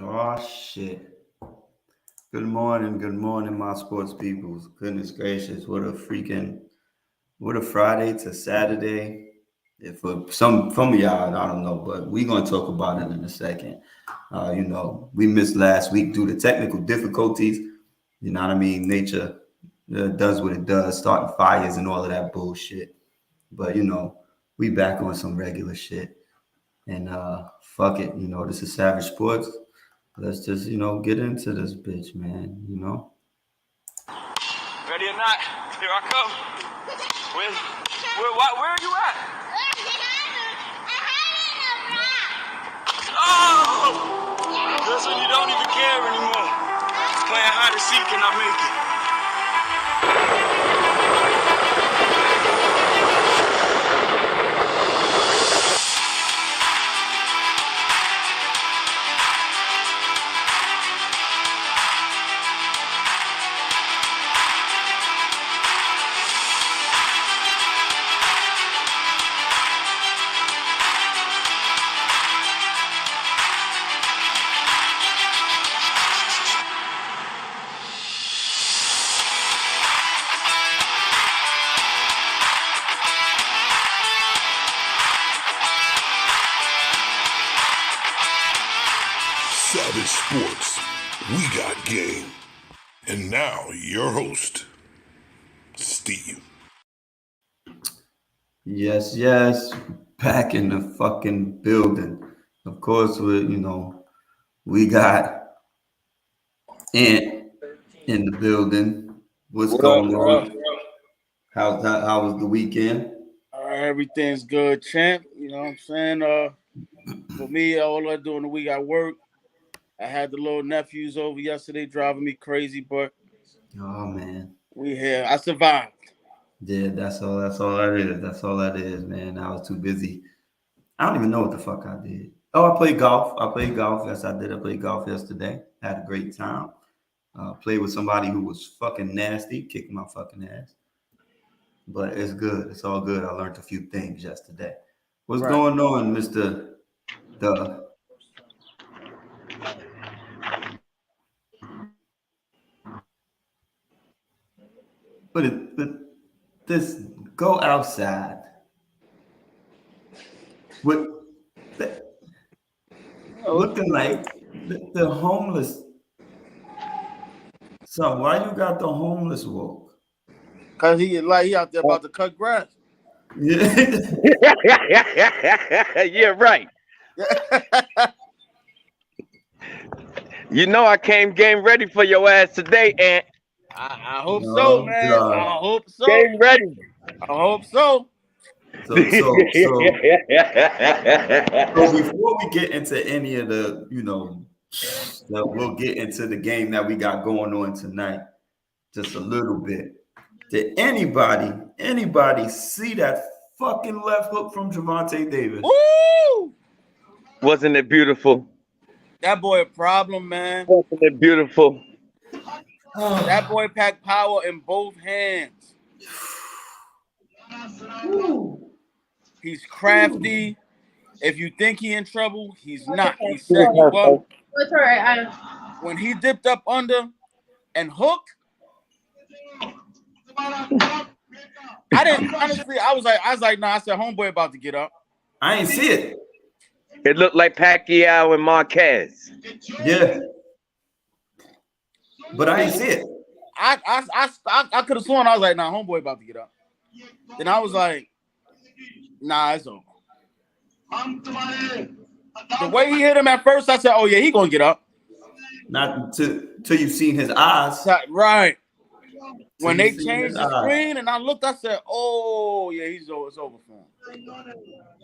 Oh shit. Good morning, my sports peoples. Goodness gracious, what a Friday to Saturday. If for some of y'all, I don't know, but we're gonna talk about it in a second. We missed last week due to technical difficulties. You know what I mean? Nature does what it does, starting fires and all of that bullshit. But we back on some regular shit. And fuck it, this is Savage Sports. Let's just, get into this bitch, man. Ready or not, here I come. Where are you at? Oh! This one you don't even care anymore. Playing hide and seek and I make it. Savage Sports, we got game. And now, your host, Steve. Yes, back in the fucking building. Of course, we got Ant in the building. What's going on? How was the weekend? Everything's good, champ. You know what I'm saying? For me, all I do in the week, I work. I had the little nephews over yesterday driving me crazy, but Oh man. we here. I survived. Yeah, that's all that is. That's all that is, man. I was too busy. I don't even know what the fuck I did. Oh, I played golf. Yes, I did. I played golf yesterday. Had a great time. Played with somebody who was fucking nasty, kicking my fucking ass. But it's good. It's all good. I learned a few things yesterday. What's going on, Mr. The? But this go outside. What looking like the homeless. So why you got the homeless walk? Cause he out there about to cut grass. Yeah. Yeah, right. You know I came game ready for your ass today, Ant. I hope so, man. God. I hope so. Game ready. I hope so. So before we get into any of the, we'll get into the game that we got going on tonight just a little bit. Did anybody see that fucking left hook from Gervonta Davis? Woo! Wasn't it beautiful? That boy a problem, man. Wasn't it beautiful? That boy packed power in both hands. He's crafty. If you think he in trouble, he's not. He set you up. That's all right. When he dipped up under and hooked, I didn't honestly. I was like, nah. I said, homeboy about to get up. I ain't see it. It looked like Pacquiao and Marquez. Yeah, but I ain't see it. I could have sworn I was like, nah, homeboy about to get up. Then I was like, nah, it's over. The way he hit him at first, I said, oh yeah, he gonna get up. Not till you've seen his eyes. Right. When they changed the screen and I looked, I said, oh yeah, it's over for him.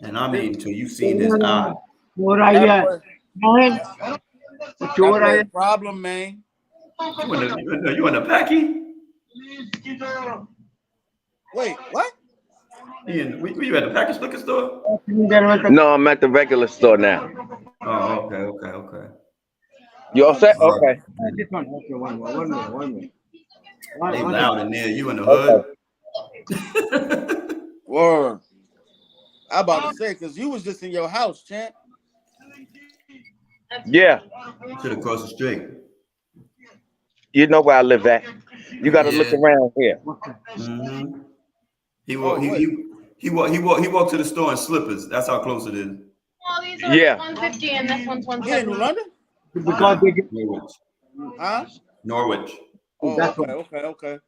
And I mean, till you've seen his eyes. What I got? What I problem, man. You in the Packy? Wait, what? Were you at the package liquor store? No, I'm at the regular store now. Oh, okay. You all set? Okay. This one. Okay, one minute. They loud in there. You in the hood? Word. I about to say, because you was just in your house, champ. Yeah, Should have crossed the street. you know where I live at. You got to look Yeah. around here. Mm-hmm. He Oh, walked. wait. He walked to the store in slippers. That's how close it is. Well, these are Yeah. 150 and this one's He in 170. New London? Because they get Norwich. Huh? Norwich. Oh, That's okay.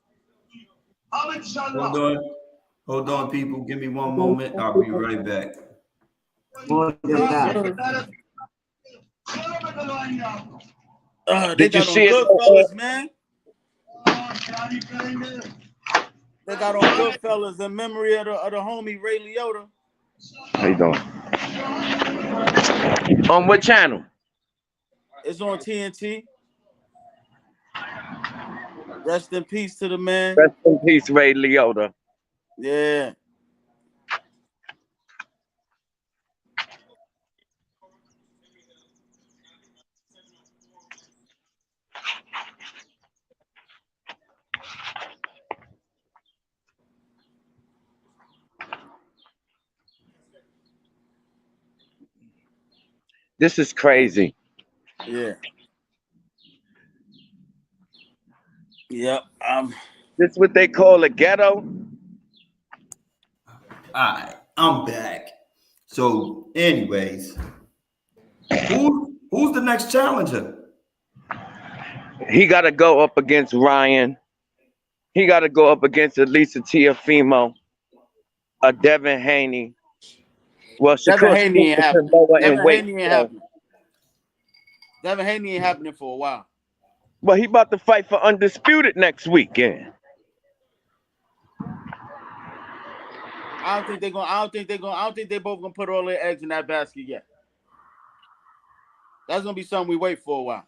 Hold on, people. Give me one moment. I'll be right back. more than that. They Did you got on see it? Goodfellas, man. They got on Goodfellas in memory of the homie Ray Liotta. How you doing? On what channel? It's on TNT. Rest in peace to the man. Rest in peace, Ray Liotta. Yeah. This is crazy. Yeah. Yep. This what they call a ghetto. All right, I'm back. So, anyways, who's the next challenger? He got to go up against Ryan. He got to go up against Elisa Tiafimo, Devin Haney. Well, Devin Haney ain't happening. Devin weight. Haney ain't happening. Devin Haney ain't happening for a while. Well, he about to fight for Undisputed next weekend. I don't think they both gonna put all their eggs in that basket yet. That's gonna be something we wait for a while.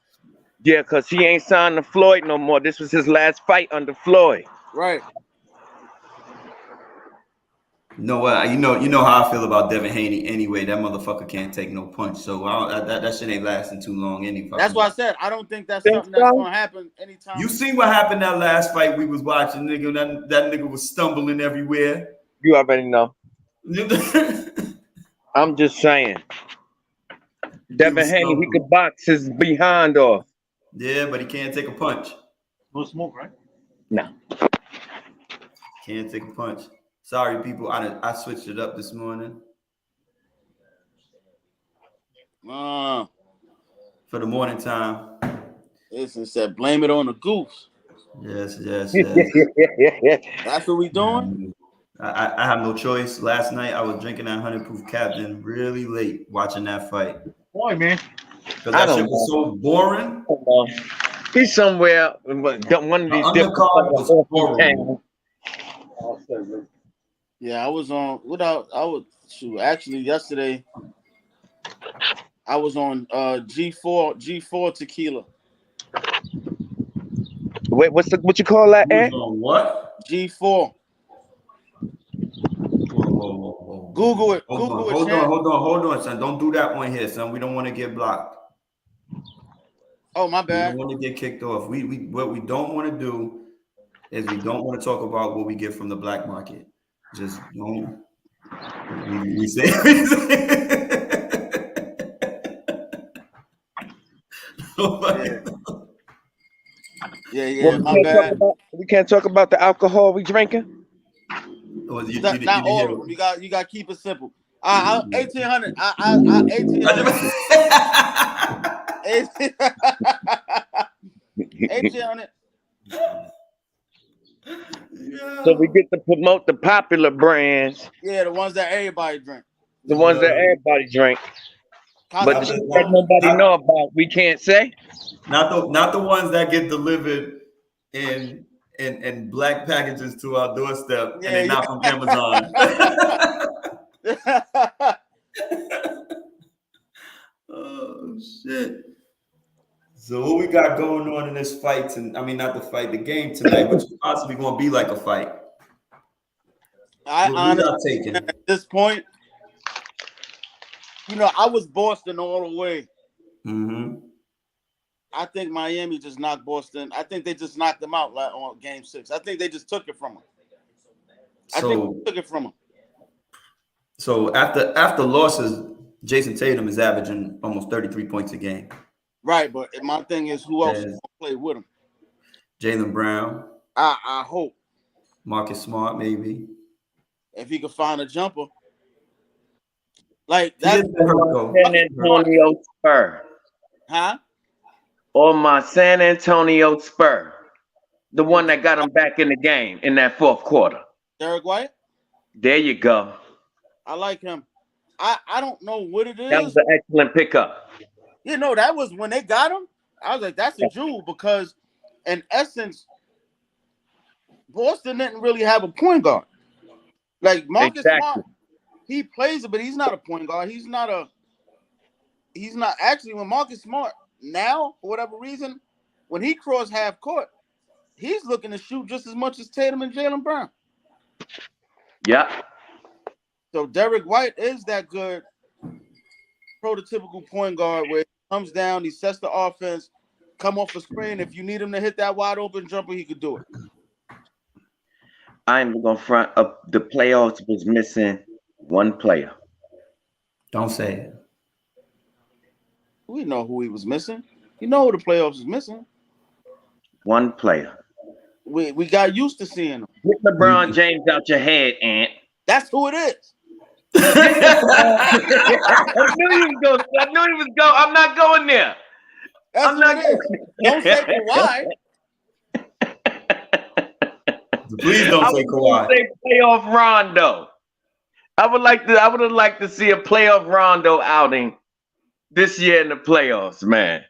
Yeah, because he ain't signed to Floyd no more. This was his last fight under Floyd. Right. You know what? You know how I feel about Devin Haney anyway. That motherfucker can't take no punch. So that shit ain't lasting too long anyway. That's why I said I don't think that's something that's gonna happen anytime. You seen what happened that last fight we was watching, nigga? That nigga was stumbling everywhere. You already know. I'm just saying. Devin Haney, he could box his behind off. Yeah, but he can't take a punch. No smoke, right? No. Can't take a punch. Sorry, people. I switched it up this morning for the morning time. Listen, said blame it on the goose. Yes. That's what we doing. I have no choice. Last night I was drinking that 100 proof Captain really late watching that fight. Boy, man. Because that shit was so boring. He's somewhere. One of these undercard was boring. Yeah, I was on actually yesterday I was on G4 tequila. Wait, what you call that? You was on what? G4. Whoa. Google it. Hold on, son. Don't do that on here, son. We don't want to get blocked. Oh, my We bad. don't want to get kicked off. What we don't want to do is we don't want to talk about what we get from the black market. Just don't. We say. Yeah, my bad. We can't talk about the alcohol we drinking. Not all of them. You got to keep it simple. 1800. 1800. 1800. So we get to promote the popular brands. Yeah, the ones that everybody drink. The ones that everybody drink. But the shit that nobody know about, we can't say. Not the ones that get delivered in black packages to our doorstep, and they're not from Amazon. Oh shit! So what we got going on in this fight? Not the fight, the game tonight, which is possibly going to be like a fight. I honestly, at this point, I was Boston all the way. Mm-hmm. I think Miami just knocked Boston. I think they just knocked them out on Game 6. I think they just took it from them. So after losses, Jason Tatum is averaging almost 33 points a game. Right, but my thing is, who else is There's gonna play with him? Jaylen Brown, I hope Marcus Smart, maybe. if he could find a jumper, like He has that's been hurt though. San Antonio Spur. huh? Or my San Antonio Spur. The one that got him back in the game in that fourth quarter. Derek White. There you go. I like him. I don't know what it That was is. an excellent pickup. You know, that was when they got him. I was like, that's a jewel because, in essence, Boston didn't really have a point guard. Like Marcus Exactly. Smart, he plays it, but he's not a point guard. He's not actually when Marcus Smart now, for whatever reason, when he crossed half court, he's looking to shoot just as much as Tatum and Jaylen Brown. Yeah. So Derek White is that good prototypical point guard where he comes down, he sets the offense, come off the screen. If you need him to hit that wide open jumper, he could do it. I ain't gonna front up. The playoffs was missing one player. Don't say it. We know who he was missing. You know who the playoffs is missing. One player. We got used to seeing him. Get LeBron James out your head, Ant. That's who it is. I knew he was going. I'm not going there. That's I'm who not it is. Don't say Kawhi. Please don't say Kawhi. Say playoff Rondo. I would have liked to see a playoff Rondo outing this year in the playoffs, man.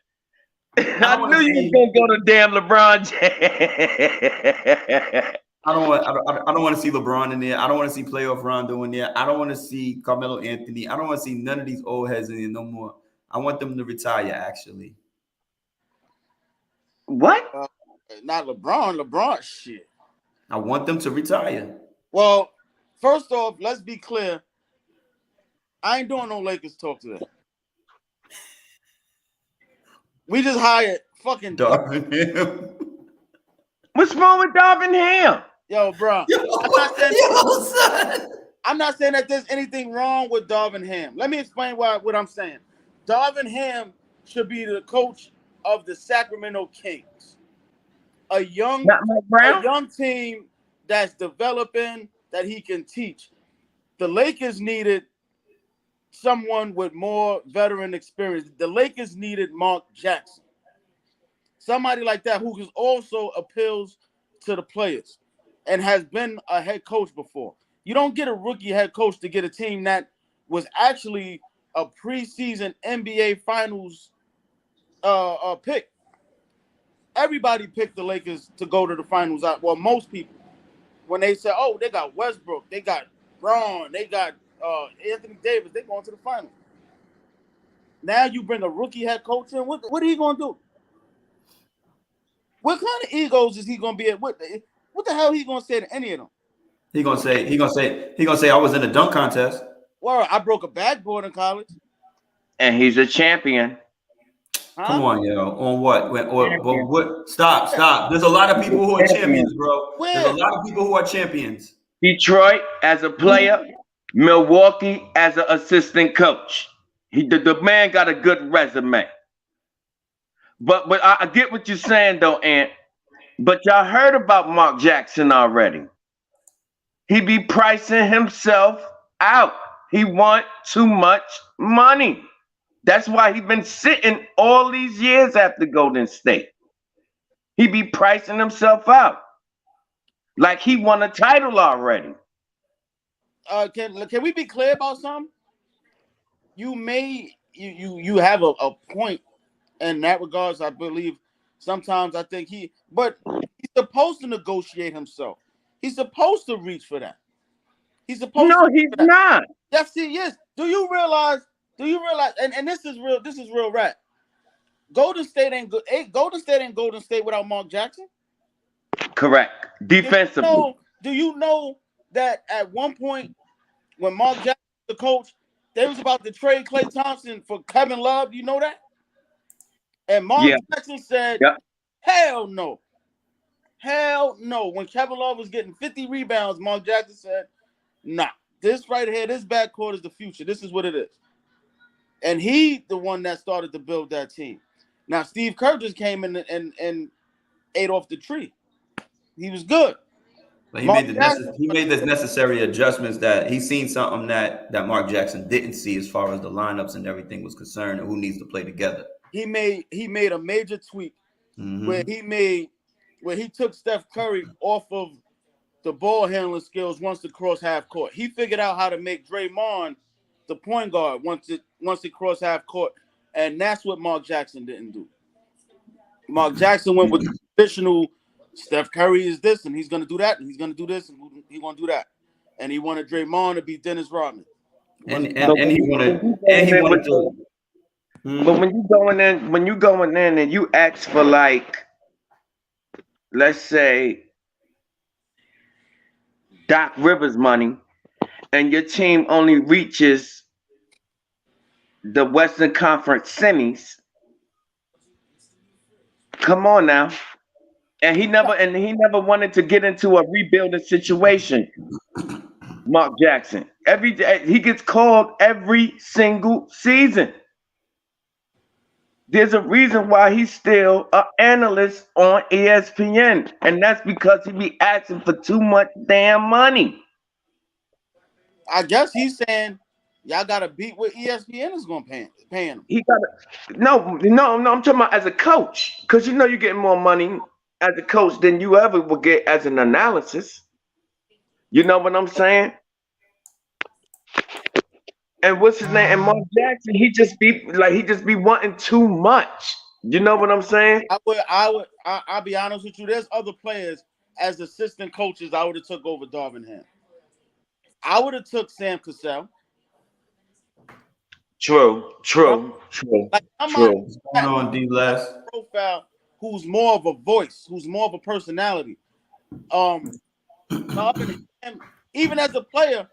I knew you was gonna go to damn LeBron James. I don't want to see LeBron in there. I don't want to see playoff Rondo in there. I don't want to see Carmelo Anthony. I don't want to see none of these old heads in there no more. I want them to retire, actually. What? Not LeBron. LeBron shit. I want them to retire. Well, first off, let's be clear. I ain't doing no Lakers talk today. We just hired fucking Darvin Ham. What's wrong with Darvin Ham? Yo, bro. I'm not saying that there's anything wrong with Darvin Ham. Let me explain what I'm saying. Darvin Ham should be the coach of the Sacramento Kings. A young team that's developing that he can teach. The Lakers needed someone with more veteran experience. The Lakers needed Mark Jackson. Somebody like that who also appeals to the players and has been a head coach before. You don't get a rookie head coach to get a team that was actually a preseason NBA Finals pick. Everybody picked the Lakers to go to the finals. Well, most people. When they said, oh, they got Westbrook, they got Braun, they got Anthony Davis, they're going to the finals. Now you bring a rookie head coach in. What are he going to do? What kind of egos is he going to be at? What the hell he going to say to any of them? He gonna say I was in a dunk contest. Well, I broke a backboard in college. And he's a champion. Huh? Come on, yo. On what? What? Stop. There's a lot of people who are champions, bro. There's a lot of people who are champions. Detroit as a player, Milwaukee as an assistant coach. The man got a good resume. But I get what you're saying though, Ant. But y'all heard about Mark Jackson already. He be pricing himself out. He want too much money. That's why he been sitting all these years after Golden State. He be pricing himself out. Like he won a title already. Can we be clear about something? You have a point in that regards. I believe sometimes I think he's supposed to negotiate himself. He's supposed to reach for that. He's supposed to. No, he's not. Yes, he is. Do you realize? And this is real. This is real rap. Golden State ain't good. Golden State ain't Golden State without Mark Jackson. Correct. Defensively. Do you know that at one point when Mark Jackson was the coach, they was about to trade Klay Thompson for Kevin Love? Do you know that? And Mark Jackson said, hell no. Hell no. When Kevin Love was getting 50 rebounds, Mark Jackson said, nah, this right here, this backcourt is the future. This is what it is. And he the one that started to build that team. Now Steve Kerr just came in and ate off the tree. He was good. But he Mark made Jackson- he made the necessary adjustments that he's seen something that Mark Jackson didn't see as far as the lineups and everything was concerned and who needs to play together. He made a major tweak Mhm. where he took Steph Curry off of the ball handling skills once the cross half court. He figured out how to make Draymond the point guard once it crossed half court, and that's what Mark Jackson didn't do. Mark Jackson went with the traditional Steph Curry is this, and he's going to do that, and he's going to do this, and he's going to do that. And he wanted Draymond to be Dennis Rodman. And he wanted to. But when you going in and you ask for, like, let's say Doc Rivers money, and your team only reaches the Western Conference semis, come on now. And he never wanted to get into a rebuilding situation. Mark Jackson. He gets called every single season. There's a reason why he's still an analyst on ESPN, and that's because he be asking for too much damn money. I guess he's saying y'all got to beat what ESPN is going to pay him. He got no. I'm talking about as a coach, because you know you're getting more money as a coach than you ever will get as an analysis. You know what I'm saying? And what's his name? And Mark Jackson, he just be wanting too much. You know what I'm saying? I'll be honest with you. There's other players as assistant coaches I would have took over Darvin Ham. I would have took Sam Cassell. True. Like, What's going on, D-Less? Profile who's more of a voice, who's more of a personality. Darvin Ham, even as a player,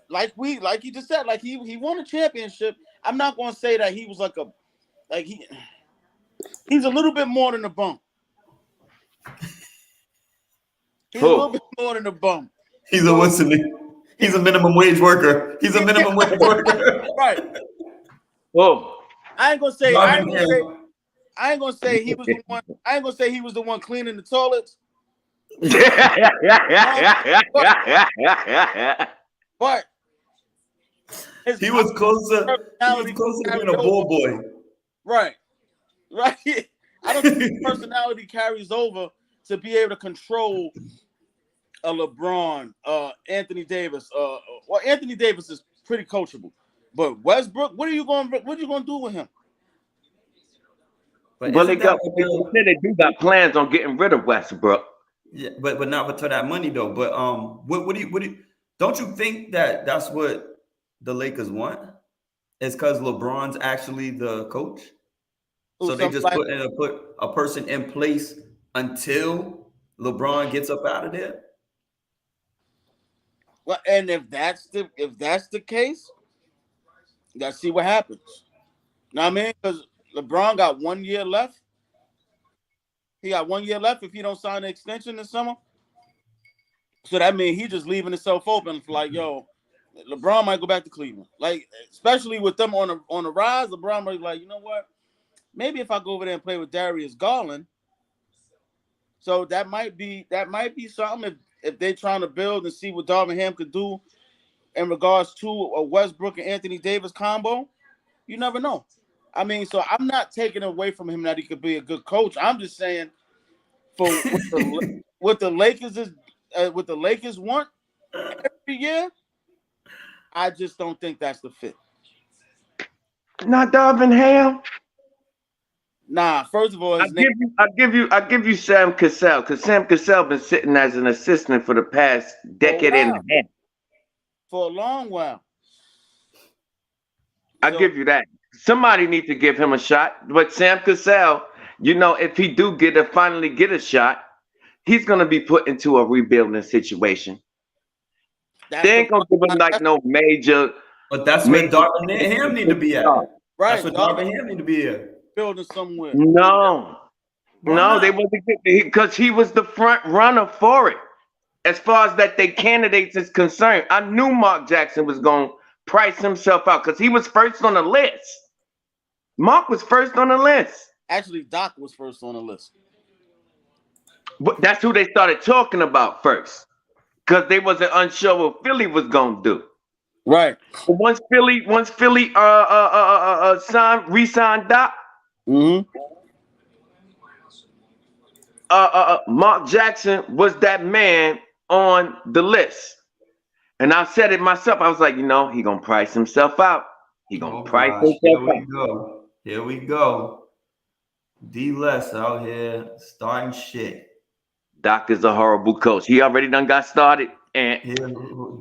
like you just said, like he won a championship. I'm not going to say that he was he's a little bit more than a bum. He's a little bit more than a bum. He's a minimum wage worker. He's a minimum wage worker. Right. Whoa. I ain't gonna say he was the one. I ain't gonna say he was the one cleaning the toilets. But he was closer to being a ball boy. Right. I don't think his personality carries over to be able to control a LeBron, Anthony Davis. Well, Anthony Davis is pretty coachable, but Westbrook, what are you going to do with him? Well, they do got plans on getting rid of Westbrook. Yeah, but not for that money though. But what do you don't you think that that's what the Lakers want? It's because LeBron's actually the coach, so they just put a person in place until LeBron gets up out of there. Well, and if that's the case, let's see what happens. Know what I mean? Because LeBron got 1 year left. He got 1 year left if he don't sign an extension this summer. So that means he just leaving himself open for like, yo, LeBron might go back to Cleveland. Like, especially with them on the rise, LeBron might be like, you know what? Maybe if I go over there and play with Darius Garland. So that might be something if they're trying to build and see what Darvin Ham could do in regards to a Westbrook and Anthony Davis combo. You never know. I mean, so I'm not taking away from him that he could be a good coach. I'm just saying, for what the Lakers want every year, I just don't think that's the fit. Not Darvin Ham. Nah, first of all, I give you Sam Cassell, because Sam Cassell been sitting as an assistant for the past decade and a half. For a long while. I give you that. Somebody needs to give him a shot. But Sam Cassell, you know, if he do finally get a shot, he's gonna be put into a rebuilding situation. They ain't gonna give him like no major. But that's where Darvin Ham need to be at. Right. That's what Darvin Ham need to be at. Building somewhere. No, they wasn't, because he was the front runner for it. As far as that they candidates is concerned, I knew Mark Jackson was going to price himself out because he was first on the list. Mark was first on the list. Actually, Doc was first on the list. But that's who they started talking about first. Because they wasn't unsure what Philly was gonna do. Right. But once Philly re-signed Doc, Mark Jackson was that man on the list. And I said it myself. I was like, he gonna price himself out. He gonna price himself out. Here we go. D-Less out here starting shit. Doc is a horrible coach. He already done got started. And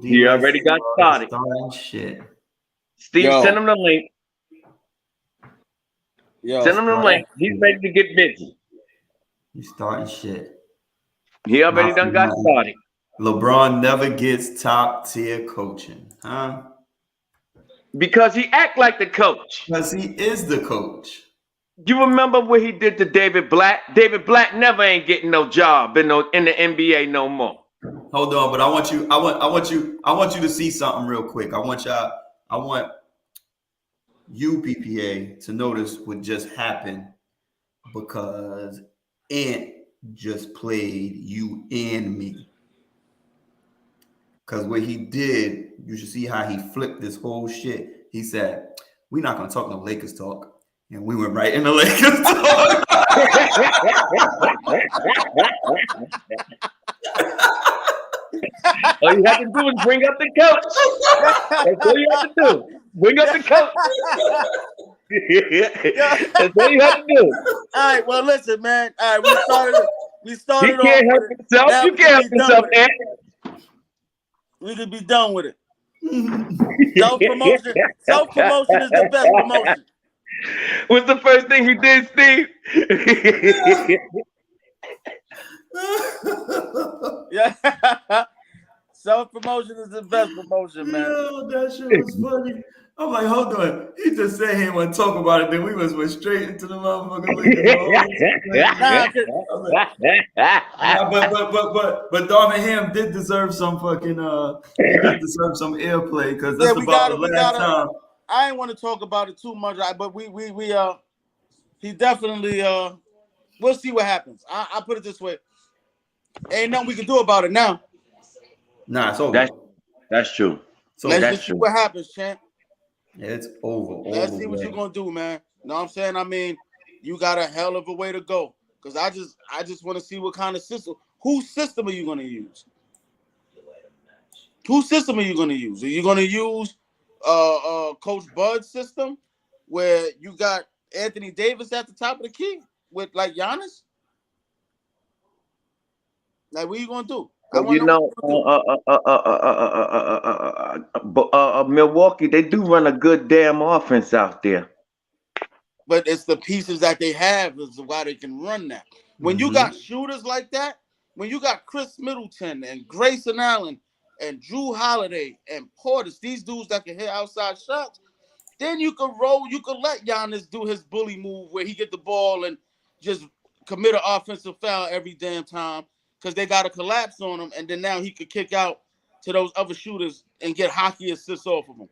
he already got started. Starting shit. Steve, send him the link. Send him the link. He's ready to get busy. He's starting shit. He already done got started. LeBron never gets top tier coaching, huh? Because he act like the coach. Because he is the coach. You remember what he did to David Blatt? David Blatt never ain't getting no job in the NBA no more. Hold on, but I want you to see something real quick. I want you, PPA, to notice what just happened because Ant just played you and me. Because what he did, you should see how he flipped this whole shit. He said, we're not going to talk no Lakers talk. And we went right in the Lakers talk. All you have to do is bring up the coach. That's all you have to do. Bring up the coach. That's all you have to do. All right, well, listen, man. All right, we started. He can't help himself. You can't help yourself, man. We could be done with it. Self-promotion is the best promotion. What's the first thing he did, Steve? Yeah. Self-promotion is the best promotion, man. Yo, that shit was funny. I'm like, hold on. He just said he wouldn't talk about it. Then we went straight into the motherfucker. But Darvin Ham did deserve some fucking he did deserve some airplay because that's about the last time. I ain't want to talk about it too much, but we he definitely we'll see what happens. I put it this way. Ain't nothing we can do about it now. Nah, it's over. That's true. So let's just see what happens, champ. It's over. Let's see what you're gonna do, man. Know what I'm saying? I mean, you got a hell of a way to go. Because I just want to see what kind of system. Whose system are you gonna use? Whose system are you gonna use? Are you gonna use Coach Bud's system where you got Anthony Davis at the top of the key with like Giannis? Like, what are you gonna do? Milwaukee, they do run a good damn offense out there. But it's the pieces that they have is why they can run that. When you got shooters like that, when you got Chris Middleton and Grayson Allen and Drew Holiday and Portis, these dudes that can hit outside shots, then you could roll. You could let Giannis do his bully move where he get the ball and just commit an offensive foul every damn time because they got to collapse on him, and then now he could kick out to those other shooters and get hockey assists off of them.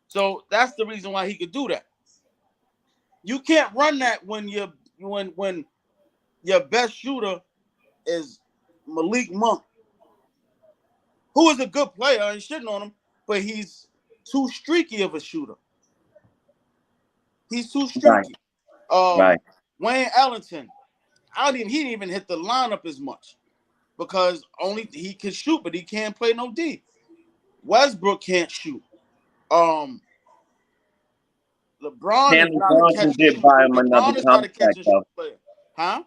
So that's the reason why he could do that. You can't run that when your best shooter is Malik Monk, who is a good player. I ain't shitting on him, but he's too streaky of a shooter. He's too streaky. Right. Wayne Ellington, he didn't even hit the lineup as much because only he can shoot, but he can't play no D. Westbrook can't shoot. LeBron Stanley Johnson did buy him another contract, though. Huh?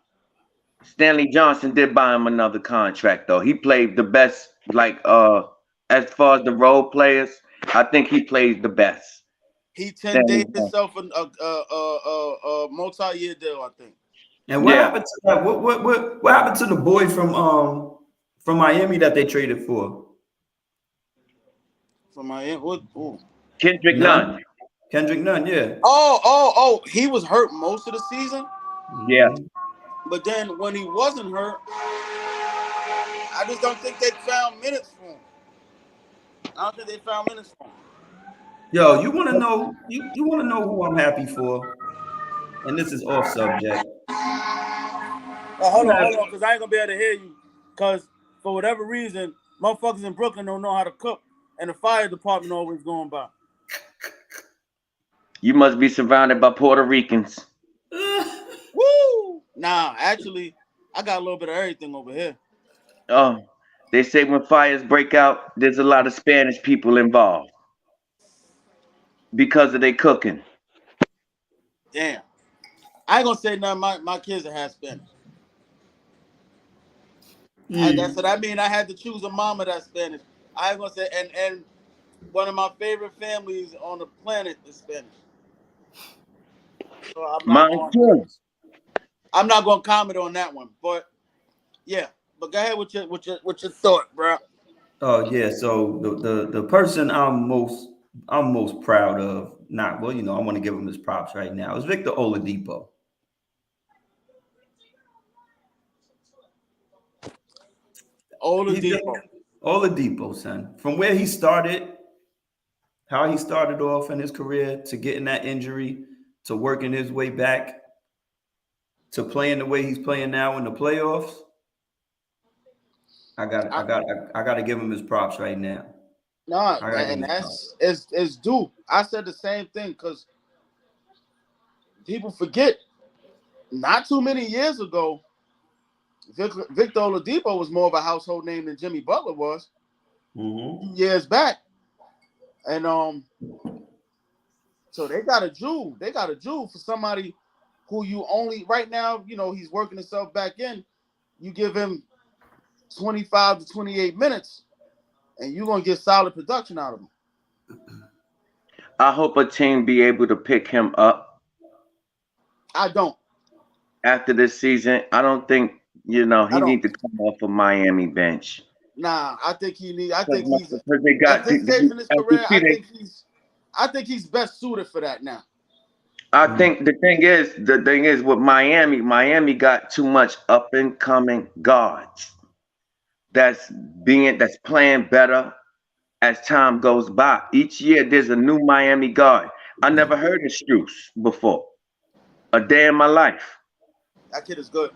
Stanley Johnson did buy him another contract, though. He played the best, like as far as the role players. I think he plays the best. He tended himself a multi-year deal, I think. And what happened to that? What happened to the boy from Miami that they traded for? From Miami, Kendrick Nunn. Kendrick Nunn, yeah. Oh, he was hurt most of the season. Yeah. But then when he wasn't hurt, I just don't think they found minutes for him. Yo, you want to know? You want to know who I'm happy for? and this is off subject. Hold on, because I ain't gonna be able to hear you. Because for whatever reason, motherfuckers in Brooklyn don't know how to cook, and the fire department always going by. You must be surrounded by Puerto Ricans. Woo! Nah, actually, I got a little bit of everything over here. Oh, they say when fires break out, there's a lot of Spanish people involved because of their cooking. Damn. I ain't gonna say nothing. My kids that have Spanish. So that mean I had to choose a mama that's Spanish. I ain't gonna say and one of my favorite families on the planet is Spanish. So I'm not gonna comment on that one, but yeah. But go ahead with your thought, bro. Oh yeah, so the person I'm most proud of, I want to give him his props right now, is Victor Oladipo. Oladipo, son. From where he started, how he started off in his career, to getting that injury, to working his way back, to playing the way he's playing now in the playoffs. I got to give him his props right now. No, and it's due. I said the same thing because people forget. Not too many years ago, Victor Oladipo was more of a household name than Jimmy Butler was. Years back, and so they got a Jew. They got a Jew for somebody who you only right now. He's working himself back in. You give him 25 to 28 minutes, and you're gonna get solid production out of him. I hope a team be able to pick him up. I don't. After this season, I don't think he need to come off a Miami bench. Nah, I think he needs. I think he's because they got at this stage in his career. I think he's best suited for that now. I think the thing is with Miami got too much up and coming guards. That's playing better as time goes by. Each year there's a new Miami guard. I never heard of Strus before. A day in my life. That kid is good.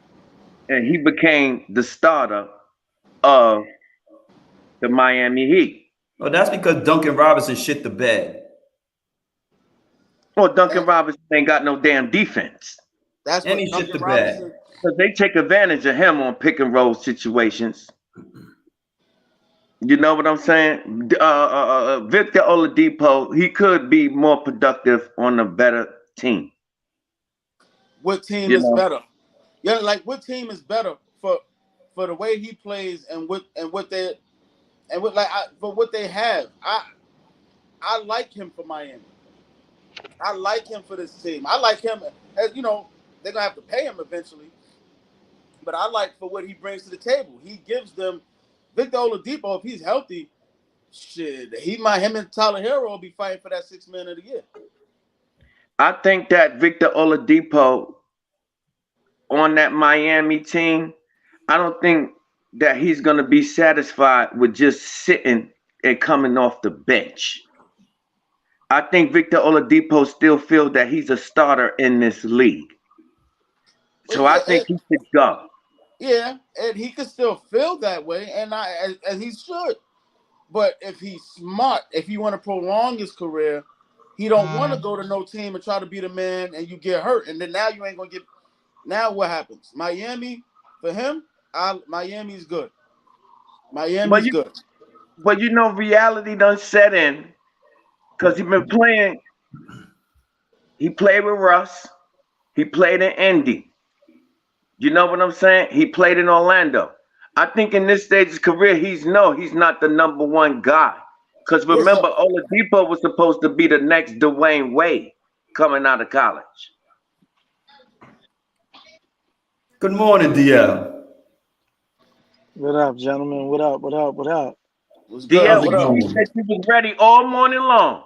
And he became the starter of the Miami Heat. Well, that's because Duncan Robinson shit the bed. Well, Duncan Robinson ain't got no damn defense. That's what he shit the Robinson. bed. Because they take advantage of him on pick and roll situations. You know what I'm saying? Victor Oladipo, he could be more productive on a better team. What team is better? Yeah, like what team is better for the way he plays and what they have. I like him for Miami. I like him for this team. I like him as they're gonna have to pay him eventually. But I like for what he brings to the table. He gives them Victor Oladipo, if he's healthy, shit, him and Tyler Hero will be fighting for that 6th man of the year. I think that Victor Oladipo on that Miami team, I don't think that he's going to be satisfied with just sitting and coming off the bench. I think Victor Oladipo still feels that he's a starter in this league. So I think he should go. Yeah, and he could still feel that way, and he should. But if he's smart, if he want to prolong his career, he don't want to go to no team and try to be the man, and you get hurt, and then now you ain't gonna get. Now what happens? Miami for him, Miami's good. Miami's good. But reality done set in because he been playing. He played with Russ. He played in Indy. You know what I'm saying? He played in Orlando. I think in this stage of his career, he's not the number one guy. Because remember, Oladipo was supposed to be the next Dwayne Wade coming out of college. Good morning, DL. What up, gentlemen? What up? DL, you said you was ready all morning long.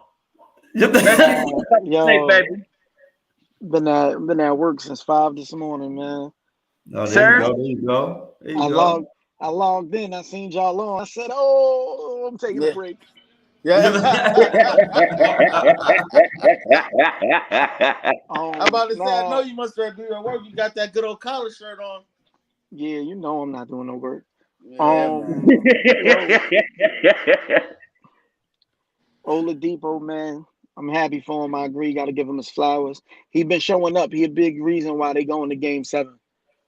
Yo, baby. Been at work since 5 this morning, man. Oh, there you go. I logged in. I seen y'all on. I said, "Oh, I'm taking a break." Yeah. I'm I'm about to say, I know you must have been at work. You got that good old collar shirt on. Yeah, you know I'm not doing no work. Yeah, man. Oladipo, man, I'm happy for him. I agree. Got to give him his flowers. He been showing up. He a big reason why they going to Game 7.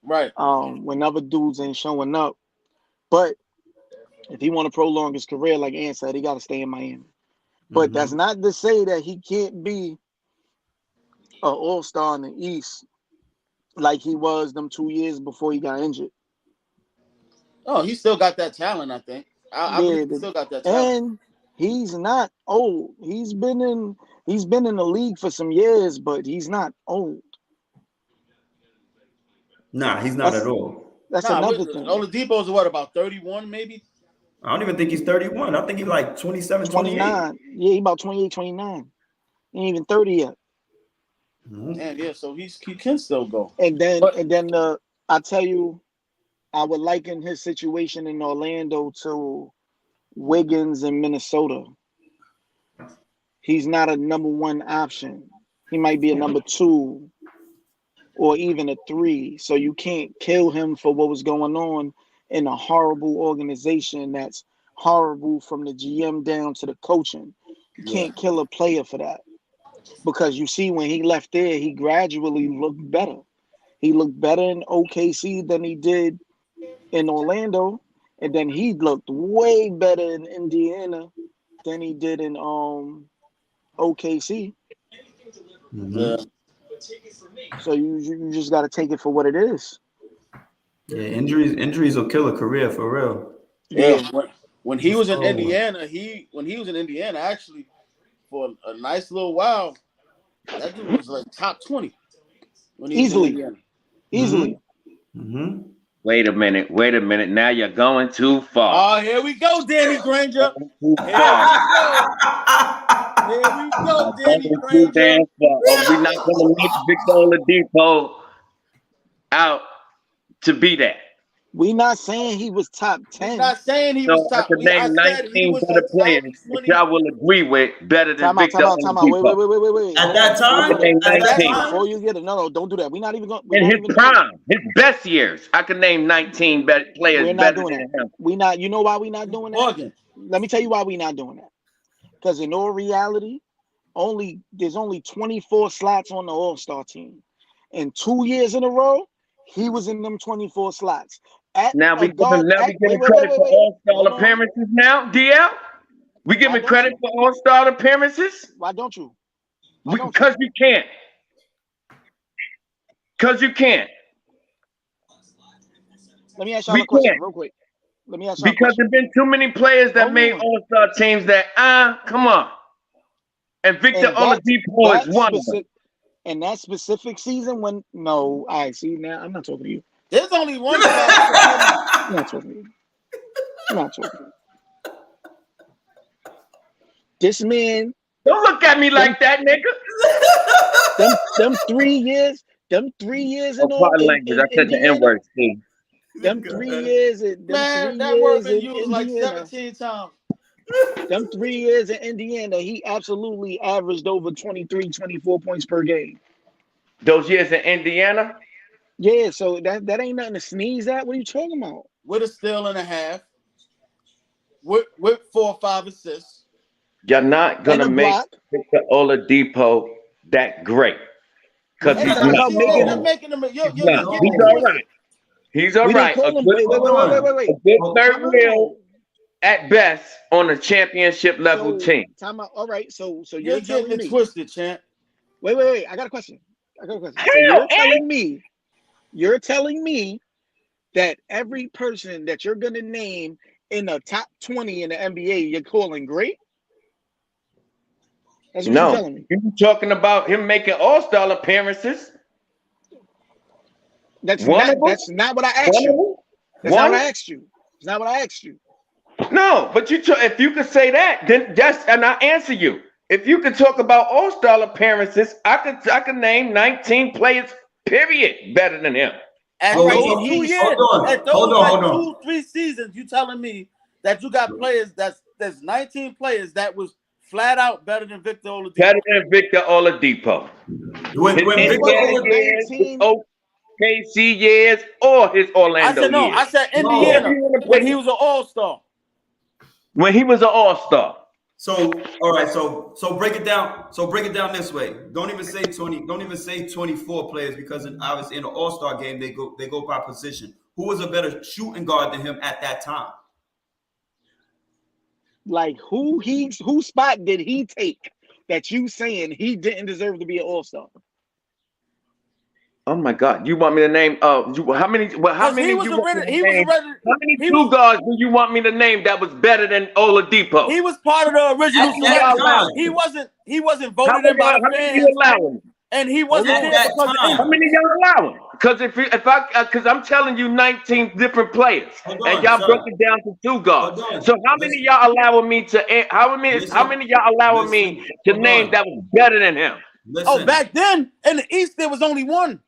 Right. When other dudes ain't showing up. But if he want to prolong his career, like Ann said, he got to stay in Miami. But that's not to say that he can't be an all-star in the East like he was them 2 years before he got injured. Oh, he still got that talent, I think. I believe he still got that talent. And he's not old. He's been in the league for some years, but he's not old. Nah, he's not at all. That's another thing. Oladipo's what, about 31 maybe? I don't even think he's 31. I think he's like 27, 29. Yeah, he about 28, 29. He ain't even 30 yet. And yeah, so he can still go. And then I tell you, I would liken his situation in Orlando to Wiggins in Minnesota. He's not a number one option. He might be a number 2 or even a 3. So you can't kill him for what was going on in a horrible organization that's horrible from the GM down to the coaching. You can't kill a player for that. Because you see, when he left there, he gradually looked better. He looked better in OKC than he did in Orlando. And then he looked way better in Indiana than he did in OKC. Yeah. So you just got to take it for what it is. Yeah, injuries will kill a career for real. Yeah. When he was in Indiana, actually, for a nice little while, that dude was like top 20 when he was in Indiana. Easily. Wait a minute. Now you're going too far. Oh, here we go, Danny Granger. Here we go, Danny Granger. We're not going to make Victor Oladipo out to be that. We're not saying he was top 10. We're not saying he was top. I could name 19 better players that y'all will agree with better than Victor Oladipo. Wait. At that time? Before you get it, no, don't do that. We're not even going. In his prime, his best years, I could name 19 better players. We're not doing that. We're not. You know why we're not doing that? Morgan. Let me tell you why we're not doing that. Because in all reality, there's only 24 slots on the All-Star team, and 2 years in a row, he was in them 24 slots. Now we giving credit for All-Star appearances now, DL? We giving credit for All-Star appearances? Why don't you? Because you can't. Because you can't. Let me ask y'all a question real quick. Because there's been too many players that made All-Star teams that, come on. And Victor Oladipo is one of them. In that specific season I see now, I'm not talking to you. There's only one. I'm not talking to you. This man. Don't look at me like that, nigga. Them 3 years. Them 3 years in language. I said the N-word, Steve. Them 3 years. That word been used like 17 times. Them 3 years in Indiana, he absolutely averaged over 23, 24 points per game. Those years in Indiana? Yeah, so that ain't nothing to sneeze at. What are you talking about? With a steal and a half. With 4 or 5 assists. You're not going to make Victor Oladipo that great. Because he's not. He's all right. He's all right. A good third wheel at best on a championship level team. Time out. All right, so you're getting it twisted, champ. Wait. I got a question. So you're telling me that every person that you're gonna name in the top 20 in the NBA, you're calling great? That's what you're telling me. You're talking about him making All-Star appearances. That's not what I asked you. That's not what I asked you. It's not what I asked you. No, but if you could say that, then and I answer you. If you could talk about All-Star appearances, I could name 19 players, period, better than him. At those 2 years, hold on. 2-3 seasons, you telling me that you got players that's there's 19 players that was flat out better than Victor Oladipo. Better than Victor Oladipo. When His Victor Indiana Oladipo- years, his 19 OKC years, or his I Orlando said no. years. I said No. Indiana when he was an all-star. When he was an all-star. So all right, so break it down. So break it down this way. Don't even say 20. Don't even say 24 players because obviously in an All-Star game they go by position. Who was a better shooting guard than him at that time? Like whose spot did he take that you saying he didn't deserve to be an all-star? Oh my God! You want me to name? How many? How many? He was you a want me red, to he was name? a red, How many he two was, guards do you want me to name that was better than Oladipo? he was part of the original At that selection. time. He wasn't How voted many, in by how the many you fans, allowing? and he wasn't At there that because of time. How injury. many y'all allowing? Because because I'm telling you 19 different players, Hold and on, y'all sir. broke it down to two guards. Hold on. So how many y'all allowing me to? How many y'all allowing me Listen. to Hold name on. that was better than him? Listen. Oh, back then in the East there was only one.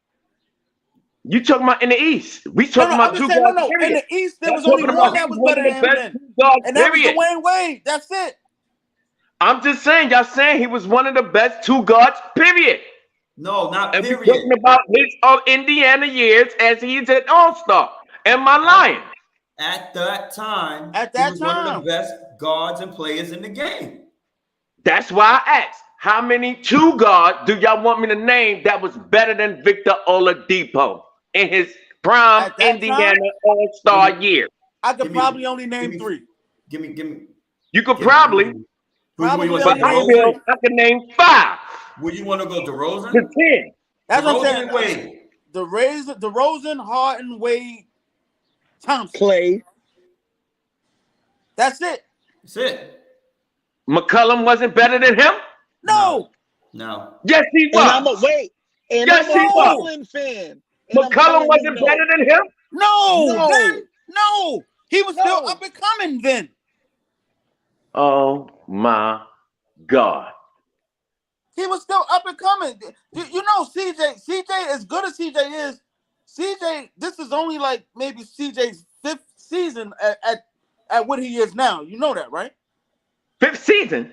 You talking about in the East? We No, talking I'm about just two saying, guards. no. In Period. the East there I'm was only talking one about that was one better of than the him best then, two guards. and that was Period. Dwayne Wade. That's it. I'm just saying, y'all saying he was one of the best two guards. Period. No, not And we're period. talking about his Indiana years as he's an all-star. Am I lying? At that time, At he that was one of time. the best guards and players in the game. That's why I asked, how many two guards do y'all want me to name that was better than Victor Oladipo in his prime At that Indiana time? all-star year? I could Give me- probably only name give me- three. Give me. You could give me- probably, Who you Probably want to but say? I only DeRozan? can name 5 Would you want to go to DeRozan? 10. That's what I'm DeRozan saying. and Wade. DeRozan, Harden, Wade, Thompson. Clay. That's it. That's it. McCollum wasn't better than him? No. No. Yes, he And I'm a was. wait. And Yes, I'm he a was. Portland fan. And I'm McCollum telling you wasn't no. better than him? No. No. Then no. He was still No. up and coming then. Oh my God. He was still up and coming. You know, CJ, as good as CJ is, CJ, this is only like maybe CJ's 5th season at what he is now. You know that, right? 5th season?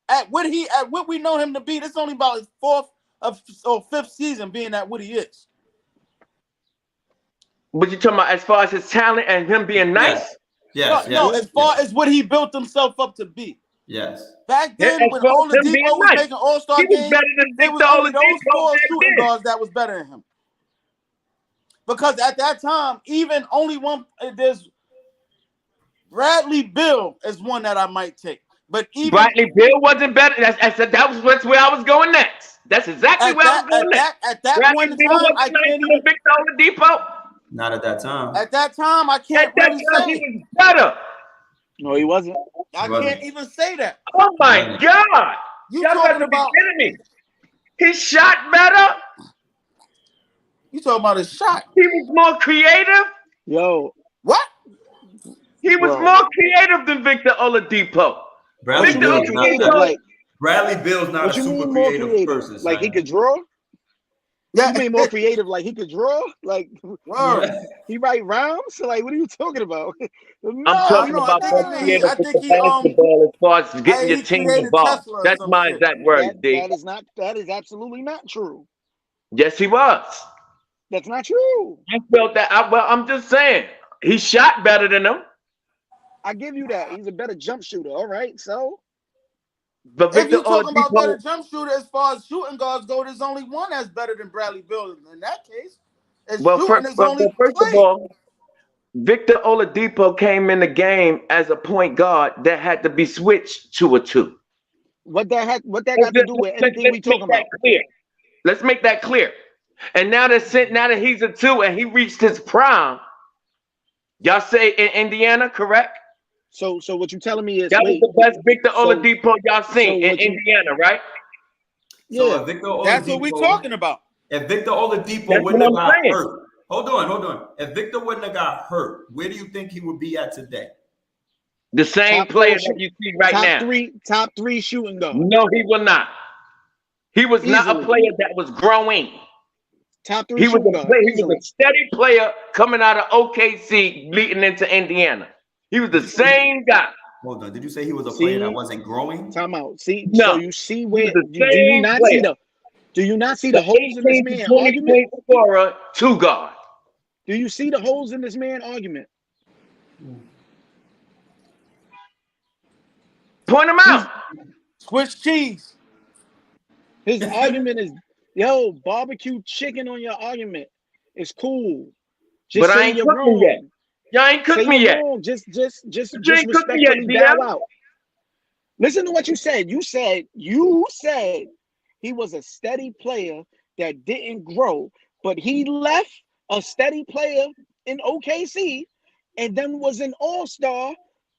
At what we know him to be, this is only about his 4th or 5th season being at what he is. But you talking about as far as his talent and him being nice? Yes. No, as far as what he built himself up to be. Yes. Back then, As when far as him Oladipo being was nice. making All-Star He was games, better than there was Victor only those Oladipo 4 back shooting then. guards that was better than him. Because at that time, even only one, there's Bradley Beal is one that I might take. But even Bradley Beal wasn't better. That's where I was going next. That's exactly where I was going next. at that Bradley point in Beal time, wasn't I nicer can't than even. Victor Oladipo. Not at that time. At that time, I At can't that really time, he say. was better. No, he wasn't. I Wasn't. can't even say that. Oh my God. You Y'all talking got to be about? kidding me. He shot better. You talking about his shot? He was more creative. Yo, What? He was Bro. more creative than Victor Oladipo. Bradley Victor Beal is not creative, that. like Bradley Bill's not a what you super mean more creative creative? person. Like he son. could draw? Yeah. You mean more creative? Like he could draw? Like Word. he write rhymes? Like what are you talking about? No, I'm talking no, I about think more he made- creative I with think the he, basketball as far as getting he your team created involved. Tesla or That's some my shit. exact words, D. that is absolutely not true. Yes, he was. That's not true. I felt that. I'm just saying. He shot better than him. I give you that. He's a better jump shooter. All right. So But If Victor you talking about better Oladipo, jump shooter as far as shooting guards go, there's only one that's better than Bradley Beal. In that case, and well, shooting is only first of Clay. all, Victor Oladipo came in the game as a point guard that had to be switched to a 2. what that got to do with anything we talking about? Clear. Let's make that clear. And now that he's a 2 and he reached his prime, y'all say in Indiana, correct? So what you telling me is That was wait, the best Victor so- Oladipo y'all seen so in what you- Indiana, right? So yeah. if Victor Oladipo, That's what we talking about. If Victor Oladipo That's wouldn't what have I'm got saying. hurt, hold on. If Victor wouldn't have got hurt, where do you think he would be at today? The same Top player four that you see right now. top three shooting guard. No, he will not. He was not a Easily. player that was growing. Top 3 He was shooting a guard. player. He easily. was a steady player coming out of OKC, leading into Indiana. He was the same guy. Hold on. Did you say he was a See? player that wasn't growing? Time out. See, No. so you see where the do you same not player. see the do you not see the holes in this 18 to man 20 argument? point scorer, two guard. Do you see the holes in this man argument? Point him out. Swiss cheese. His argument is, yo, barbecue chicken on your argument. It's cool. Just But I say ain't you're cooked me wrong. yet. Y'all ain't Say cooked me you're yet. wrong. Just You ain't cooked me respectfully yet, bow DM. out. Listen to what you said. You said he was a steady player that didn't grow, but he left a steady player in OKC and then was an all-star,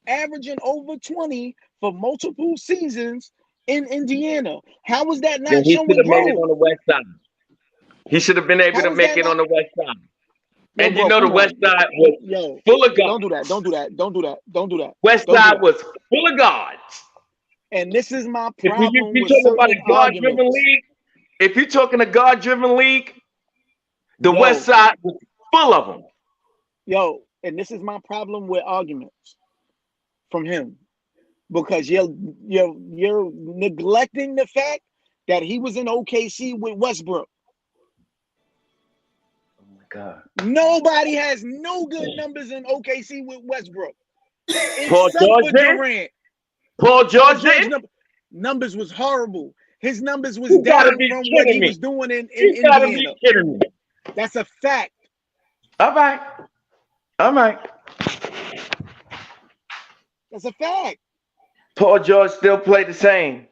averaging over 20 for multiple seasons in Indiana. How was that Then not he should showing have made it growth? on the west side. He should have been able How to is make that it on not- the west side. Yo, And you bro, know the come west on. side was Yo, full of don't guards. do that. Don't do that. Don't do that. Don't do that. West Don't do side that. was full of guards. And this is my If problem you with talking about a certain guard-driven arguments. league, if you're talking a guard-driven league, the Yo. west side was full of them. Yo, and this is my problem with arguments from him, because you're neglecting the fact that he was in OKC with Westbrook. Oh my God. Nobody has no good numbers in OKC with Westbrook, Paul except George for didn't? Durant. Paul Paul George George didn't? numbers was horrible. His numbers was You gotta down be from what kidding he me. was doing in You gotta be Indiana. kidding me. That's a fact. All right. All right. That's a fact. Paul George still played the same.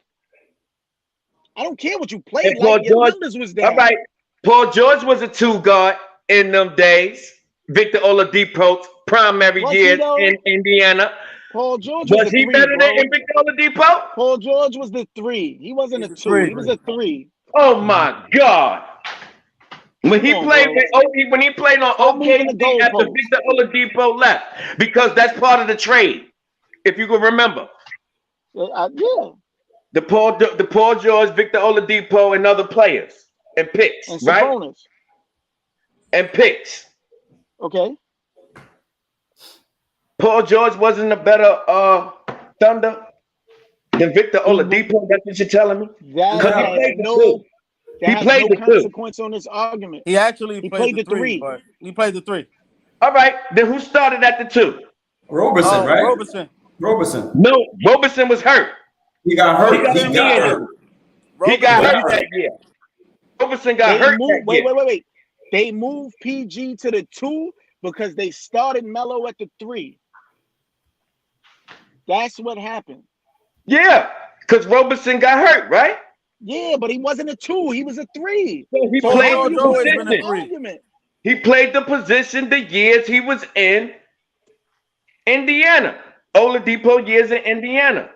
I don't care what you played And Paul like. Your George, numbers was down. all right. Paul George was a two guard in them days. Victor Oladipo's primary Was he years though? in Indiana. Paul George Was was a he three, better bro. than Victor Oladipo? Paul George was the three. He wasn't a He's a two. three. He was a three. Oh my God! When he Come on, played bro. when he played on Stop moving the OKC after goalposts. Victor Oladipo left, because that's part of the trade. If you can remember, Yeah. the Paul George, Victor Oladipo, and other players and picks, And right? Sabonis. And picks. Okay. Paul George wasn't a better Thunder than Victor Oladipo. That's what you're telling me? That Because he has played the no, two. that He has played no the two. consequence on this argument. He actually He played played the the three, three. but he played the three. All right, then who started at the two? Roberson, right? Roberson. Roberson. No, Roberson was hurt. He got He hurt. got He a got knee hurt. injury. He got Roberson. hurt that year. Roberson got They hurt moved, that wait, year. wait. They moved PG to the two because they started Melo at the three. That's what happened. Yeah, because Roberson got hurt, right? Yeah, but he wasn't a two. He was a three. So he So played how the you always gonna been a make position. an three. argument? He played the position the years he was in Indiana. Oladipo years in Indiana.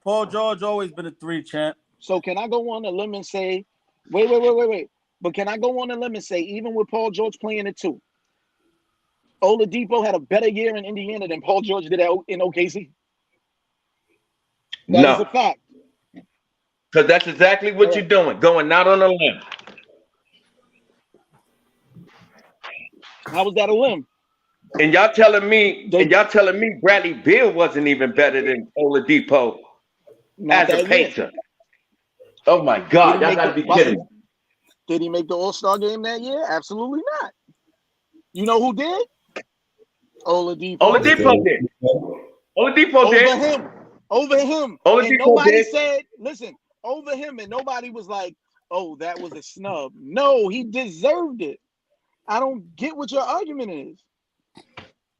Paul George always been a three, champ. So can I go on a limb and say, wait. But can I go on a limb and say, even with Paul George playing it too, Oladipo had a better year in Indiana than Paul George did in OKC? That is a No, fact. because that's exactly what you're doing, going out on a limb. How was that a limb? And y'all telling me Bradley Beal wasn't even better than Oladipo Not as a that year. pacer. Oh my God, Did he y'all make gotta the- be kidding me. Did he make the All-Star game that year? Absolutely not. You know who did? Oladipo. Oladipo did. Oladipo Over did. him. Over him. Oladipo And nobody did. said, listen, over him, and nobody was like, oh, that was a snub. No, he deserved it. I don't get what your argument is.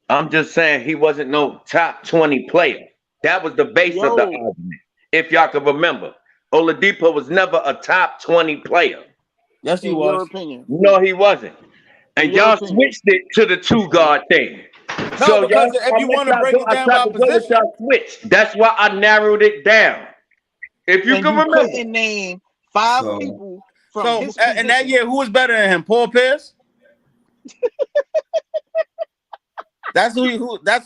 I'm just saying he wasn't no top 20 player. That was the base of the Yo. argument. If y'all can remember, Oladipo was never a top 20 player. Yes, he In your was. opinion. No, he wasn't. And In your y'all opinion. switched it to the two guard thing. No, because if you want to break it down by position, y'all switched. That's why I narrowed it down. If you And can you remember, couldn't name five So- people from so his in that position. year, who was better than him? Paul Pierce. That's who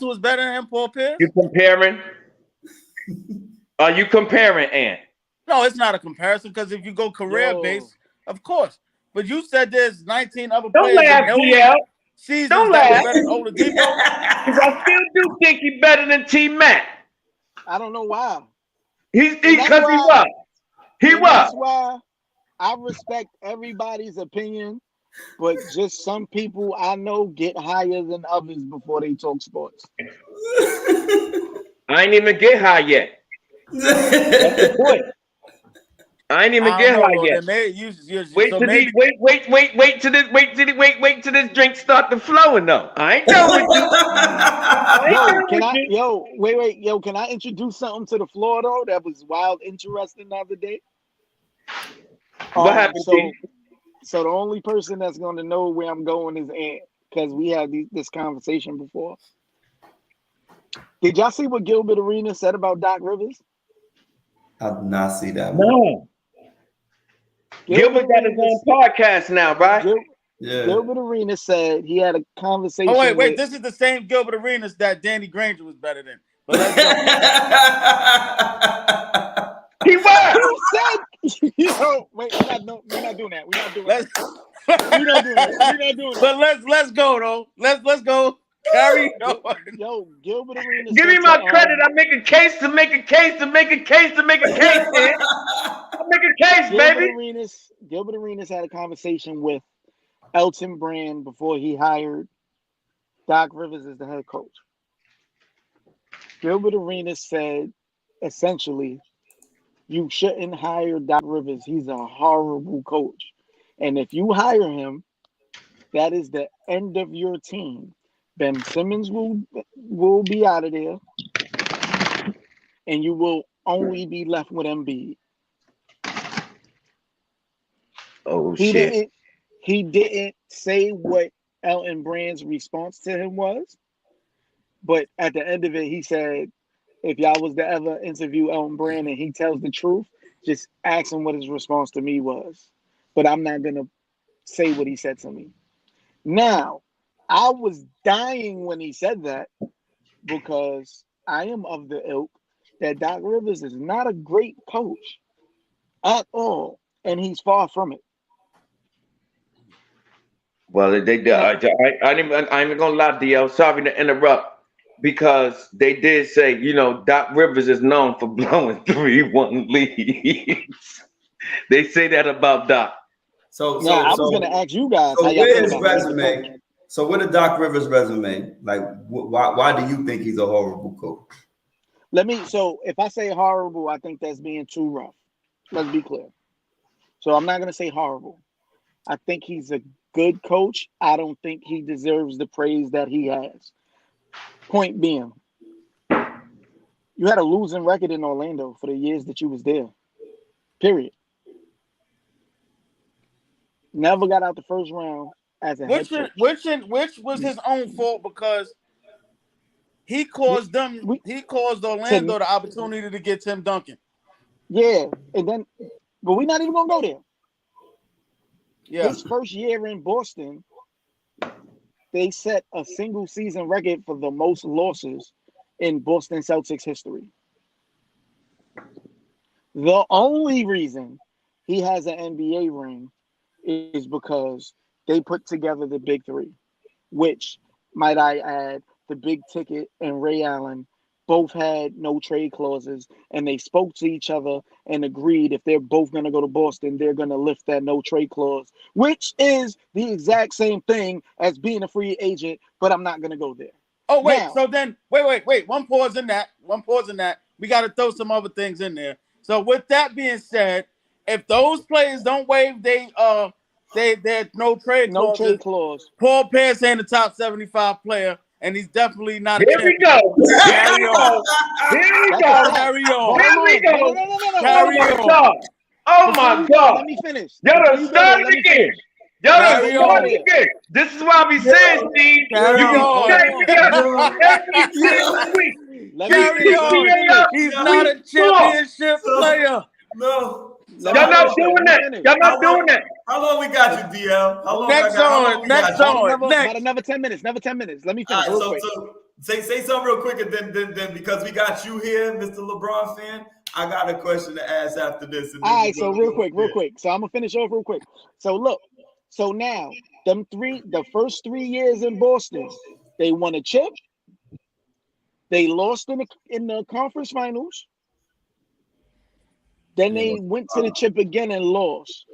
was better than him. Paul Pierce. you comparing. Are you comparing, Ant? No, it's not a comparison because if you go career Yo. based, of course. But you said there's 19 other Don't players. laugh, and DL. seasons Don't that laugh. was better than Oladipo? Because I still do think he's better than T-Mac. I don't know why. Because he that's was. why- He And was. that's why I respect everybody's opinion, but just some people I know get higher than others before they talk sports. I ain't even get high yet. That's the point. I ain't even get high yet. Wait till this drink start to flowing though. I ain't done with you. Can I introduce something to the floor though that was wild interesting the other day? What happened, T? So the only person that's going to know where I'm going is Ant, because we had this conversation before. Did y'all see what Gilbert Arenas said about Doc Rivers? I did not see that. No. Gilbert got his own podcast now, right? Yeah. Gilbert Arenas said he had a conversation. Oh wait, with, this is the same Gilbert Arenas that Danny Granger was better than. But let's go. He was. Who said? Yo, wait, we're not doing that. We're not doing that. But let's go though. Let's go. Carry on. Yo, Gilbert Arenas. Give me my credit. I make a case to make a case to make a case to make a case, man. I make a case, baby. Gilbert Arenas had a conversation with Elton Brand before he hired Doc Rivers as the head coach. Gilbert Arenas said, essentially, you shouldn't hire Doc Rivers. He's a horrible coach. And if you hire him, that is the end of your team. Ben Simmons will be out of there, and you will only be left with Embiid. Oh, shit. He didn't say what Elton Brand's response to him was, but at the end of it, he said, if y'all was to ever interview Elton Brand and he tells the truth, just ask him what his response to me was. But I'm not going to say what he said to me. Now, I was dying when he said that because I am of the ilk that Doc Rivers is not a great coach at all, and he's far from it. Well, I'm not gonna lie, DL. Sorry to interrupt, because they did say, Doc Rivers is known for blowing 3-1 leads. They say that about Doc. I was going to ask you guys. So how y'all where feel his about resume? So what is Doc Rivers' resume? Like, why do you think he's a horrible coach? So if I say horrible, I think that's being too rough. Let's be clear. So I'm not going to say horrible. I think he's a good coach. I don't think he deserves the praise that he has. Point being, you had a losing record in Orlando for the years that you was there. Period. Never got out the first round as a head coach. Which was his own fault because he caused Orlando the opportunity to get Tim Duncan. Yeah, but we're not even gonna go there. Yeah. His first year in Boston, they set a single season record for the most losses in Boston Celtics history. The only reason he has an NBA ring is because they put together the big three, which, might I add, the Big Ticket and Ray Allen both had no trade clauses, and they spoke to each other and agreed if they're both going to go to Boston, they're going to lift that no trade clause, which is the exact same thing as being a free agent, but I'm not going to go there. Oh, wait. Now, So then, wait. One pause in that. We got to throw some other things in there. So with that being said, if those players don't waive their no trade clause, Paul Pierce ain't the top 75 player, and he's definitely not a Here champion. we go. Carry on. Carry on. Oh my God. Let me finish. Y'all done started again. This is why we saying, Steve, Carry on. He's not a championship player. No. Y'all not doing that. How long we got you, DL? Next on. About another 10 minutes. Let me finish real quick. So say something real quick, and then because we got you here, Mr. LeBron fan, I got a question to ask after this. All right, so real quick. So I'm gonna finish off real quick. So look, so now the first 3 years in Boston, they won a chip. They lost in the conference finals. Then they went to the chip again and lost.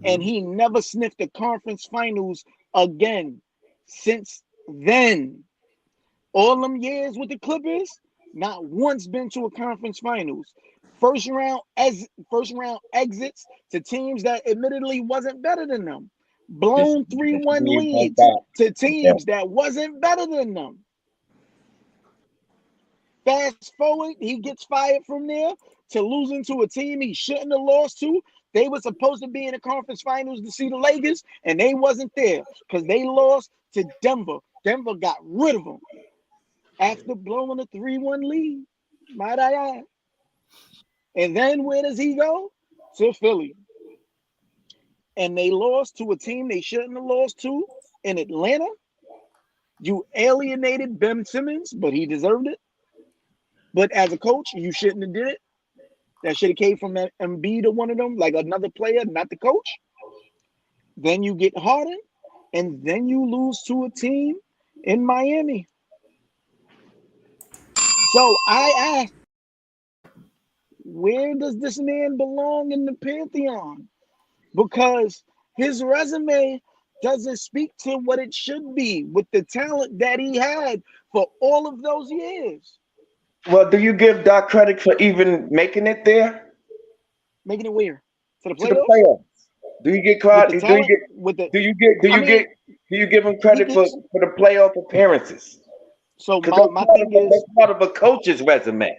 And he never sniffed the conference finals again since then. All them years with the Clippers, not once been to a conference finals. First round exits to teams that admittedly wasn't better than them. Blown 3-1 leads to teams that wasn't better than them. Fast forward, he gets fired from there to losing to a team he shouldn't have lost to. They were supposed to be in the conference finals to see the Lakers, and they wasn't there because they lost to Denver. Denver got rid of them after blowing a 3-1 lead. Might I add? And then where does he go? To Philly. And they lost to a team they shouldn't have lost to in Atlanta. You alienated Ben Simmons, but he deserved it. But as a coach, you shouldn't have did it. That should have came from Embiid or one of them, like another player, not the coach. Then you get Harden, and then you lose to a team in Miami. So I ask, where does this man belong in the Pantheon? Because his resume doesn't speak to what it should be with the talent that he had for all of those years. Well, do you give Doc credit for even making it there? Making it where? To the To the playoffs? playoffs. Do you get credit? Do you give him credit for the playoff appearances? So Because my thing is, that's part of a coach's resume.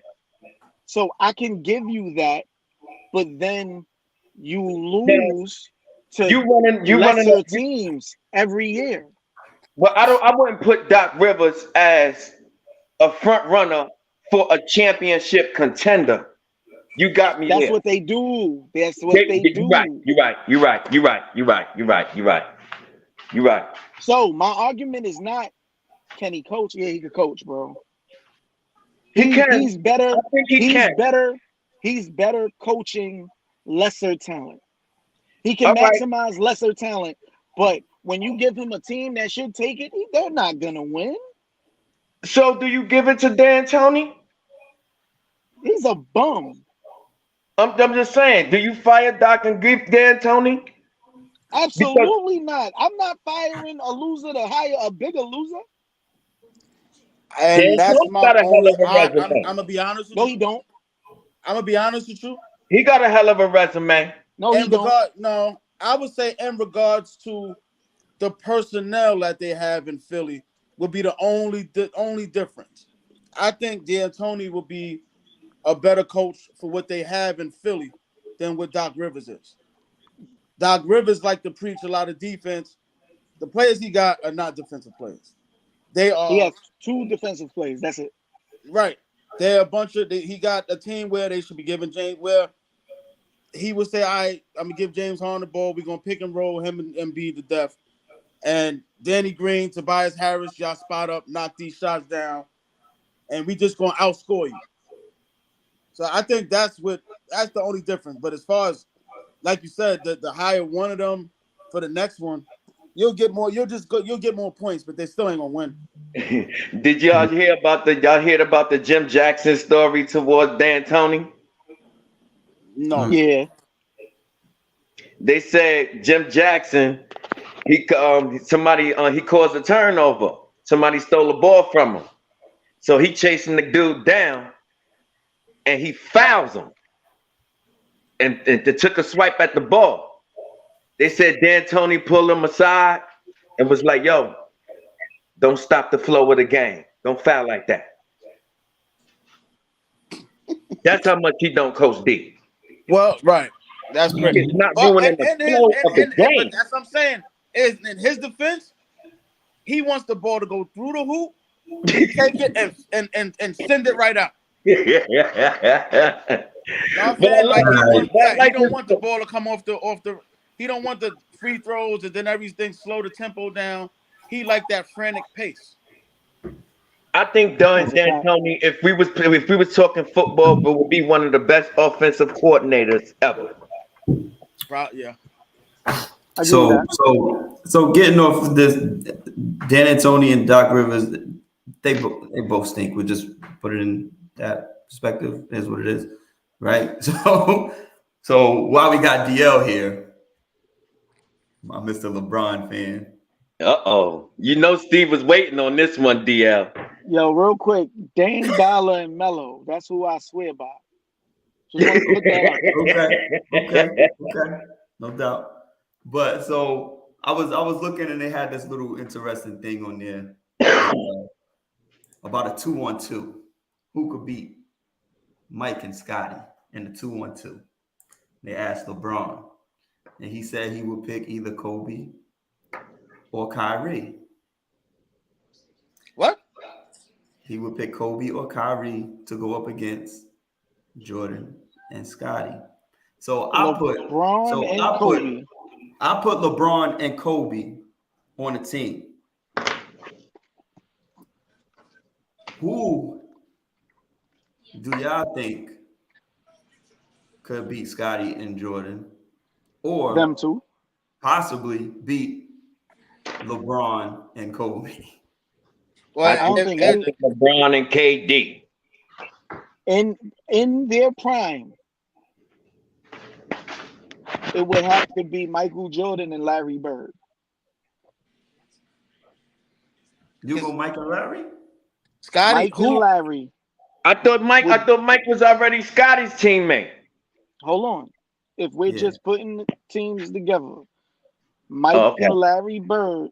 so I can give you that, but then you lose to lesser teams every year. Well, I wouldn't put Doc Rivers as a front runner for a championship contender. You got me That's there. what they do. That's what they do. You're right. So my argument is not, can he coach? Yeah, he could coach, bro. He can. He's better. I think he can. He's better coaching lesser talent. He can maximize lesser talent, but when you give him a team that should take it, they're not gonna win. So do you give it to D'Antoni? He's a bum. I'm just saying, do you fire Doc and give D'Antoni? Absolutely not. I'm not firing a loser to hire a bigger loser. And that's my got a hell only. of a resume. I'm gonna be honest with No, you. he don't. I'm gonna be honest with you. He got a hell of a resume. No, he don't. No, I would say in regards to the personnel that they have in Philly would be the only difference. I think D'Antoni will be a better coach for what they have in Philly than what Doc Rivers is. Doc Rivers like to preach a lot of defense. The players he got are not defensive players. They are. He has 2 defensive plays. That's it. Right. They're a bunch of. He got a team where they should be giving James. Where he would say, "All right, I'm gonna give James Harden the ball. We're gonna pick and roll him and Embiid to death." And Danny Green, Tobias Harris, y'all spot up, knock these shots down, and we just gonna outscore you. So I think that's the only difference. But as far as, like you said, the hire one of them for the next one, you'll get more. You'll get more points, but they still ain't gonna win. Did y'all hear about the Jim Jackson story towards D'Antoni? No. Yeah. They said Jim Jackson, he caused a turnover. Somebody stole the ball from him. So he chasing the dude down and he fouls him. And they took a swipe at the ball. They said D'Antoni pulled him aside and was like, yo, don't stop the flow of the game. Don't foul like that. That's how much he don't coach D. Well, right. That's great. He's not doing the flow of the game. But that's what I'm saying. Is in his defense, he wants the ball to go through the hoop, take it and send it right out. You know what I'm saying? He don't want the ball to come off the. He don't want the free throws and then everything slow the tempo down. He like that frantic pace. I think D'Antoni, if we was talking football, but would be one of the best offensive coordinators ever. Yeah. So So getting off this, Dan Antonio and Doc Rivers, they both stink. We'll just put it in that perspective. Is what it is, right? So while we got DL here, my Mr. LeBron fan. You know Steve was waiting on this one, DL. Yo, real quick, Dame Dollar and Melo. That's who I swear by. Just want to put that out. Okay, no doubt. But so I was looking and they had this little interesting thing on there about a 2-1-2. Who could beat Mike and Scotty in the 2-1-2? They asked LeBron, and he said he would pick either Kobe or Kyrie. What? He would pick Kobe or Kyrie to go up against Jordan and Scotty. So I put Kobe. I put LeBron and Kobe on the team. Who do y'all think could beat Scotty and Jordan, or them two, possibly beat LeBron and Kobe? Well, I think LeBron and KD in their prime, it would have to be Michael Jordan and Larry Bird. You go Mike and Larry? Scotty, Mike and Larry. I thought Mike was already Scotty's teammate. Hold on. If we're just putting the teams together, Mike and Larry Bird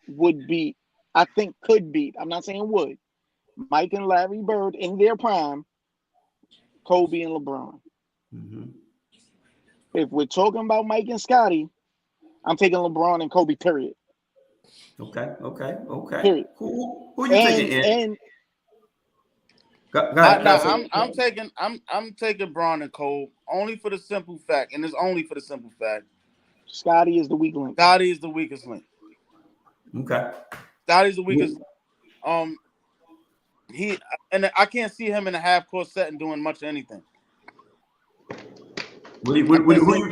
would beat, I think could beat, I'm not saying would, Mike and Larry Bird in their prime, Kobe and LeBron. Mm-hmm. If we're talking about Mike and Scotty, I'm taking LeBron and Kobe, period. Okay. Period. Who you taking? I'm taking Bron and Cole only for the simple fact, and it's only for the simple fact. Scotty is the weak link. Scotty is the weakest link. Okay. Scotty's the weakest. I can't see him in a half court setting doing much of anything. Who you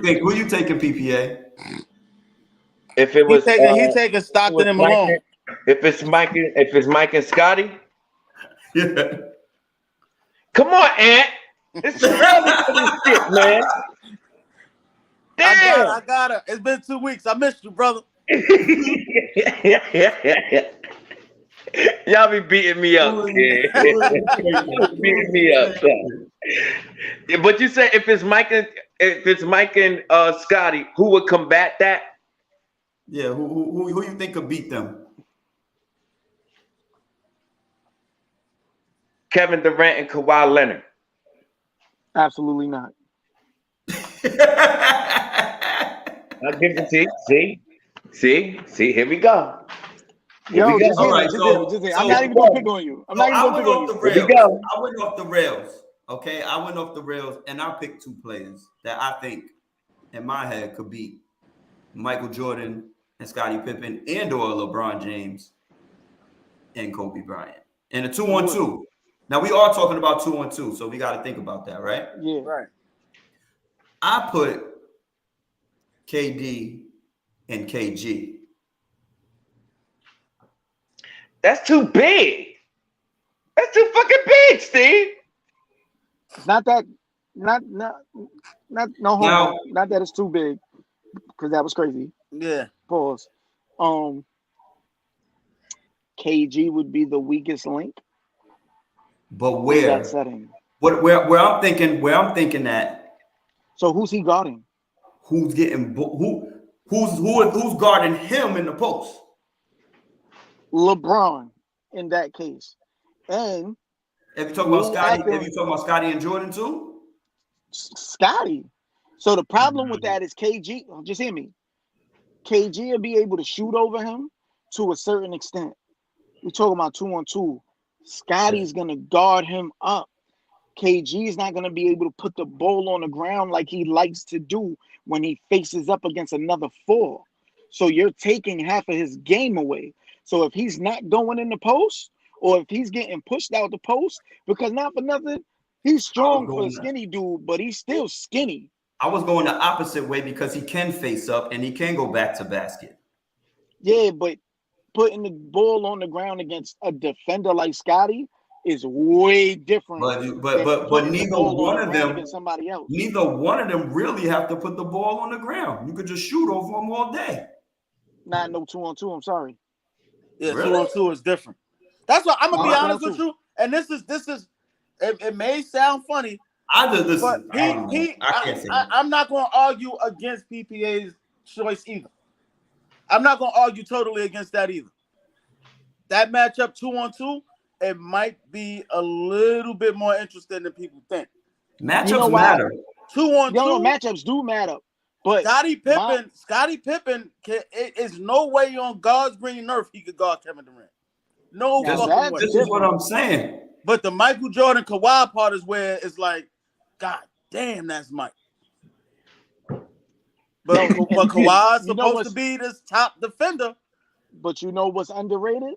think? Who you taking, PPA? If it was he taking Stockton and Malone. If it's Mike and Scotty. Yeah. Come on, Ant. It's early for this shit, man. Damn. I got it. It's been 2 weeks. I missed you, brother. Y'all be beating me up, kid. Beating me up. Yeah, but you said if it's Mike and Scotty, who would combat that? Yeah, who you think could beat them? Kevin Durant and Kawhi Leonard. Absolutely not. I'll give it to you. See, here we go. Yo, just All right, I'm not even gonna pick on you. I'm not even gonna pick on you. I went off the rails. Okay, I went off the rails, and I picked two players that I think, in my head, could beat Michael Jordan and Scottie Pippen and/or LeBron James and Kobe Bryant in a 2-on-2. Now we are talking about 2-on-2, so we got to think about that, right? Yeah, right. I put KD and KG. That's too big. That's too fucking big, Steve. Not that it's too big, because that was crazy. Yeah. Pause. KG would be the weakest link. But where? That setting. Where I'm thinking that. So who's he guarding? Who's getting who's guarding him in the post? LeBron in that case. And if you talk about Scotty and Jordan too? Scotty. So the problem with that is KG, just hear me. KG will be able to shoot over him to a certain extent. We're talking about 2-on-2. Scotty's going to guard him up. KG is not going to be able to put the ball on the ground like he likes to do when he faces up against another 4. So you're taking half of his game away. So if he's not going in the post, or if he's getting pushed out the post, because not for nothing, he's strong for a skinny dude, but he's still skinny. I was going the opposite way because he can face up and he can go back to basket. Yeah, but putting the ball on the ground against a defender like Scotty is way different But than but putting the neither ball on one the of ground them, against somebody else. neither one of them really have to put the ball on the ground. You could just shoot over them all day. Not no 2-on-2. I'm sorry. Yeah, Really? 2-on-2 is different. That's why I'm gonna be No, honest with 2-on-2. you. And this is it may sound funny, I just but listen. I don't know. I can't say that. I'm not gonna argue against PPA's choice either. I'm not gonna argue totally against that either. That matchup 2-on-2, it might be a little bit more interesting than people think. Matchups You know why? matter. 2-on-2, No, matchups do matter. But Scottie Pippen is no way on God's green earth he could guard Kevin Durant. No Now fucking that's way. This is what I'm saying. But the Michael Jordan Kawhi part is where it's like, God damn, that's Mike. But Kawhi's supposed to be this top defender. But you know what's underrated?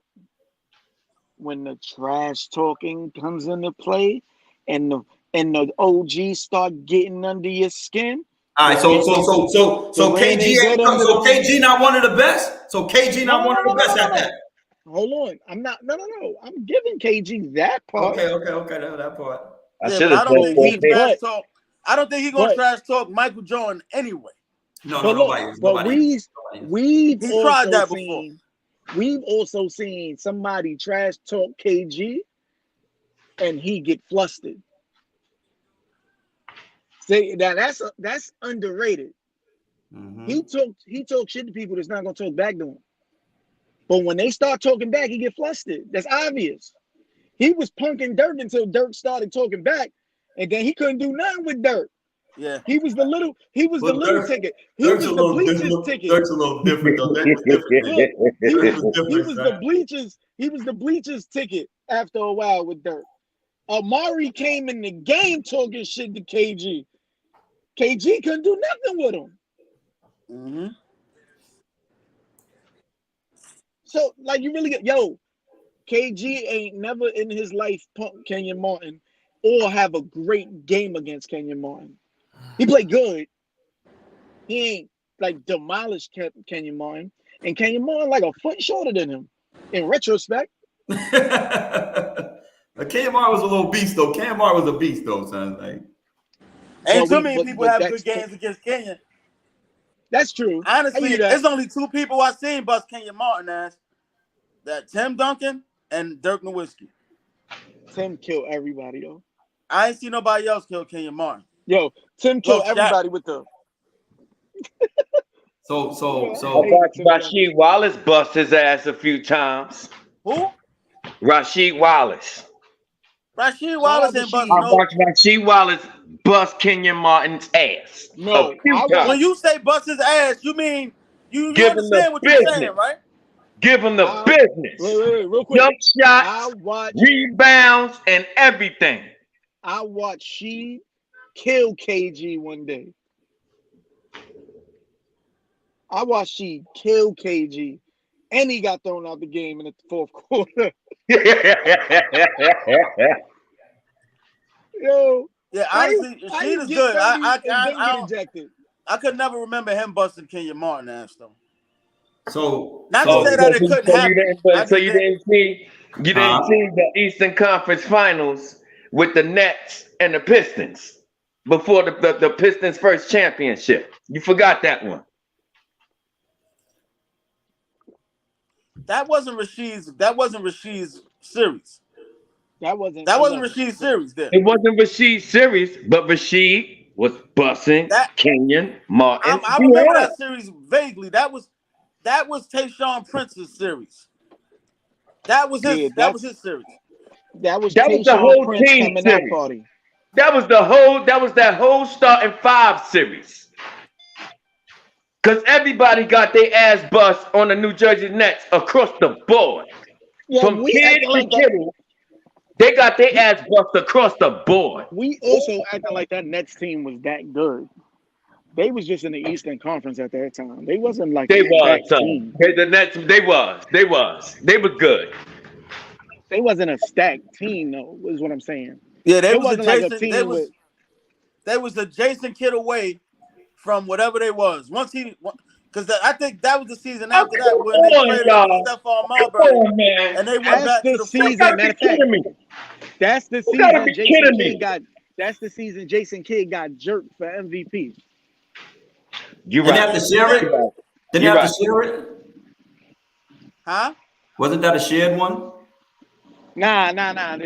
When the trash talking comes into play and the OGs start getting under your skin. All right, so Durant KG ain't good so KG not one of the best. So KG not one of the best at that. Hold on, I'm not. No. I'm giving KG that part. Okay, that part. I don't think he trash talk. I don't think he's gonna trash talk Michael Jordan anyway. No, but nobody. We've tried that before. We've also seen somebody trash talk KG, and he get flustered. Say that's underrated. Mm-hmm. He talked shit to people that's not gonna talk back to him. But when they start talking back, he get flustered. That's obvious. He was punking Dirk until Dirk started talking back, and then he couldn't do nothing with Dirk. Yeah, he was the little ticket. He was the bleachers ticket. Dirk's a little different though. Dirk was different. He was the bleachers ticket after a while with Dirk. Amari came in the game talking shit to KG. KG couldn't do nothing with him. Mm-hmm. So, like, you really get, KG ain't never in his life punked Kenyon Martin or have a great game against Kenyon Martin. He played good. He ain't, like, demolished Kenyon Martin. And Kenyon Martin, like, a foot shorter than him, in retrospect. Kenyon Martin was a little beast, though. Kenyon Martin was a beast, though, son. Like, ain't too many people have good games against Kenyon. That's true. Honestly, there's only two people I've seen bust Kenyon Martin ass. That Tim Duncan and Dirk Nowitzki. Tim killed everybody, though. I ain't seen nobody else kill Kenyon Martin. Yo, Tim killed everybody with the. So. Rasheed Wallace bust his ass a few times. Who? Rasheed Wallace. Rasheed Wallace ain't bust no. Rasheed Wallace bust Kenyon Martin's ass. No, when you say bust his ass, you mean you understand what you're saying, right? Give him the business. Wait, real quick. Jump shots, rebounds, and everything. I watched Sheed kill KG one day. I watched Sheed kill KG, and he got thrown out the game in the fourth quarter. Yo, yeah, honestly, Sheed is good. I could never remember him busting Kenyon Martin ass though. Not to say that it couldn't happen. So you didn't see the Eastern Conference Finals with the Nets and the Pistons before the Pistons' first championship. You forgot that one. That wasn't Rasheed's series. That wasn't Rasheed's series. Then it wasn't Rasheed's series, but Rasheed was busting Kenyon Martin. I remember that series vaguely. That was Tayshaun Prince's series. That was his. That was his series. That was the whole Prince team series. Party. That was that whole starting five series. Because everybody got their ass bust on the New Jersey Nets across the board. Yeah, from kid to kid, they got their ass bust across the board. We also acting like that Nets team was that good. They was just in the Eastern Conference at that time. They wasn't like the Nets. They were good. They wasn't a stacked team, though. Is what I'm saying. Yeah, they was the Jason Kidd away from whatever they was. Once Because I think that was the season after that when they traded Stephon Marbury and they went back to the season. Matter of fact, that's the season Jason Kidd got. That's the season Jason Kidd got jerked for MVP. You Didn't right. have to share it? Didn't You're have right. to share it? Huh? Wasn't that a shared one? Nah.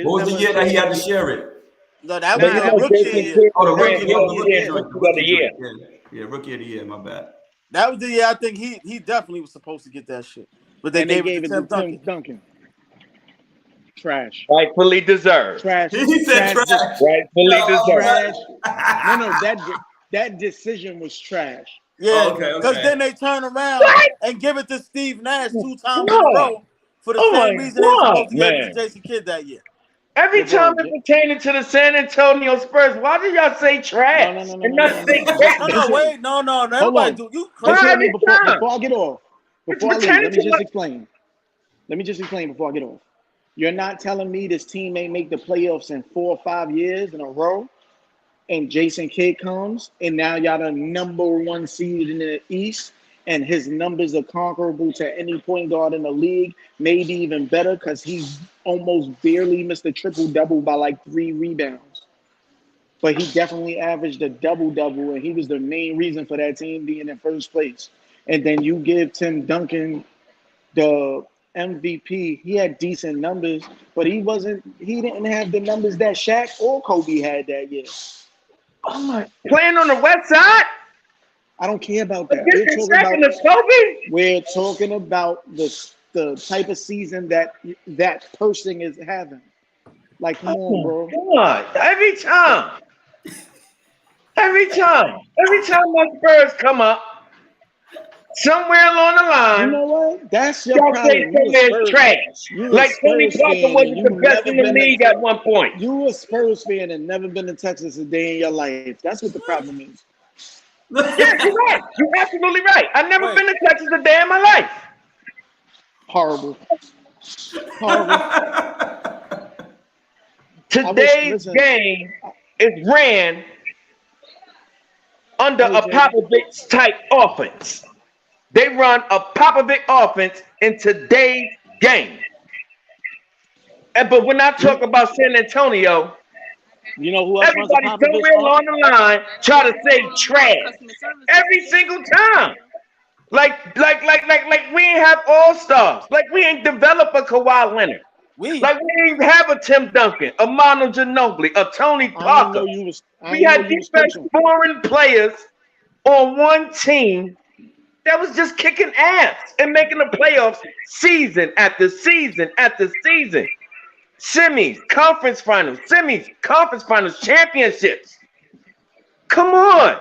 What was the year that he had to share it? No, that But was you a know, rookie Jason year. Kidd Oh, the ran rookie, his rookie joint, joint. rookie of the year. Yeah, rookie of the year. My bad. That was the year I think he definitely was supposed to get that shit. But they gave it to Tim Duncan. Trash. Rightfully deserved. Trash. He said trash. Rightfully deserved. Trash. No, that decision was trash. Yeah, Oh, okay. because then they turn around and give it to Steve Nash 2 times in a row for the same reason they were supposed to give it to Jason Kidd that year. Every time it pertaining to the San Antonio Spurs, why do y'all say trash? No. And not say trash? No, wait, no. Everybody do. You Before crazy. I get off. Before I leave, let me It's just explain. Let me just explain before I get off. You're not telling me this team ain't make the playoffs in 4 or 5 years in a row, and Jason Kidd comes, and now y'all the number 1 seed in the East, and his numbers are comparable to any point guard in the league, maybe even better because he's almost barely missed a triple-double by like 3 rebounds. But he definitely averaged a double-double, and he was the main reason for that team being in first place. And then you give Tim Duncan the MVP. He had decent numbers, but he didn't have the numbers that Shaq or Kobe had that year. Playing on the West Side? I don't care about that. We're talking about the type of season that person is having. Like, come on, bro. God, every time my Spurs come up, somewhere along the line, you know what? That's your y'all say problem. Tony is trash. Like Tony Parker wasn't the best in the league at one point. You a Spurs fan and never been to Texas a day in your life. That's what the problem is. Yeah, you're right. You're absolutely right. I've never been to Texas a day in my life. Horrible. Today's game is ran under a Popovich type offense. They run a Popovich offense in today's game. But when I talk about San Antonio, you know who else everybody somewhere along the line try to say trash every single time. Like we ain't have all-stars. Like we ain't develop a Kawhi Leonard. Like we ain't have a Tim Duncan, a Manu Ginobili, a Tony Parker. We had defense foreign players on one team that was just kicking ass and making the playoffs season after season after season. Semis, conference finals, championships. Come on.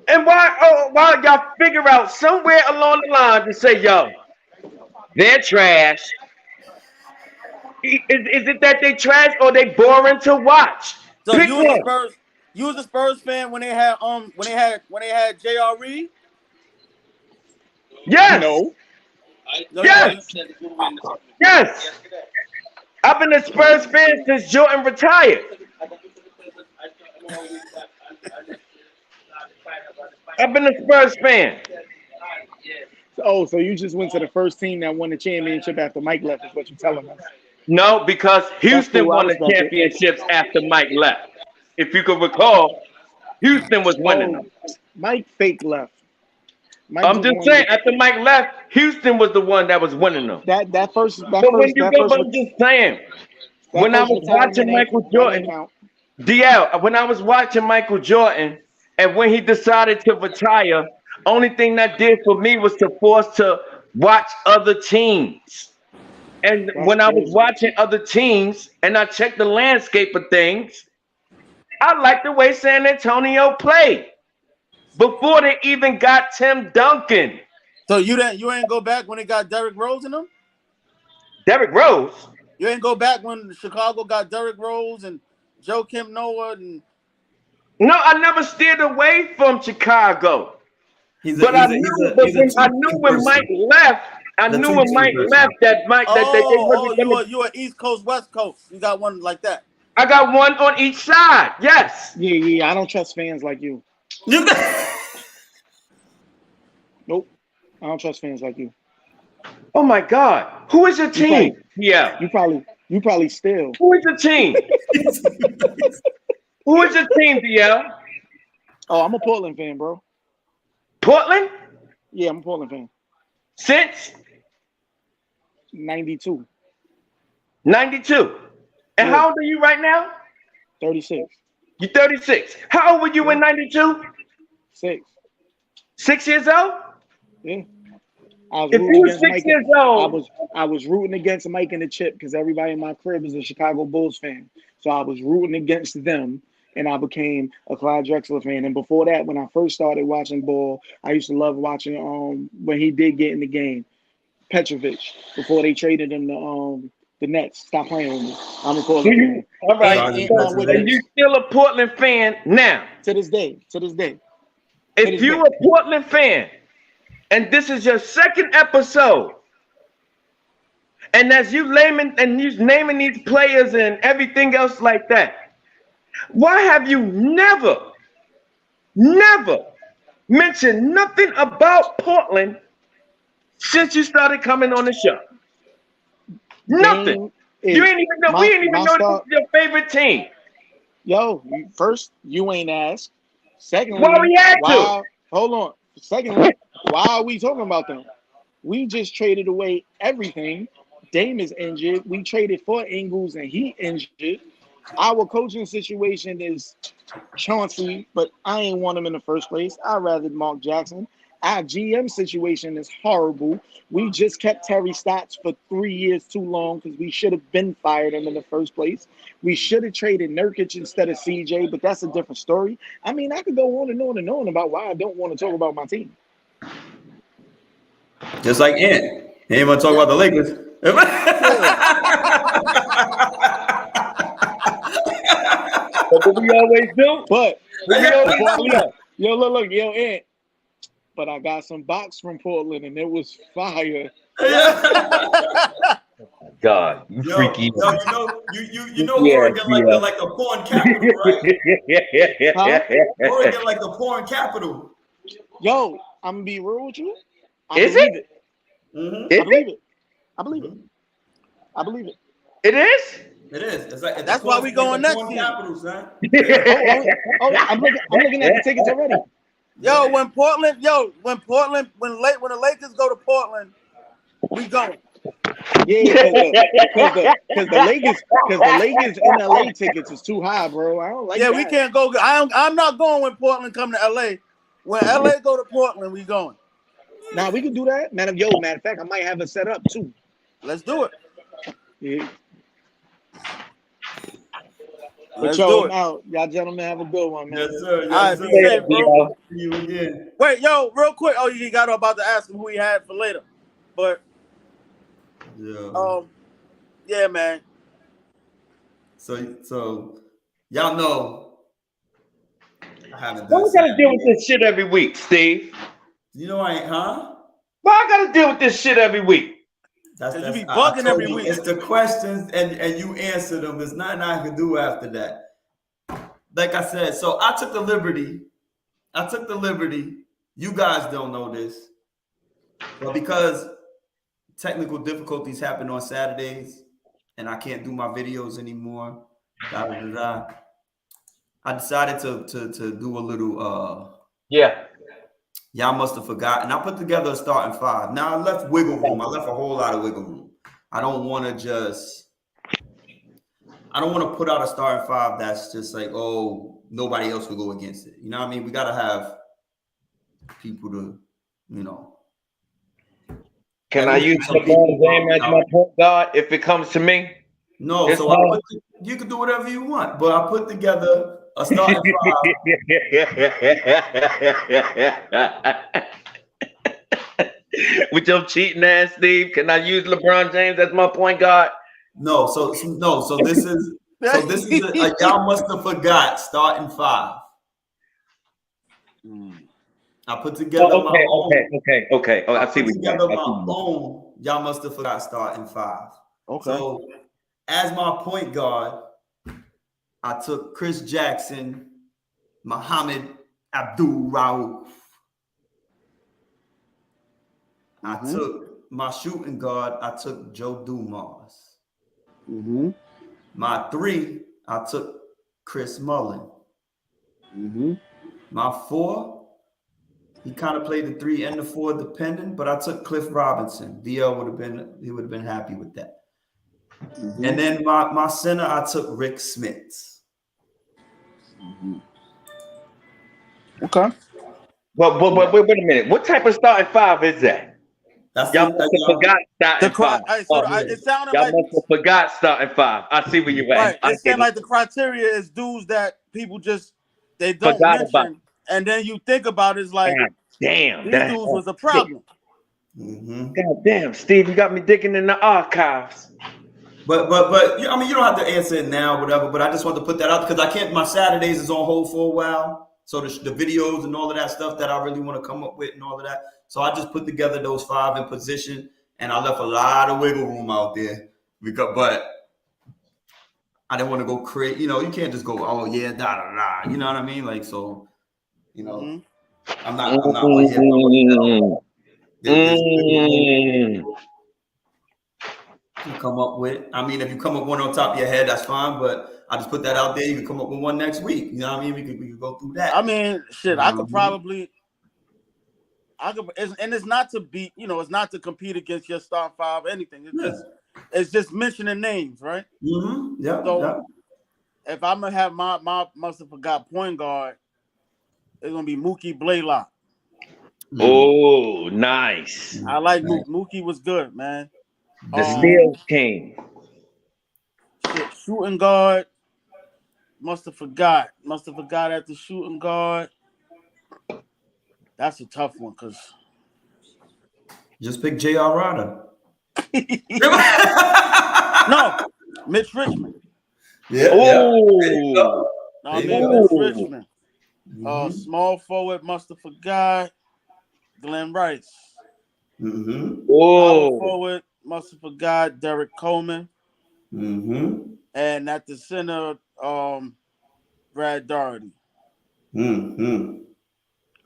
And while y'all figure out somewhere along the line to say, yo, they're trash. Is it that they trash or they boring to watch? So you was a Spurs fan when they had J.R. Reed? Yes. No. Yes. I've been a Spurs fan since Jordan retired. I've been a Spurs fan. Oh, so you just went to the first team that won the championship after Mike left is what you're telling us. No, because Houston won the championships after Mike left. If you could recall, Houston was winning them. Mike fake left. I'm just saying, after Mike left, Houston was the one that was winning them. I'm just saying, when I was watching Michael Jordan, DL, when I was watching Michael Jordan, and when he decided to retire, only thing that did for me was to force to watch other teams. And when I was watching other teams and I checked the landscape of things, I liked the way San Antonio played before they even got Tim Duncan. So you ain't go back when they got Derrick Rose in them? Derrick Rose? You ain't go back when Chicago got Derrick Rose and Joakim Noah and... No, I never steered away from Chicago. I knew when Mike left that you are East Coast, West Coast. You got one like that. I got one on each side. Yes. Yeah. I don't trust fans like you. Nope. I don't trust fans like you. Oh my God. Who is your team? Yeah. You probably still. Who is your team? Who is your team, DL? Oh, I'm a Portland fan, bro. Portland? Yeah, I'm a Portland fan. Since 92, 92. And Yeah. how old are you right now? 36, You're 36. How old were you in 92? 6. 6 years old? Yeah. I was If rooting you were against 6 Mike. years old, I was rooting against Mike and the Chip because everybody in my crib is a Chicago Bulls fan. So I was rooting against them, and I became a Clyde Drexler fan. And before that, when I first started watching ball, I used to love watching when he did get in the game, Petrovic, before they traded him to the Nets. Stop playing with me. I'm a Portland fan. all right. And So, my Wiggins. and you still a Portland fan now. To this day. If you're a Portland fan, and this is your second episode, and as you naming these players and everything else like that, why have you never mentioned nothing about Portland since you started coming on the show? Nothing. You ain't even know. We ain't even know this was your favorite team. Yo, first, you ain't asked. Secondly, Why we had to? Hold on. Secondly, why are we talking about them? We just traded away everything. Dame is injured. We traded for Ingles and he injured. Our coaching situation is Chauncey, but I ain't want him in the first place. I'd rather Mark Jackson. Our GM situation is horrible. We just kept Terry Stotts for 3 years too long because we should have been fired him in the first place. We should have traded Nurkic instead of CJ, but that's a different story. I mean, I could go on and on and on about why I don't want to talk about my team. Just like Ant. He ain't want to talk about the Lakers. But we always do. But Yo, look, Ant. But I got some box from Portland and it was fire. God, you freaky. You know Oregon like the porn capital, right? Oregon like the porn capital. Yo, I'm gonna be real with you. Is it? Mm-hmm. I believe it. It is? It is. It's like, That's why we going next porn season. capital, son. I'm looking at the tickets already. When the Lakers go to Portland, we going. Yeah, because the Lakers in LA tickets is too high, bro. I don't like that. We can't go. I'm not going when Portland come to LA. When LA go to Portland, we going. Nah, we can do that. Matter of fact, I might have it set up too. Let's do it. Yeah. Let's But do it. out. Y'all gentlemen have a good one, man. Yes, sir. All right, Yes, be sir. safe, bro. See you again. Wait, real quick. Oh, you got about to ask him who he had for later, but yeah, man. So y'all know I haven't Why done we gotta deal with this shit every week, Steve? You know I ain't, huh? Why I gotta deal with this shit every week? That's You be I bugging told every you, week. It's the questions and you answer them. There's nothing I can do after that. Like I said, so I took the liberty. You guys don't know this, but because technical difficulties happen on Saturdays and I can't do my videos anymore, I decided to do a little y'all must have forgotten. I put together a starting five. Now I left wiggle room. I left a whole lot of wiggle room. I don't want to put out a starting five that's just like, oh, nobody else will go against it. You know what I mean? We got to have people to, Can I use LeBron James as my point guard if it comes to me? No, It's so you can do whatever you want, but I put together a starting five. With your cheating ass, Steve, can I use LeBron James as my point guard? No, so this is y'all must have forgot starting five. I put together my own. Okay. Oh, I see what Together my own. Y'all must have forgot starting five. Okay. So as my point guard, I took Chris Jackson, Muhammad Abdul-Rauf. I took my shooting guard. I took Joe Dumars. Mm-hmm. My 3, I took Chris Mullin. Mm-hmm. My 4, he kind of played the 3 and the 4 depending, but I took Cliff Robinson. DL would have been happy with that. Mm-hmm. And then my center, I took Rick Smits. Mm-hmm. Okay. But wait a minute. What type of starting 5 is that? That's Y'all it. must have forgot starting 5. It sounded Y'all like must have forgot starting 5. I see where you at. right. I It sounded get like it. the criteria is dudes that people just they don't Forgot about. mention, and then you think about it, it's like God damn, these that dudes was a problem. Mm-hmm. God damn, Steve, you got me digging in the archives. But I mean, you don't have to answer it now, whatever. But I just want to put that out because I can't. My Saturdays is on hold for a while, so the videos and all of that stuff that I really want to come up with and all of that. So I just put together those 5 in position, and I left a lot of wiggle room out there but I didn't want to go crazy. You know, you can't just go, oh yeah, da da da. You know what I mean? Like so, you know, Mm-hmm. I'm not on here. There's wiggle room to come up with. I mean, if you come up with one on top of your head, that's fine. But I just put that out there. You can come up with one next week. You know what I mean? We could go through that. I mean, shit, I could probably. And it's not to beat, it's not to compete against your star 5 or anything. It's just mentioning names, right? Mm-hmm. Yeah. So if I'm gonna have my must have forgot point guard, it's gonna be Mookie Blaylock. Oh, nice. I like Mookie. Mookie was good, man. The Steel King. Shit, shooting guard. Must have forgot at the shooting guard. That's a tough one because just pick J.R. Rodder. No, Mitch Richmond. Yeah. Oh, I mean, Mitch Richmond. Small forward must have forgot Glenn Rice. Mm-hmm. Power forward must have forgot Derek Coleman. Mm-hmm. And at the center, Brad Daugherty. Mm-hmm.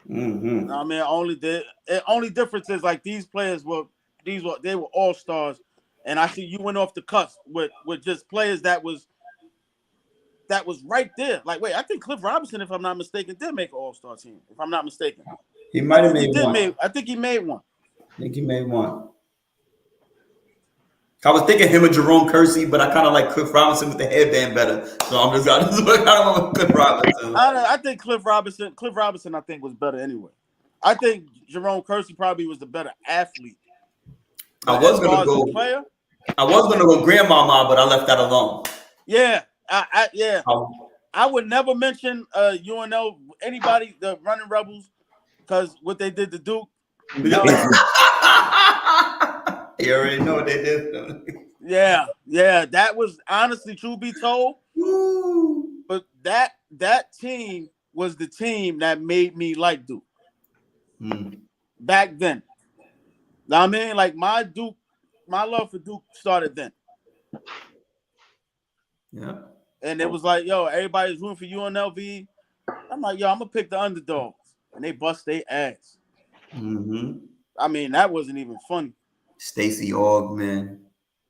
Mm-hmm. I mean, only difference is like these players were all stars, and I see you went off the cusp with just players that was right there. Like, wait, I think Cliff Robinson, if I'm not mistaken, did make an all-star team. If I'm not mistaken, he might have made one. I think he made one. I think he made one. I was thinking him and Jerome Kersey, but I kind of like Cliff Robinson with the headband better. So I'm just kind of with Cliff Robinson. I think Cliff Robinson, I think was better anyway. I think Jerome Kersey probably was the better athlete. I was gonna go Grandmama, but I left that alone. Yeah, I would never mention UNL anybody, the Running Rebels, because what they did to Duke. You already know what they did. Yeah, that was honestly, truth be told. But that team was the team that made me like Duke back then. I mean, like my love for Duke started then. Yeah. And it was like, yo, everybody's rooting for UNLV. I'm like, yo, I'm gonna pick the underdogs, and they bust their ass. Mm-hmm. I mean, that wasn't even funny. Stacey Augman.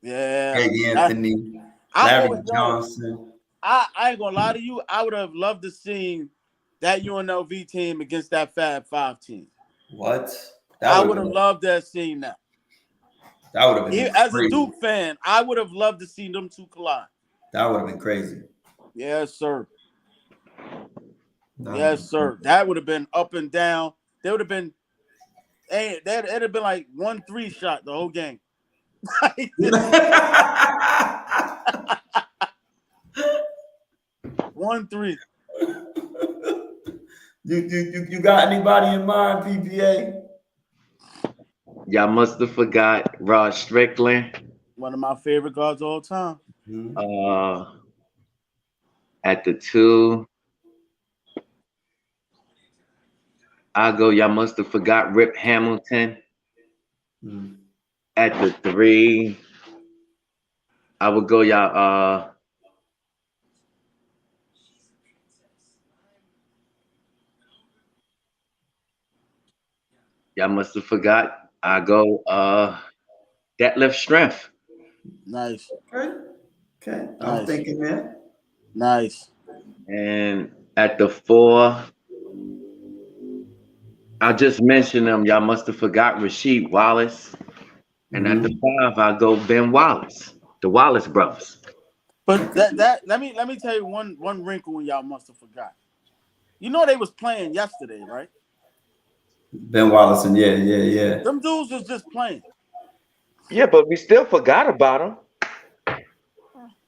Yeah. Greg Anthony. Larry Johnson. I ain't gonna lie to you. I would have loved to see that UNLV team against that Fab 5 team. What? I would have loved to have seen that. That would have been As crazy. a Duke fan, I would have loved to see them two collide. That would have been crazy. Yes, sir. Yes, sir. That would have been up and down. They would have been. Hey, it'd have been like 1-3 shot the whole game. 1-3. You got anybody in mind, PPA? Y'all must have forgot Rod Strickland. One of my favorite guards of all time. At the 2, y'all must have forgot Rip Hamilton. At the 3, I would go y'all y'all must have forgot I go Deadlift Strength. Nice. Okay. I'm Nice. thinking that. Nice. And at the 4, I just mentioned them. Y'all must have forgot Rasheed Wallace. And at the 5, I go Ben Wallace, the Wallace brothers. But that let me tell you one wrinkle y'all must have forgot. You know they was playing yesterday, right? Ben Wallace and yeah. Them dudes was just playing. Yeah, but we still forgot about them.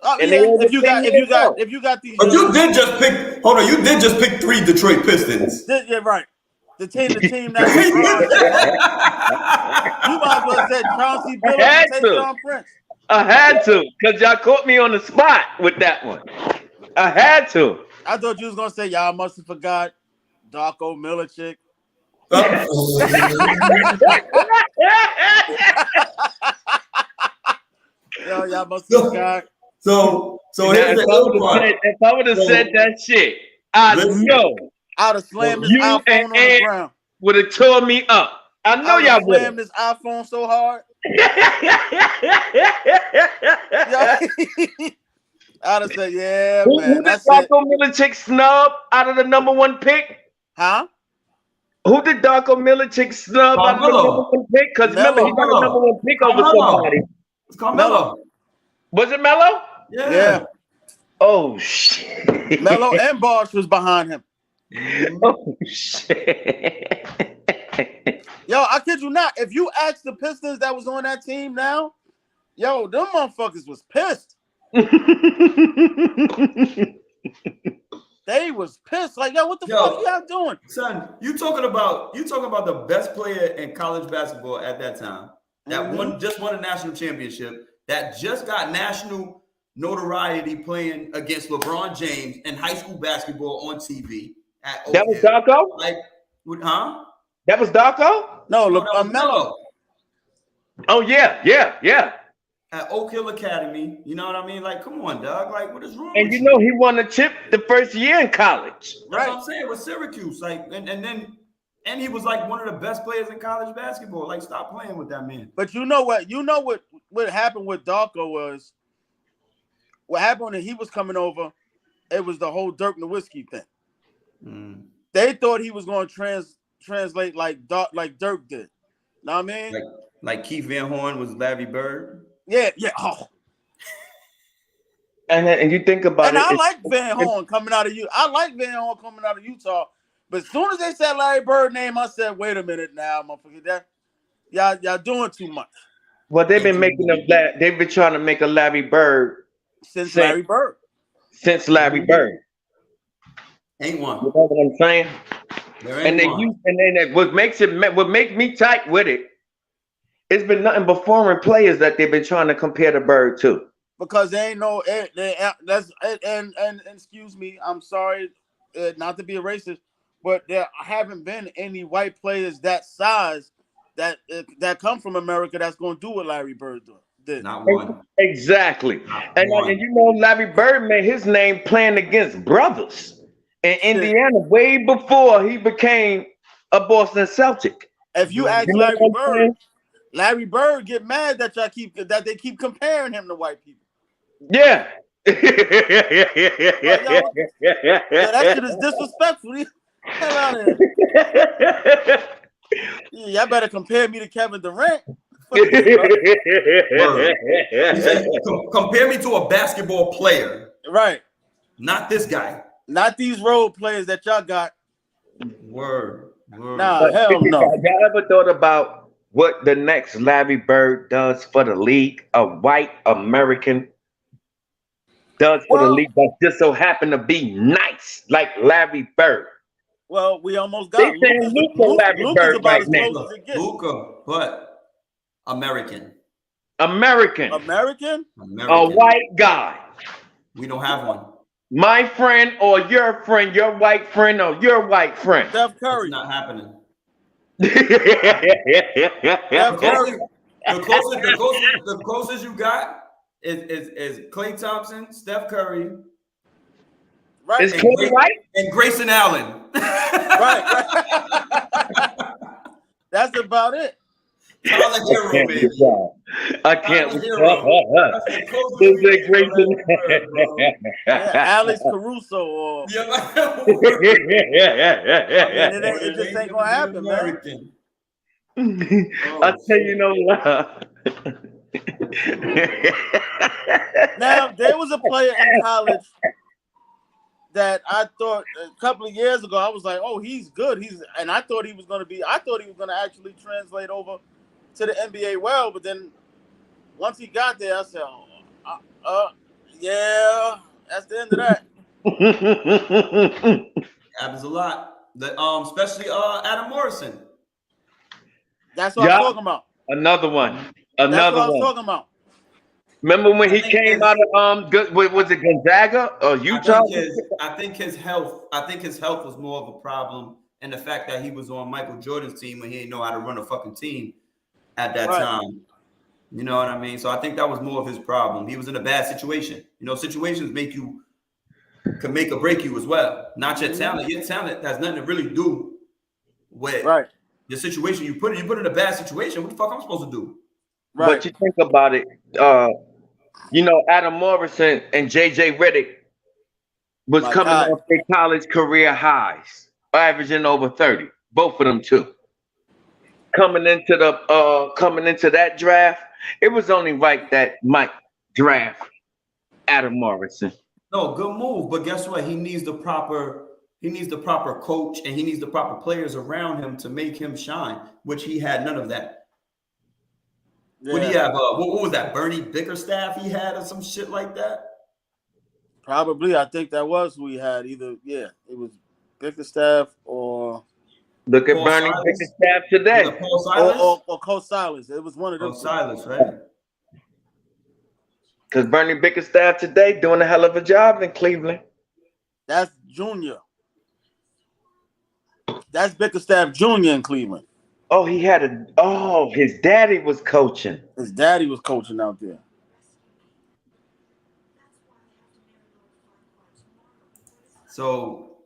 Oh, And yeah, they if you got these, But you did just pick. Hold on, you did just pick 3 Detroit Pistons. yeah, right. The team that you might as well have said Chauncey Billups and Tayshaun Prince. I had to, because y'all caught me on the spot with that one. I had to. I thought you was gonna say y'all must have forgot Darko Milicic. Y'all must have forgot. So Now, here's the ill part. if I would have said that shit, I know I'd have slammed his you iPhone and on the ground. would have tore me up. I know y'all would. Slammed his iPhone so hard. I'd have said, yeah, Who man. did That's it. Darko Milicic snub out of the number 1 pick? Huh? Who did Darko Milicic snub out of the number 1 pick? Because remember, he got a number 1 pick over somebody. It's Carmelo. Was it Melo? Yeah. Oh, shit. Melo and Bosh was behind him. Oh, shit. Yo, I kid you not. If you ask the Pistons that was on that team now, yo, them motherfuckers was pissed. They was pissed. Like, yo, what the fuck y'all doing? Son, you talking about the best player in college basketball at that time. That just won a national championship. That just got national notoriety playing against LeBron James in high school basketball on TV. That was Darko? Like, huh? That was Darko? No, that was Melo. Oh, yeah. At Oak Hill Academy, you know what I mean? Like, come on, dog. Like, what is wrong? And with you know he won a chip the first year in college. That's what I'm saying with Syracuse. Like, and he was like one of the best players in college basketball. Like, stop playing with that man. But you know what happened with Darko was what happened when he was coming over. It was the whole Dirk Nowitzki thing. They thought he was going to translate like Dirk did. Know what I mean? Like Keith Van Horn was Larry Bird. Yeah. Oh. And you think about and it. I like Van Horn coming out of you. I like Van Horn coming out of Utah. But as soon as they said Larry Bird name, I said, wait a minute now, motherfucker. Y'all doing too much. Well, they've been trying to make a Larry Bird since Larry Bird. Since Larry Bird. Ain't one. You know what I'm saying? And then what makes me tight with it, it's been nothing but foreign players that they've been trying to compare the Bird to. Because they ain't no and excuse me, I'm sorry, not to be a racist, but there haven't been any white players that size that come from America that's going to do what Larry Bird did. Not one. Exactly. And you know, Larry Bird made his name playing against brothers in Indiana way before he became a Boston Celtic. If you ask Larry Bird get mad that they keep comparing him to white people. Yeah. That shit is disrespectful. Hell out of here. Y'all better compare me to Kevin Durant. Compare me to a basketball player. Right. Not this guy. Not these role players that y'all got. Word. Nah, hell no. Y'all ever thought about what the next Larry Bird does for the league? A white American does for the league that just so happen to be nice, like Larry Bird. Well, we almost got Luka about as close as it gets. Luka, but American. A white guy. We don't have one. My friend or your white friend or your white friend. Steph Curry. It's not happening. Steph Curry. The closest you got is Klay Thompson, Steph Curry. Right. Is Klay white? And Grayson Allen. Right. That's about it. Tyler Hero, baby. I can't. Tyler Hero. That's the closest This we is get great. to that word, bro. Yeah, Alex Caruso or Yeah, it just ain't gonna happen, man. American. I tell you no lie. Now there was a player in college that I thought a couple of years ago I was like, oh, he's good. I thought he was gonna actually translate over to the NBA well, but then once he got there, I said, yeah, that's the end of that. Happens a lot. Especially Adam Morrison. That's what I'm talking about. Another one. That's what I was talking about. Remember when he came out of was it Gonzaga or Utah? I think his health was more of a problem, and the fact that he was on Michael Jordan's team when he didn't know how to run a fucking team at that time. You know what I mean? So I think that was more of his problem. He was in a bad situation. You know, situations can make or break you as well. Not your talent. Your talent has nothing to really do with the situation you put in. You put in a bad situation. What the fuck I'm supposed to do? Right. But you think about it, Adam Morrison and JJ Redick was coming off their college career highs, averaging over 30. Both of them too. Coming into that draft, it was only right that Mike draft Adam Morrison. No, good move. But guess what? He needs the proper coach, and he needs the proper players around him to make him shine, which he had none of that. Yeah. What do you have? What was that? Bernie Bickerstaff he had or some shit like that? Probably. I think that was who he had. Either, it was Bickerstaff or... Look at Bernie Bickerstaff today. Or Coach Silas. It was one of them. Coach Silas, right? Because Bernie Bickerstaff today doing a hell of a job in Cleveland. That's Junior. That's Bickerstaff Jr. in Cleveland. Oh, his daddy was coaching. His daddy was coaching out there. So,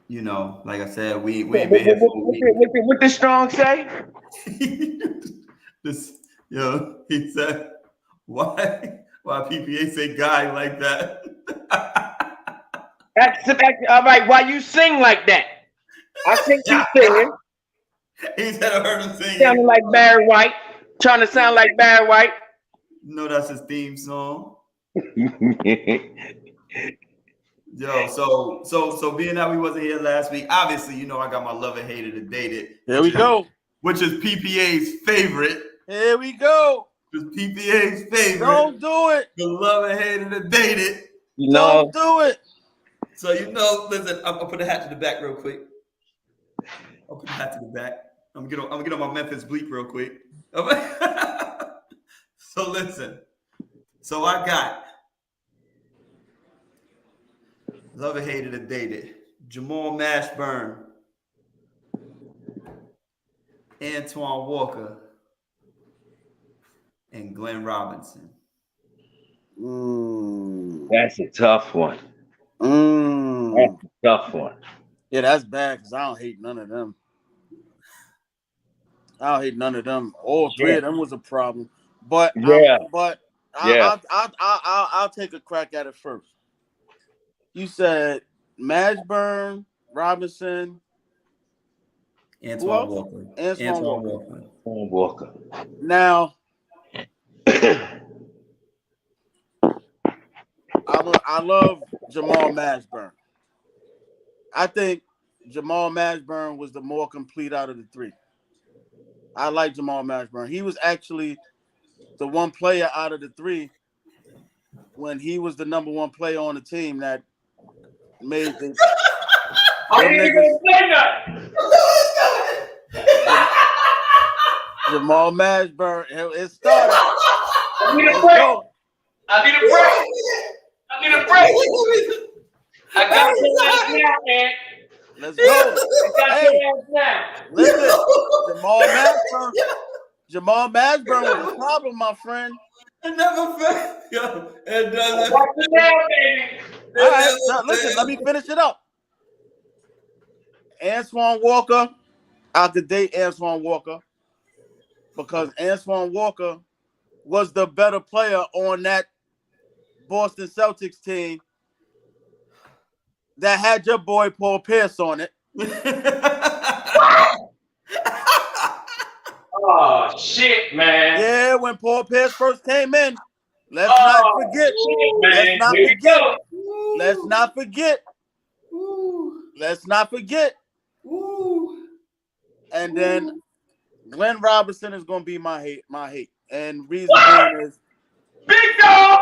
like I said, we ain't been here for a week. What the Strong say? He said, why PPA say guy like that? All right, why you sing like that? I think you singing. He said I heard him sing. Sounding like Barry White. Trying to sound like Barry White. No, that's his theme song. Yo, so being that we wasn't here last week, obviously, I got my love and hater to date it. Here we go. Which is PPA's favorite. Here we go. It's PPA's favorite. Don't do it. The love and hater to date it. Don't do it. So listen, I'm gonna put the hat to the back real quick. I'll put the hat to the back. I'm gonna get on my Memphis bleep real quick. So listen. So I got love and hater to date it. Jamal Mashburn, Antoine Walker, and Glenn Robinson. That's a tough one. That's a tough one. Yeah, that's bad because I don't hate none of them. All three of them was a problem. But I'll take a crack at it first. You said Mashburn, Robinson, Antoine Walker. Antoine Walker. Now, I love Jamal Mashburn. I think Jamal Mashburn was the more complete out of the three. I like Jamal Mashburn. He was actually the one player out of the three when he was the number one player on the team that made the. Jamal Mashburn. It started. I need a break. I got your ass now, man. Let's go. Listen, Jamal Mashburn was a problem, my friend. It never failed. It doesn't. Watch it down, baby. All right, listen, let me finish it up. Antoine Walker, out to date Antoine Walker. because Antoine Walker was the better player on that Boston Celtics team that had your boy Paul Pierce on it. Oh shit, man. Yeah, when Paul Pierce first came in, let's not forget. Let's not forget. And then Glenn Robinson is gonna be my hate. And reason being is Big Dog.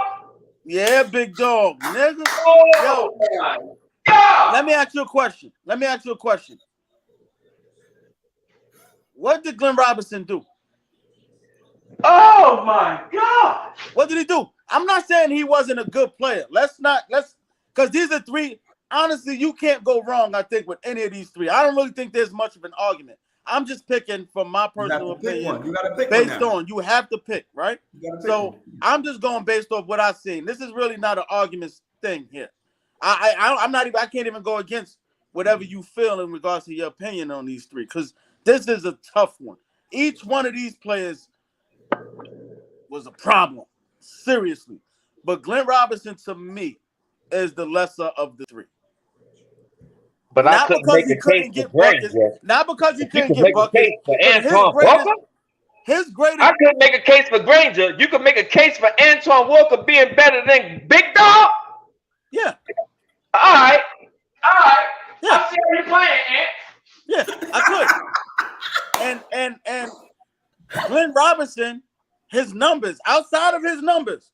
yeah, big dog, nigga. Oh, my God. Let me ask you a question. What did Glenn Robinson do? Oh my God. What did he do? I'm not saying he wasn't a good player. Let's because these are three. Honestly, you can't go wrong, I think, with any of these three. I don't really think there's much of an argument. I'm just picking from my personal opinion. You gotta pick based one on you have to pick, right? So I'm just going based off what I've seen. This is really not an argument thing here. I'm not even. I can't even go against whatever you feel in regards to your opinion on these three, because this is a tough one. Each one of these players was a problem, seriously. But Glenn Robinson, to me, is the lesser of the three. But Not I couldn't because make he a couldn't case get for Granger. buckets. Not because he You couldn't could get make a buckets. case for but Antoine Walker. His greatest. I couldn't make a case for Granger. You could make a case for Antoine Walker being better than Big Dog. Yeah. All right. Yeah. I see how you're playing, Ant. Yeah, I could. And Glenn Robinson, his numbers, outside of his numbers,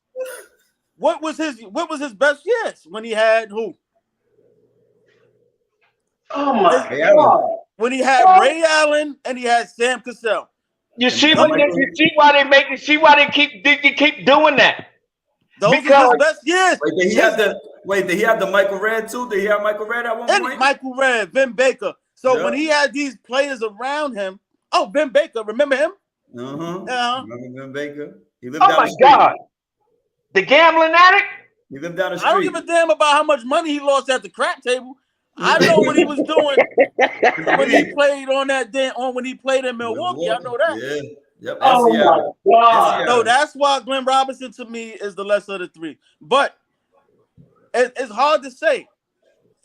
what was his best years when he had who? Oh my God. When he had Ray Allen and he had Sam Cassell. You see why they keep doing that? Those are his best years. Did he have the Michael Redd too? Did he have Michael Redd at one And point? Michael Redd, Vin Baker. So when he had these players around him, Vin Baker, remember him? Remember Vin Baker? He lived Oh down my the street. God. The gambling addict? He lived down the street. I don't give a damn about how much money he lost at the crack table. I know what he was doing when he played when he played in Milwaukee. I know that. Yeah. Yep. Oh my God. So that's why Glenn Robinson to me is the lesser of the three. But it's hard to say.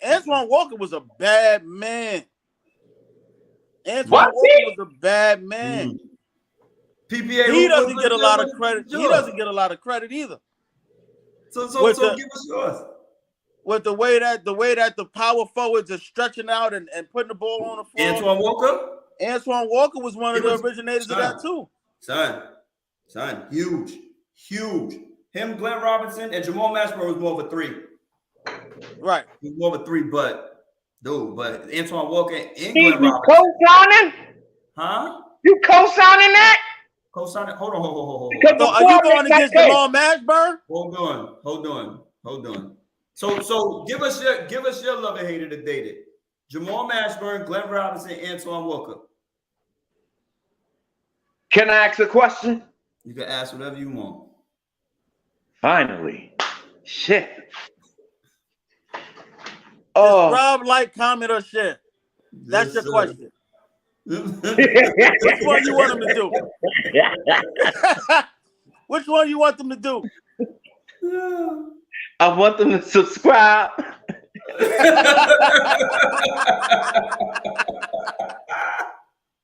Antoine Walker was a bad man. Antoine Walker was a bad man. PPA. He doesn't get a lot of credit. He doesn't get a lot of credit either. So give us yours. With the way that the power forwards are stretching out and putting the ball on the floor. Antoine Walker was one of the originators of that too. Son, huge. Him, Glenn Robinson, and Jamal Mashburn was more of a three. Right. He was more of a three, but Antoine Walker and Steve, Glenn you Robinson. co-signing? Huh? You co-signing that? Co-signing? Hold on. So are you going against Jamal Mashburn? Hold on. So give us your love and hate of the day. Jamal Mashburn, Glenn Robinson, Antoine Walker. Can I ask a question? You can ask whatever you want. Finally. Shit. Subscribe, like, comment, or share. That's your question. Which one you want them to do? Which one you want them to do? I want them to subscribe.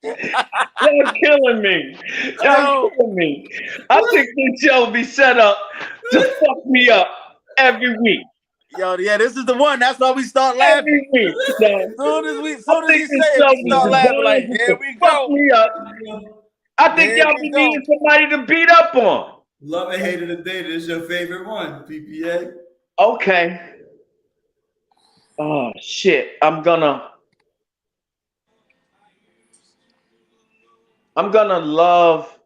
Y'all killing me. I think this show will be set up to fuck me up every week. Yeah, this is the one. That's why we start laughing. Every week. As soon as we say it, we start laughing like, here we go. Me up. I think y'all be needing somebody to beat up on. Love and hate of the day. This is your favorite one, PPA. Okay. Oh shit. I'm gonna love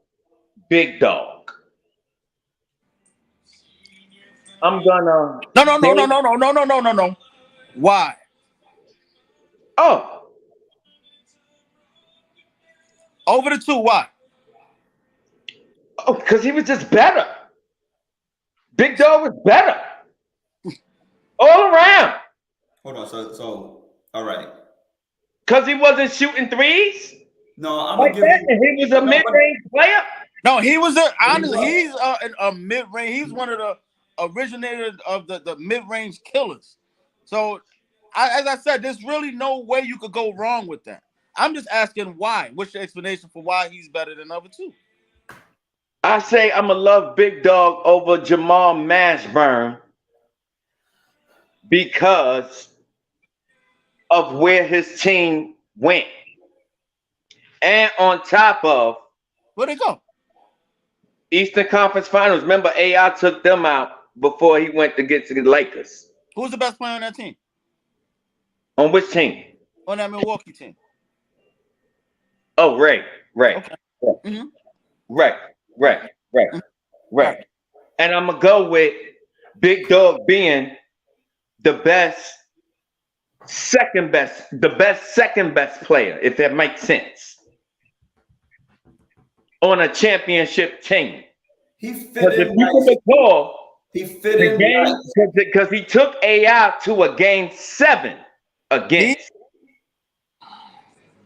Big Dog. I'm gonna No. Why? Oh. Over the two, why? Oh, because he was just better. Big Dog was better. All around. Hold on. So all right. Because he wasn't shooting threes? No, I'm Like gonna give that, you. and he was a mid-range player. No, he was honestly, he's a mid-range. He's one of the originators of the mid-range killers. So, as I said, there's really no way you could go wrong with that. I'm just asking why. What's your explanation for why he's better than the other two? I say I'm gonna love Big Dog over Jamal Mashburn because of where his team went, and on top of Where'd they go? Eastern Conference Finals. Remember, AI took them out before he went to get to the Lakers. Who's the best player on that team? On which team? On that Milwaukee team? Oh, Ray. Okay. Mm-hmm. Right. And I'm gonna go with Big Dog being the second best player, if that makes sense, on a championship team. He fit in. If you can recall, he fit the in game because he took AI to a game 7 against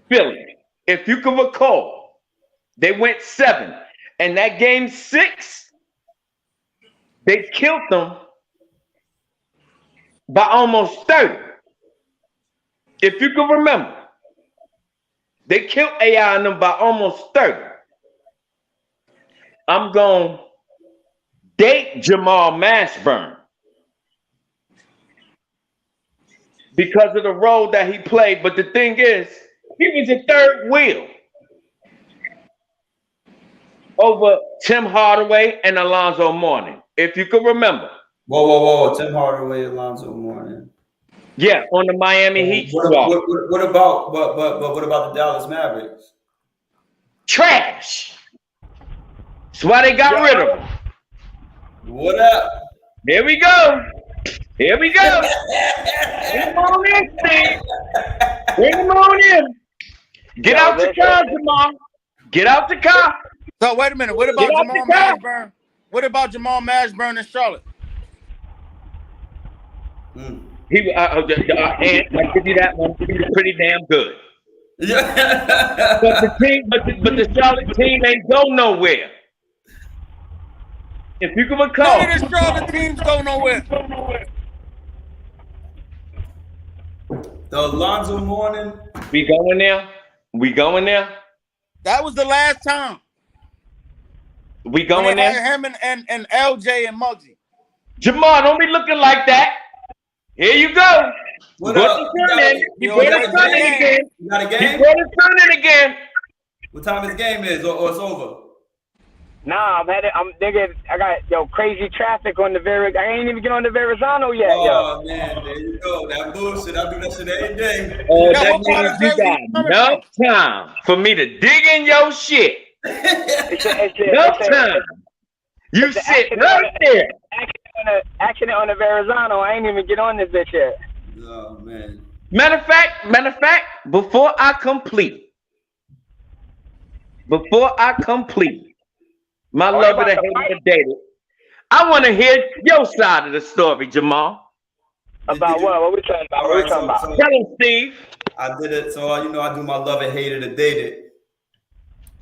Philly. If you can recall, they went 7, and that game 6, they killed them by almost 30. If you can remember, they killed AI on them by almost 30. I'm going to date Jamal Mashburn because of the role that he played. But the thing is, he was a third wheel over Tim Hardaway and Alonzo Mourning, if you can remember. Whoa. Tim Hardaway, Alonzo Mourning. Yeah, on the Miami Heat squad. What about the Dallas Mavericks? Trash. That's why they got rid of him. What up? Here we go. Bring him on in, Steve. Bring him on in. Get out the car, Jamal. Get out the car. So wait a minute. What about Jamal Mashburn? What about Jamal Mashburn in Charlotte? He and I give you that one. He was pretty damn good. Yeah. But the Charlotte team ain't go nowhere. If you can recall, none of the Charlotte teams go nowhere. The Alonzo Mourning. We going there. That was the last time. We going there. Him and LJ and Muggsy. Jamal, don't be looking like that. Here you go. What up? You brought his son in again. You got a game? You brought his son in again. What time his game is, or it's over? Nah, I'm nigga. I got crazy traffic on the I ain't even get on the Verrazano yet. Oh man, there you go. That bullshit. I do that shit every day. That means you got enough time for me to dig in your shit. Enough time. You sit right there. Accident on the Verrazano. I ain't even get on this bitch yet. Oh man. Matter of fact, before I complete my love of the hater dated, I want to hear your side of the story, Jamal. About what? What we talking about? What we talking about? Tell him, Steve. I did it, so I do my love and hater to date it.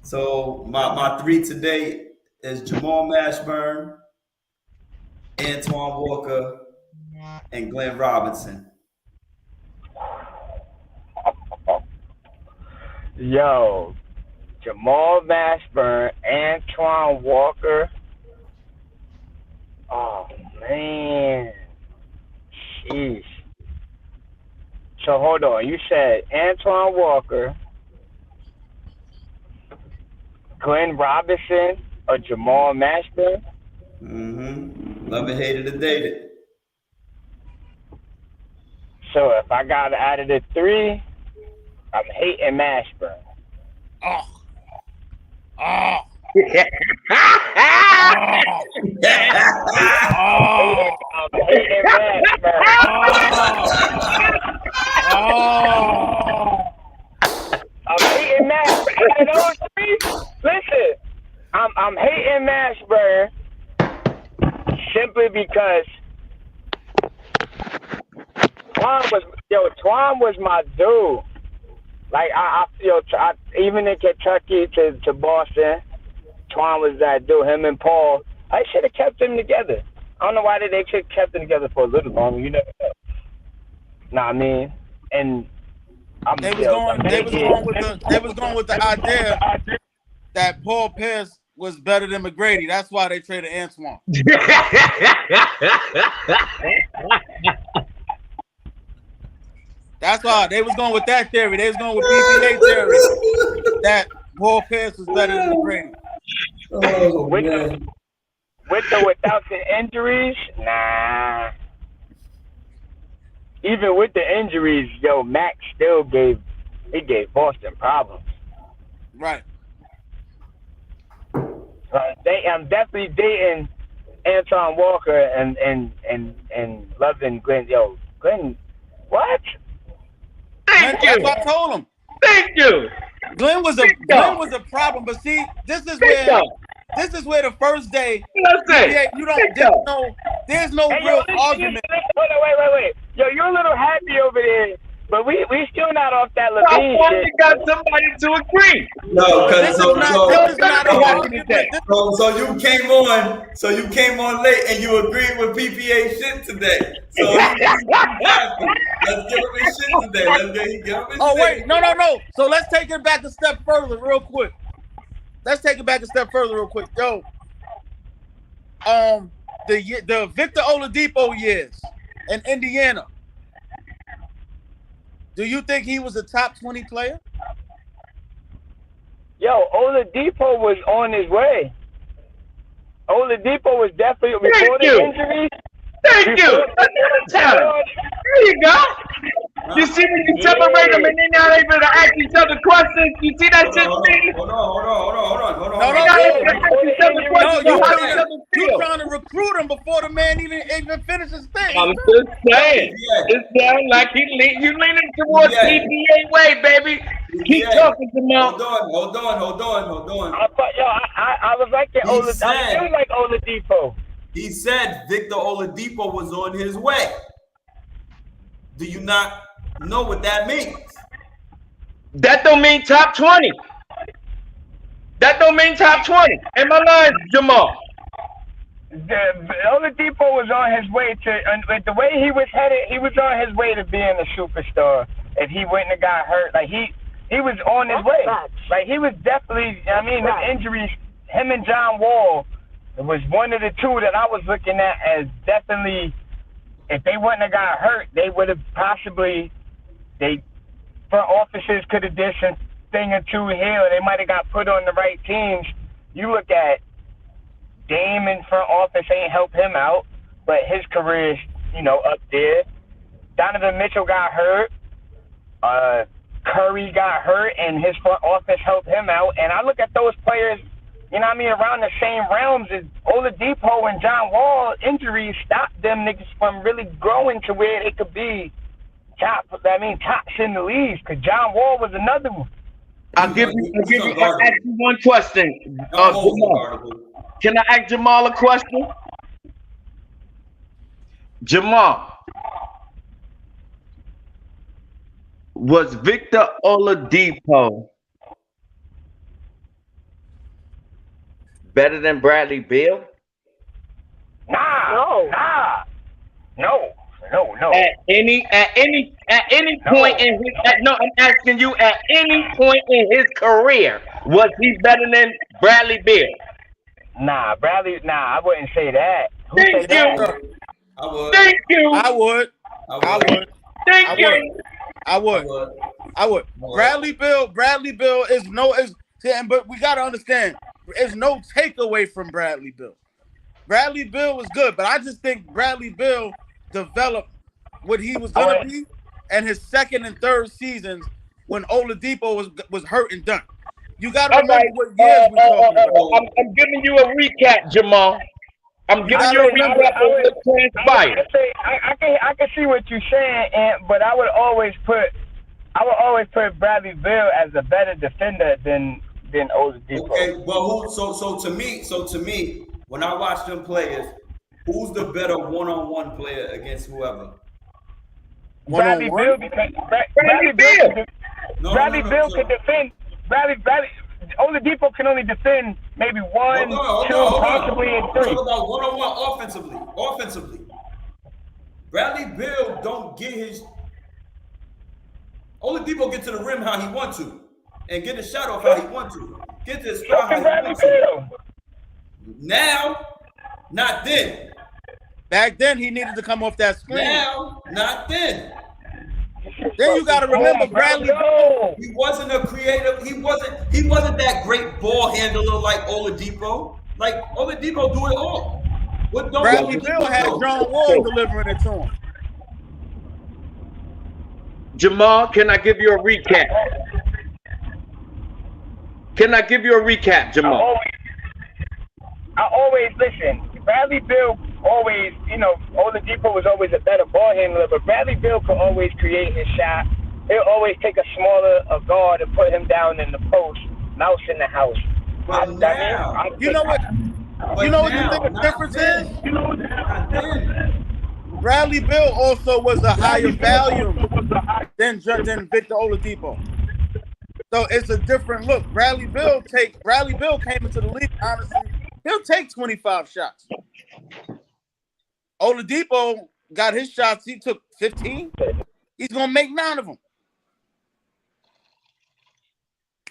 So my 3 today is Jamal Mashburn, Antoine Walker, and Glenn Robinson. Yo, Jamal Mashburn, Antoine Walker. Oh man, sheesh. So hold on, you said Antoine Walker, Glenn Robinson, or Jamal Mashburn? Love and hater to date it. So if I got out of the 3, I'm hating Mashburn. Oh. I'm hating Mashburn. I'm hating Mashburn. Out of those 3, listen, I'm hating Mashburn simply because Twan was my dude. Like even in Kentucky to Boston, Twan was that dude. Him and Paul, I should have kept them together. I don't know why they should have kept them together for a little longer. You never know. Nah, I mean, and They was going with the idea that Paul Pierce was better than McGrady. That's why they traded Antoine. That's why they was going with that theory. They was going with PPA theory that Paul Pierce was better than McGrady. Oh, with man. without the injuries, nah. Even with the injuries, Max still gave Boston problems. Right. I'm definitely dating Antoine Walker and loving Glenn. Glenn, what? Thank That's you. what I told him. Thank you. Glenn was a problem, but see, this is where the first day there's no real argument. Wait. Yo, you're a little happy over there, but we still not off that Levine shit. Got somebody to agree. No, because this is not an argument. so you came on late and you agreed with PPA shit today. So let's give him his shit today. Let's give him his Oh shit. wait, no. So let's take it back a step further, real quick. Yo, the Victor Oladipo years in Indiana. Do you think he was a top 20 player? Yo, Oladipo was on his way. Oladipo was definitely before the injuries. Thank you. There you go. You see when you separate them and they're not able to ask each other questions. You see that shit? Hold on. You're trying to recruit him before the man even finishes his thing. I'm just saying. It sounds like you leaning towards PPA way, baby. Keep talking, Jamal. Hold on. I was like Oladipo. I feel like Oladipo. He said Victor Oladipo was on his way. Do you not know what that means? That don't mean top 20. That don't mean top 20. Am I lying, Jamal? Oladipo was on his way the way he was headed, he was on his way to being a superstar. If he wouldn't have got hurt, like he was on his way. Like he was definitely, the injuries, him and John Wall, it was one of the two that I was looking at as definitely, if they wouldn't have got hurt, they would have possibly, front offices could have did some thing or two here, or they might have got put on the right teams. You look at Dame in front office ain't helped him out, but his career is, up there. Donovan Mitchell got hurt. Curry got hurt, and his front office helped him out. And I look at those players, around the same realms as Oladipo and John Wall. Injuries stopped them niggas from really growing to where they could be tops in the league. Because John Wall was another one. I'll ask you one question. Jamal. Can I ask Jamal a question? Jamal, was Victor Oladipo better than Bradley Beal? No. At any point in his I'm asking you, at any point in his career, was he better than Bradley Beal? I wouldn't say that. Who Thank said that? you. Thank you. I would. Thank you. I would. Bradley Beal is but we gotta understand, there's no takeaway from Bradley Beal. Bradley Beal was good, but I just think Bradley Beal developed what he was gonna be, and his second and third seasons when Oladipo was hurt and done. You gotta remember what years we're talking about. I'm giving you a recap, Jamal. I'm giving you a recap of what transpired. I can see what you're saying, but I would always put Bradley Beal as a better defender than Oladipo. Okay, well, so to me, when I watch them players, who's the better one-on-one player against whoever? Bradley Beal, because Bradley Beal. Bradley Beal could defend. Bradley Oladipo can only defend maybe one, two, possibly and three. Talk about one-on-one offensively. Bradley Beal don't get his. Oladipo get to the rim how he want to, and get the shot off how he want to. Get to the spot how he want to. Now, not then. Back then, he needed to come off that screen. Now, not then. Then you got to remember Bradley Beal. He wasn't a creative. He wasn't that great ball handler like Oladipo. Like Oladipo do it all. Bradley Beal had John Wall delivering it to him. Jamal, can I give you a recap? Jamal? I always listen. Bradley Beal always, Oladipo was always a better ball handler, but Bradley Beal could always create his shot. He'll always take a smaller guard and put him down in the post, mouse in the house. But now, you know what you think the difference is? Bradley Beal also was a higher value than Victor Oladipo. So it's a different look. Bradley Beal came into the league, honestly, he'll take 25 shots. Oladipo got his shots, he took 15. He's gonna make 9 of them.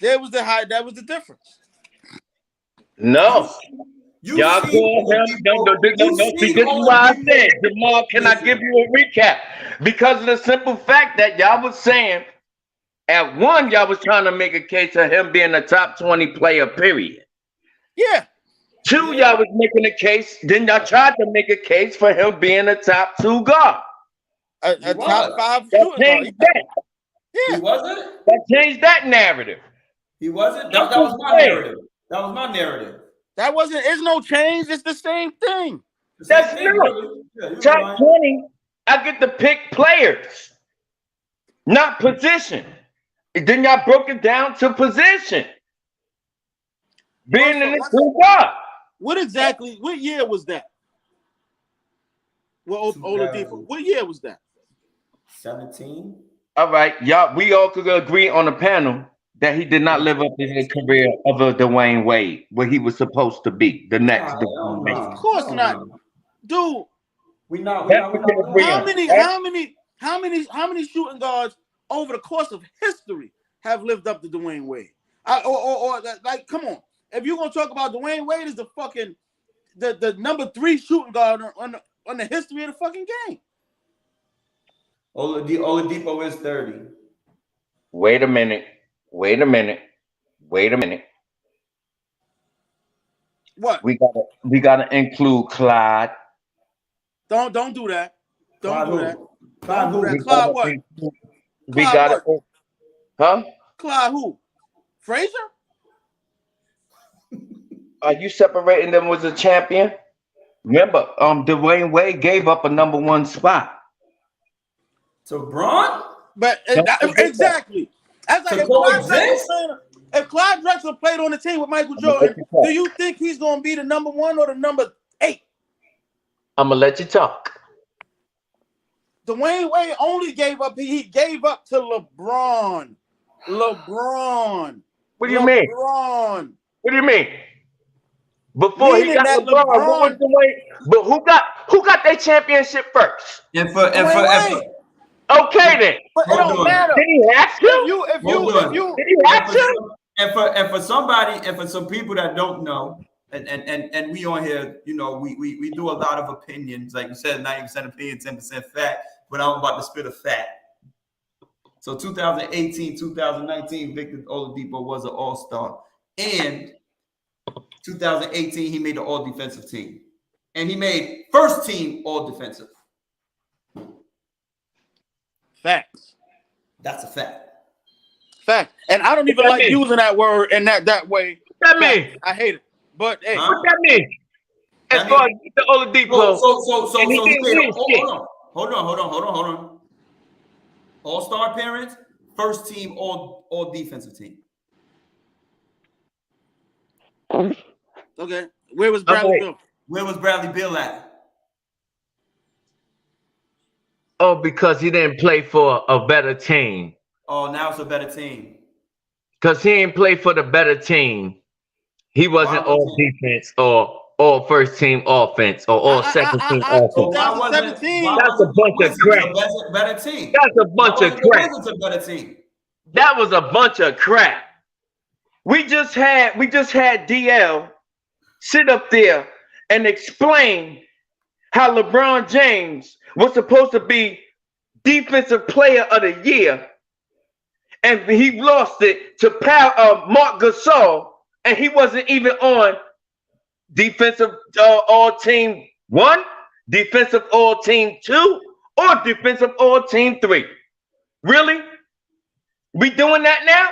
That was the difference. No. Y'all call him. No. This is why I said, Jamal, can I give you a recap? Because of the simple fact that y'all was saying, at one, y'all was trying to make a case of him being a top 20 player, period. Yeah. 2, y'all was making a case. Then y'all tried to make a case for him being a top 2 guard. A top 5 that changed that. Yeah. He wasn't? That changed that narrative. He wasn't? That was my narrative. That was my narrative. That wasn't, it's no change. It's the same thing. That's new. Top 20, I get to pick players, not position. Then y'all broke it down to position. Being in the 2 guard. What year was that? Well, Oladipo. What year was that? 17. All right, y'all. We all could agree on the panel that he did not live up to his career of a Dwayne Wade, where he was supposed to be the next. Of course not, dude. How many shooting guards over the course of history have lived up to Dwayne Wade? Like, come on. If you're gonna talk about Dwayne Wade as the number 3 shooting guard on the history of the fucking game. Oladipo is 30. Wait a minute. What? We gotta include Clyde. Don't do that. Don't do that. Clyde what? We gotta. Huh? Clyde who? Frazier? Are you separating them as a champion? Remember, Dwayne Wade gave up a number 1 spot. So Braun? But exactly. As like, if Clyde Drexler played on the team with Michael Jordan, do you think he's gonna be the number 1 or the number 8? I'm gonna let you talk. Dwayne Wade only gave up. He gave up to LeBron. What do you mean? What do you mean? Before he got LeBron, what was Dwayne? But who got their championship first? Okay then. But it don't matter. Did he have to? Did he have to? And for somebody, and for some people that don't know, and we on here, we do a lot of opinions. Like you said, 90% opinion, 10% fact. But I'm about to spit a fact. So 2018, 2019, Victor Oladipo was an all-star. And 2018, he made the all-defensive team. And he made first team all-defensive. Facts. That's a fact. Fact. And I don't even like using that word in that way. What that mean? I hate it. But hey. What that mean? As far as the Oladipo. Hold on. All-star appearance, first team, all defensive team. Okay. Where was Bradley Beal? Where was Bradley Beal at? Oh, because he didn't play for a better team. Oh, now it's a better team. Because he ain't play for the better team. He wasn't all defense or all first team offense or all second team offense. 2017. That's a bunch of crap. Better team. That's a bunch of crap. It wasn't a better team. That was a bunch of crap. We just had DL sit up there and explain how LeBron James was supposed to be defensive player of the year, and he lost it to Mark Gasol, and he wasn't even on defensive all team 1, defensive all team 2, or defensive all team 3. Really? We doing that now?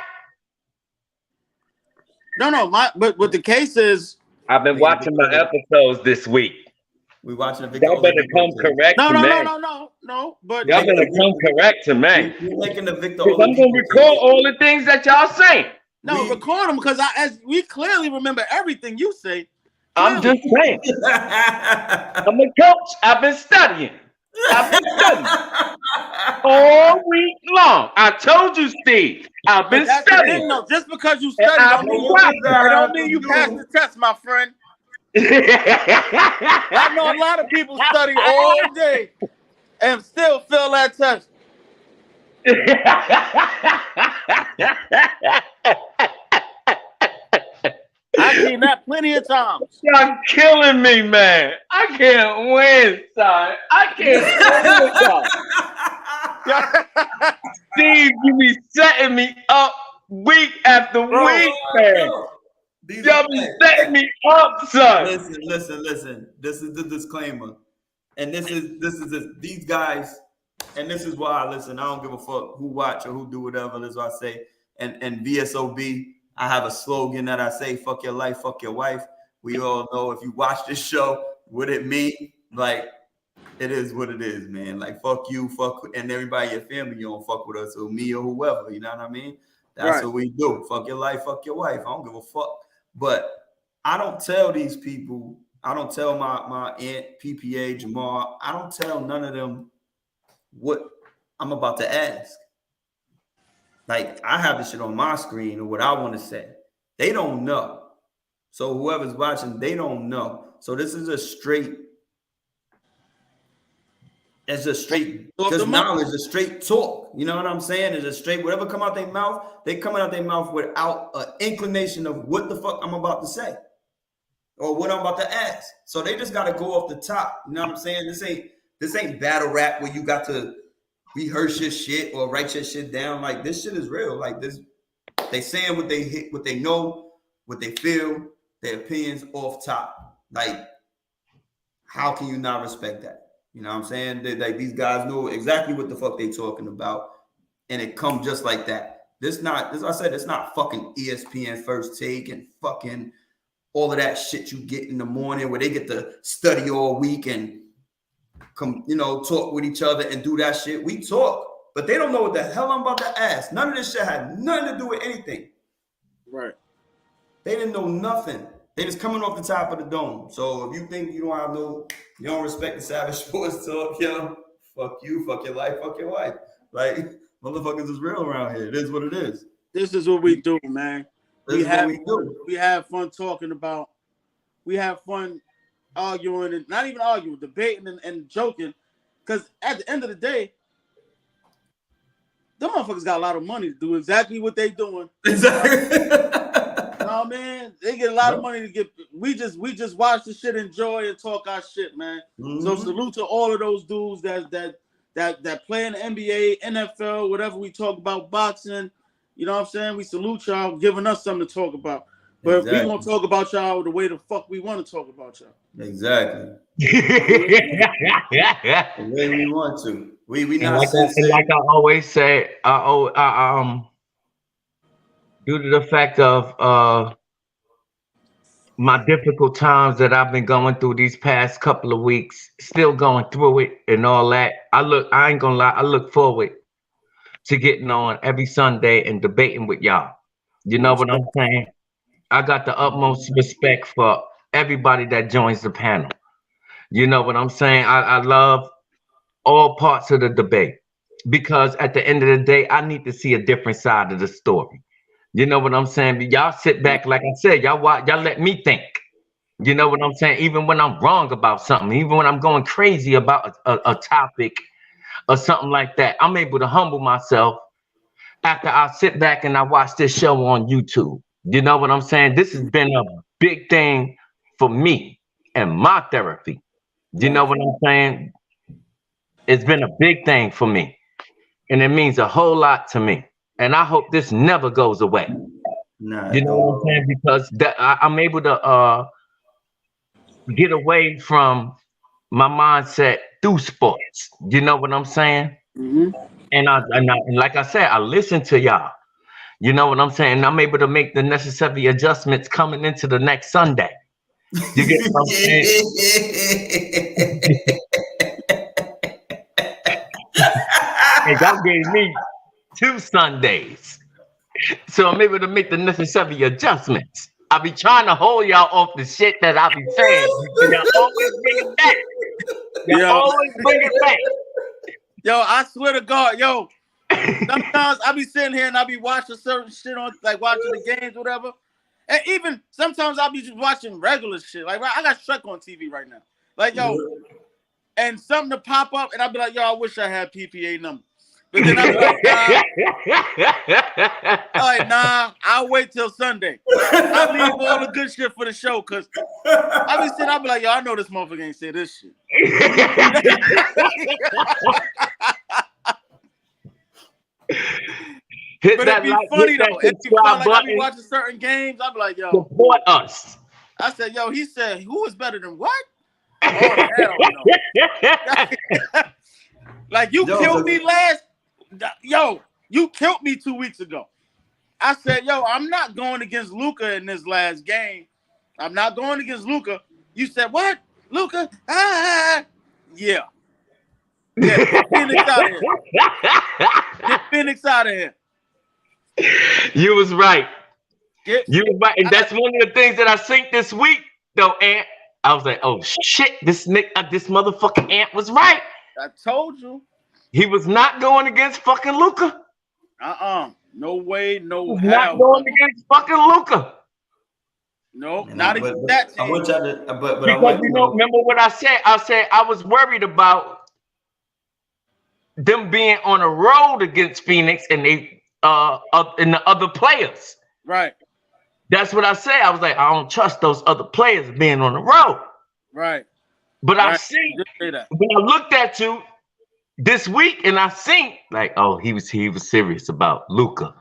No. But what the case is, I've been watching my episodes this week. We watching the video. Y'all better come correct to me. No. But y'all better come correct to me. You're making the Victor. I'm gonna record all the things that y'all saying. No, record them because as we clearly remember everything you say. I'm just saying. I'm a coach. I've been studying. All week long. I told you, Steve. I've been studying. No, just because you study don't mean you pass the test, my friend. I know a lot of people study all day and still fail that test. I've seen that plenty of times. You're killing me, man. I can't win, son. I can't win, son. Steve, you be setting me up week after week, man. Y'all be setting me up, son. Listen. This is the disclaimer. And this is these guys, and this is why I listen. I don't give a fuck who watch or who do whatever. That's what I say. And VSOB, I have a slogan that I say, fuck your life, fuck your wife. We all know if you watch this show, what it mean. Like, it is what it is, man. Like, fuck you, fuck, and everybody in your family, you don't fuck with us or me or whoever. You know what I mean? That's what we do. Fuck your life, fuck your wife. I don't give a fuck. But I don't tell these people, I don't tell my aunt, PPA, Jamal, I don't tell none of them what I'm about to ask. Like, I have this shit on my screen or what I want to say. They don't know. So whoever's watching, they don't know. So this is a straight, because knowledge is straight talk. You know what I'm saying? It's a straight, whatever come out their mouth, they coming out their mouth without an inclination of what the fuck I'm about to say or what I'm about to ask. So they just got to go off the top. You know what I'm saying? This ain't battle rap where you got to rehearse your shit or write your shit down. Like, this shit is real. Like, this, they saying what they know, what they feel, their opinions off top. Like, how can you not respect that? You know what I'm saying? Like, these guys know exactly what the fuck they talking about, and it come just like that. This as I said, it's not fucking ESPN First Take and fucking all of that shit you get in the morning where they get to study all week and come, talk with each other and do that shit. We talk, but they don't know what the hell I'm about to ask. None of this shit had nothing to do with anything. Right. They didn't know nothing. They just coming off the top of the dome. So if you think you don't respect the Savage Sports Talk, fuck you, fuck your life, fuck your wife. Like, motherfuckers is real around here. It is what it is. This is what we do, man. We have fun talking about. We have fun arguing and not even arguing, debating and joking. Because at the end of the day, them motherfuckers got a lot of money to do exactly what they doing. Exactly. No, man, they get a lot of money to get. We just watch the shit, enjoy, and talk our shit, man. Mm-hmm. So salute to all of those dudes that play in the NBA, NFL, whatever we talk about, boxing. You know what I'm saying? We salute y'all, giving us something to talk about. But we gonna talk about y'all the way the fuck we want to talk about y'all. Exactly. The way we want to. We not like I always say, due to the fact of my difficult times that I've been going through these past couple of weeks, still going through it and all that. I ain't gonna lie, I look forward to getting on every Sunday and debating with y'all. You know what I'm saying? I got the utmost respect for everybody that joins the panel. You know what I'm saying? I love all parts of the debate. because at the end of the day, I need to see a different side of the story. You know what I'm saying? Y'all sit back, like I said, y'all let me think. You know what I'm saying? Even when I'm wrong about something, even when I'm going crazy about a topic or something like that, I'm able to humble myself after I sit back and I watch this show on YouTube. You know what I'm saying? This has been a big thing for me and my therapy. You know what I'm saying? It's been a big thing for me. And it means a whole lot to me. And I hope this never goes away. Nah, you know what I'm saying? Because I'm able to get away from my mindset through sports. You know what I'm saying? Mm-hmm. And like I said, I listen to y'all. You know what I'm saying? I'm able to make the necessary adjustments coming into the next Sunday. You get what I'm saying? And y'all gave me 2 Sundays. So I'm able to make the necessary adjustments. I be trying to hold y'all off the shit that I be saying. Y'all always bring it back. Y'all always bring it back. Yo, I swear to God, yo. Sometimes I be sitting here and I be watching certain shit on, like watching the games, whatever. And even sometimes I'll be just watching regular shit. Like, I got Shrek on TV right now. Like, yo, and something to pop up, and I'll be like, yo, I wish I had PPA number. But then I'll be like, nah, I'll wait till Sunday. I'll leave all the good shit for the show, because I'll be like, yo, I know this motherfucker ain't say this shit. Hit but that it'd be like, funny hit though. that It'd be fun. Like, I be button. watching certain games. I'll be like, yo, Support us. I said, yo, he said, who is better than what? Oh, hell no. Like, you killed me you killed me 2 weeks ago. I said, yo, I'm not going against Luka in this last game. I'm not going against Luka. You said, what? Luka? Yeah. Get Phoenix out of here. Get Phoenix out of here. You was right. You was right. And that's one of the things that I synced this week, though, Ant. I was like, oh, shit, this motherfucking Ant was right. I told you. He was not going against fucking Luka. No way, no how. Not going against fucking Luka. No, not against that team. I want y'all to, but because I want you know, remember what I said? I said I was worried about them being on a road against Phoenix and they and the other players. Right. That's what I said. I was like, I don't trust those other players being on the road. Right. But right. I see when I looked at you this week and I seen like, oh, he was serious about Luka.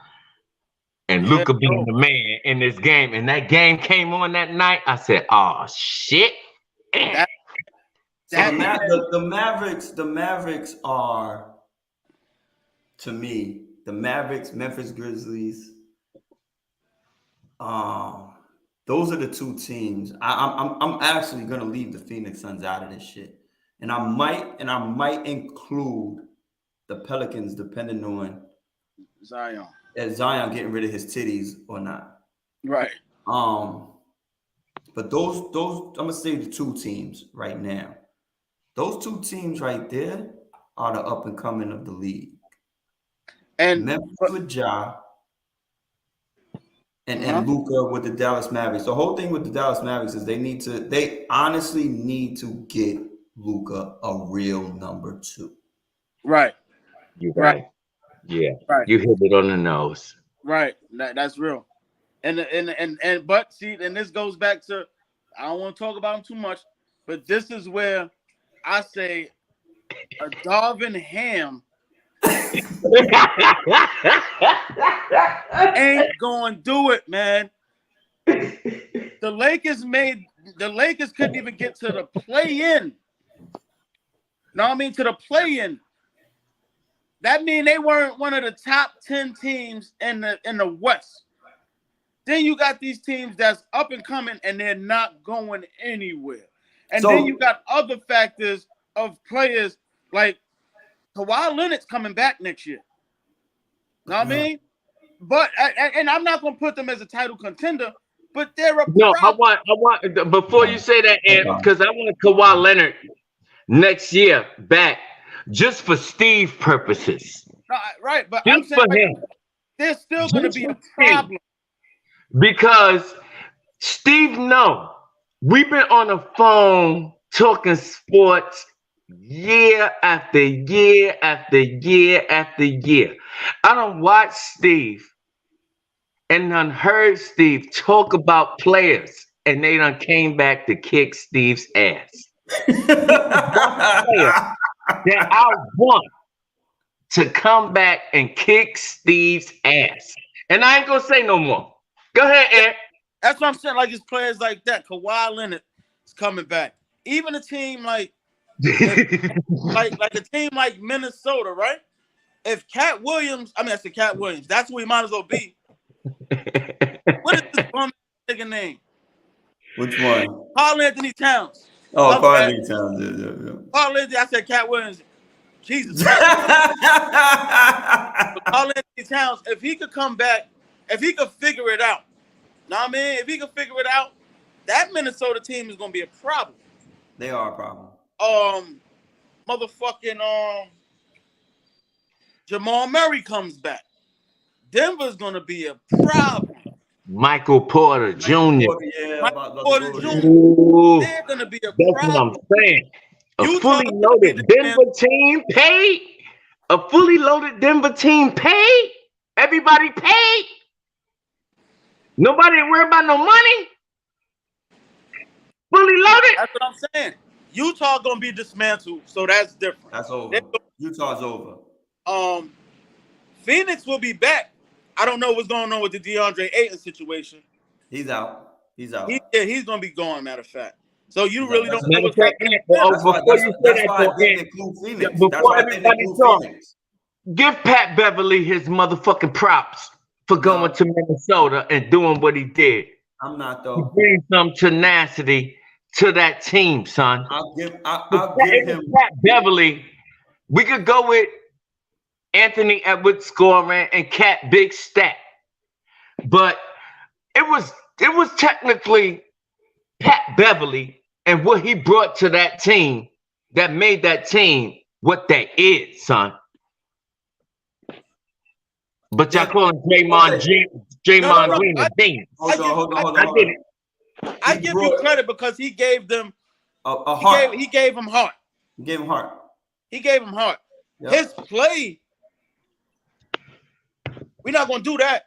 And Luka being the man in this game. And that game came on that night. I said, oh shit. So the Mavericks are, to me, the Mavericks, Memphis Grizzlies. Those are the 2 teams. I'm actually gonna leave the Phoenix Suns out of this shit, and I might include the Pelicans, depending on Zion getting rid of his titties or not. Right. But those I'm gonna say the 2 teams right now. Those 2 teams right there are the up and coming of the league. And Memphis with Ja and Luka with the Dallas Mavericks. The whole thing with the Dallas Mavericks is they honestly need to get Luka a real number 2. Right. You're right. Yeah. Right. You hit it on the nose. Right. That's real. And but see, and this goes back to, I don't want to talk about him too much, but this is where I say a Darvin Ham ain't gonna do it, man. The Lakers couldn't even get to the play-in. No, I mean to the play-in. That means they weren't one of the top 10 teams in the West. Then you got these teams that's up and coming and they're not going anywhere. And then you got other factors of players like Kawhi Leonard's coming back next year. Know what I mean? But and I'm not gonna put them as a title contender, but they're a I want before you say that, because I want Kawhi Leonard next year back. just for Steve purposes. No, right, but I'm Just saying for him. there's still going to Just be for a problem. Because Steve, no, we've been on the phone talking sports year after year after year after year. I don't watch Steve and done heard Steve talk about players, and they done came back to kick Steve's ass. Player that I want to come back and kick Steve's ass. And I ain't gonna say no more. Go ahead, Ed. That's what I'm saying. Like, it's players like that. Kawhi Leonard is coming back. Even a team like a team like Minnesota, right? If Cat Williams, I said Cat Williams, that's who he might as well be. What is this bum nigga name? Which one? Karl Anthony Towns. Oh, Karl Anthony Towns. Yeah. Karl Anthony, I said Cat Williams. Jesus. Karl Anthony Towns, if he could come back, if he could figure it out, know what I mean? If he could figure it out, that Minnesota team is gonna be a problem. They are a problem. Jamal Murray comes back. Denver's gonna be a problem. Michael Porter Jr. Michael Porter Jr. Ooh, They're gonna be a that's problem. what I'm saying. A Utah fully loaded Denver team paid. A fully loaded Denver team paid. Everybody paid. Nobody worry about no money. Fully loaded. That's what I'm saying. Utah gonna be dismantled, so that's different. That's over. Utah's over. Phoenix will be back. I don't know what's going on with the DeAndre Ayton situation. He's out. He's out. He's gonna be gone. Matter of fact. So you He's really out. don't know what's happening. Before everybody talks, give Pat Beverly his motherfucking props for going to Minnesota and doing what he did. I'm not He though. brings some tenacity to that team, son. I'll give him Pat Beverly. We could go with Anthony Edwards scoring and Cat big stat, but it was technically Pat Beverly and what he brought to that team that made that team what they is, son. But y'all call him Draymond Green a thing. Hold on. I give you credit because he gave them a heart. He gave him heart. He gave him heart. He gave him heart. Yep. His play, we're not gonna do that.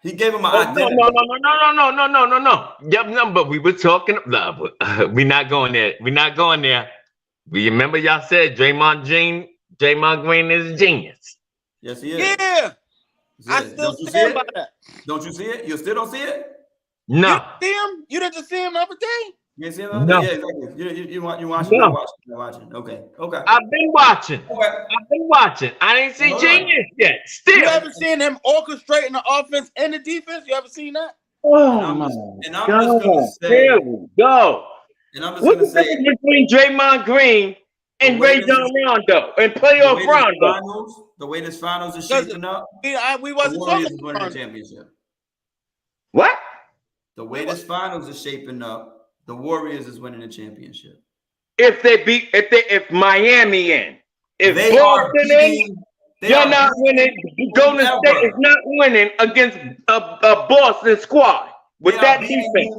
He gave him an identity. No. Yep, no, but we were talking. We're not going there. We're not going there. We remember y'all said Draymond Green is a genius. Yes, he is. Yeah. I still stand by that. Don't you see it? You still don't see it? No. You see him? You didn't just see him the other day? You didn't see him? No. Yeah, exactly. You watching? No. You're watching. Okay. I've been watching. I didn't see genius yet. Still. You haven't seen him orchestrating the offense and the defense? You haven't seen that? Oh my God. Here we go. And I'm just What's gonna the say difference between Draymond Green and Ray John Rondo and playoff Rondo? The way this finals is shaping up, we wasn't the Warriors talking is winning the about championship. What? The way this finals is shaping up, the Warriors is winning the championship. If Miami in, if They are Boston in, you're not winning. Golden State is not winning against a Boston squad with that defense.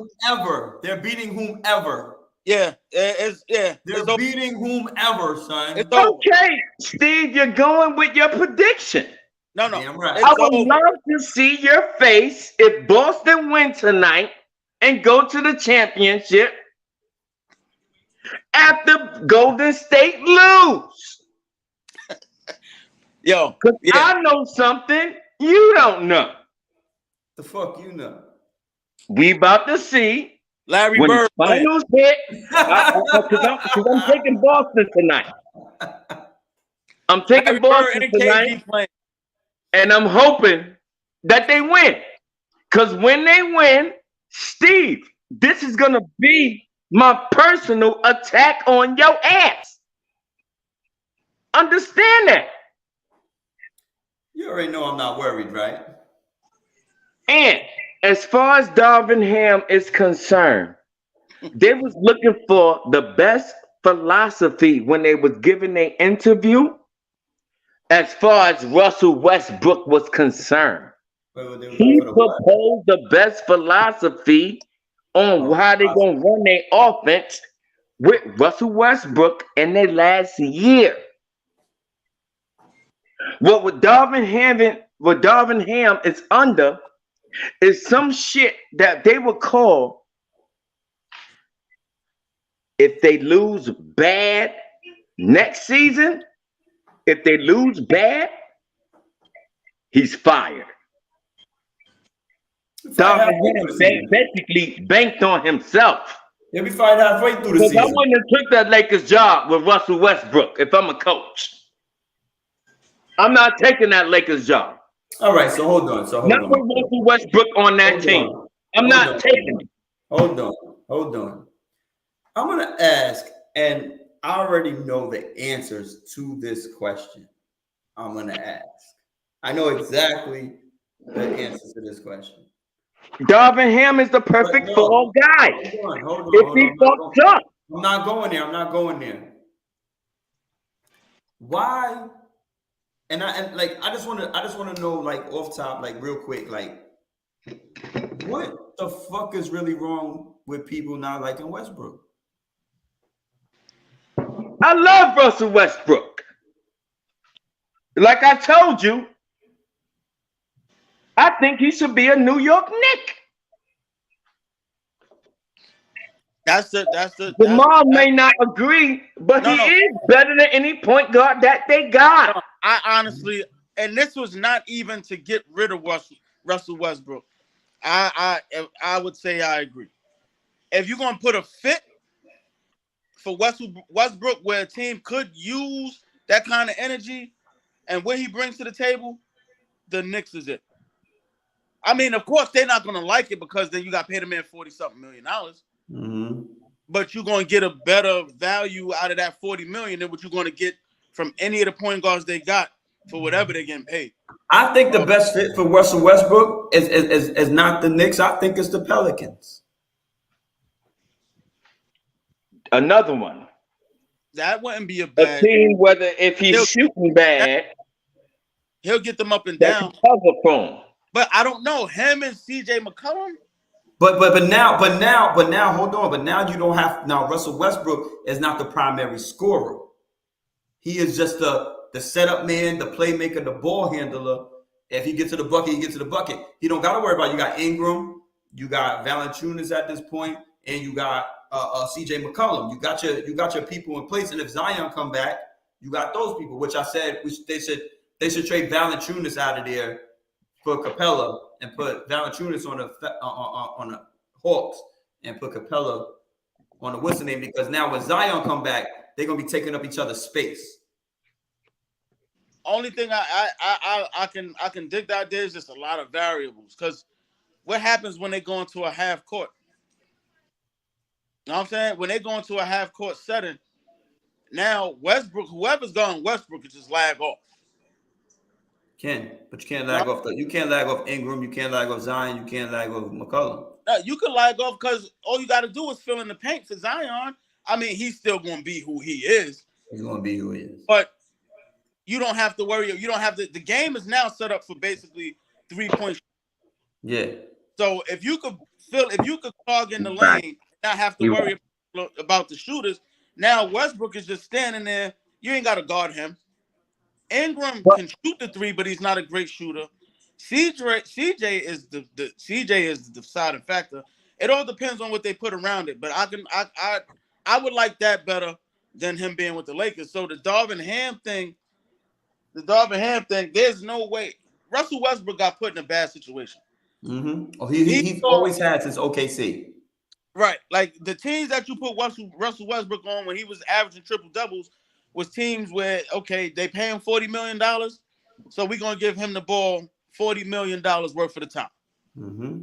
They're beating whomever. Yeah, They're beating whomever, son. Okay, Steve, you're going with your prediction. No. Damn right. I would love to see your face if Boston win tonight and go to the championship after Golden State lose. Yo, I know something you don't know. The fuck you know? We about to see Larry when Bird the finals hit, because I'm taking Boston tonight. I'm taking Boston tonight, and I'm hoping that they win. Because when they win, Steve, this is gonna be my personal attack on your ass. Understand that? You already know I'm not worried, right? And as far as Darvin Ham is concerned, they was looking for the best philosophy when they was giving their interview as far as Russell Westbrook was concerned. He proposed the best philosophy on how they're going to run their offense with Russell Westbrook in their last year. What Darvin Ham is under is some shit that they would call, if they lose bad next season, if they lose bad, he's fired. Darvin Ham basically banked on himself. He'll be fired halfway through the season. I wouldn't have took that Lakers job with Russell Westbrook if I'm a coach. I'm not taking that Lakers job. All right, so hold on. Not with Russell Westbrook on that team. I'm not taking it. Hold on. I'm gonna ask, and I already know the answers to this question. I'm gonna ask. I know exactly the answers to this question. Darvin Ham is the perfect fall guy. Hold on. If he fucks up. I'm not going there. Why? And I just want to know, like, off top, like, real quick, like, what the fuck is really wrong with people not liking Westbrook? I love Russell Westbrook. Like I told you, I think he should be a New York Knick. Jamal may not agree, but he is better than any point guard that they got. I honestly, and this was not even to get rid of Russell Westbrook. I would say I agree. If you're gonna put a fit for Westbrook where a team could use that kind of energy and what he brings to the table, the Knicks is it. I mean, of course, they're not gonna like it because then you got paid a man $40-something million. Mm-hmm. But you're gonna get a better value out of that $40 million than what you're gonna get from any of the point guards they got for whatever they're getting paid. I think the best fit for Russell Westbrook is not the Knicks. I think it's the Pelicans. Another one. That wouldn't be a bad team. Whether if he's shooting bad, he'll get them up and down. Cover for him. But I don't know him and CJ McCollum. But now, hold on. But now you don't have. Now Russell Westbrook is not the primary scorer. He is just the setup man, the playmaker, the ball handler. If he gets to the bucket, he gets to the bucket. He don't got to worry about. You got Ingram, you got Valanciunas at this point, and you got CJ McCollum. You got your people in place. And if Zion come back, you got those people. Which I said they should trade Valanciunas out of there for Capella and put Valanciunas on the Hawks and put Capella on the what's the name, because now when Zion come back, they're gonna be taking up each other's space. Only thing I can dig that there is just a lot of variables, because what happens when they go into a half court? You know what I'm saying? When they go into a half court setting, now Westbrook, whoever's going Westbrook, could just lag off. But you can't lag off you can't lag off Ingram, you can't lag off Zion, you can't lag off McCollum. You can lag off because all you got to do is fill in the paint for Zion. I mean, he's still going to be who he is. He's going to be who he is. But you don't have to worry. You don't have to. The game is now set up for basically 3-point. Yeah. So if you could clog in the lane, not have to worry about the shooters. Now Westbrook is just standing there. You ain't got to guard him. Ingram can shoot the three, but he's not a great shooter. CJ is the deciding factor. It all depends on what they put around it. But I would like that better than him being with the Lakers. So the Darvin Ham thing, there's no way. Russell Westbrook got put in a bad situation. Mm-hmm. Oh, he's always had since OKC. Right. Like the teams that you put Russell Westbrook on when he was averaging triple doubles was teams where, okay, they pay him $40 million, so we're going to give him the ball $40 million worth of the time. Mm-hmm.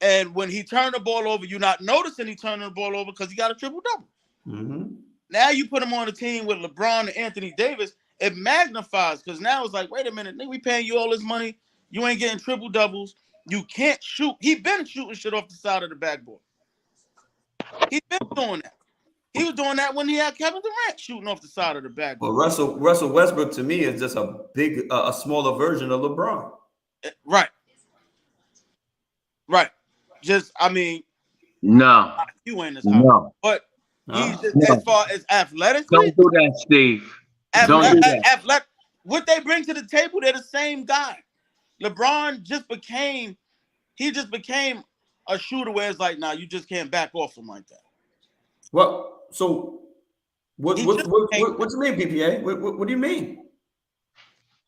And when he turned the ball over, you're not noticing he turning the ball over because he got a triple-double. Mm-hmm. Now you put him on a team with LeBron and Anthony Davis, it magnifies, because now it's like, wait a minute, nigga, we paying you all this money, you ain't getting triple-doubles, you can't shoot. He been shooting shit off the side of the backboard. He been doing that. He was doing that when he had Kevin Durant shooting off the side of the backboard. Well, Russell Westbrook to me is just a smaller version of LeBron. Right. Just, I mean, No. you ain't as No. but he's just, No. as far as athletically. Don't do that, Steve. Don't do that. What they bring to the table, they're the same guy. LeBron just became a shooter where it's like, nah, you just can't back off him like that. Well, so what do you mean, PPA? What do you mean?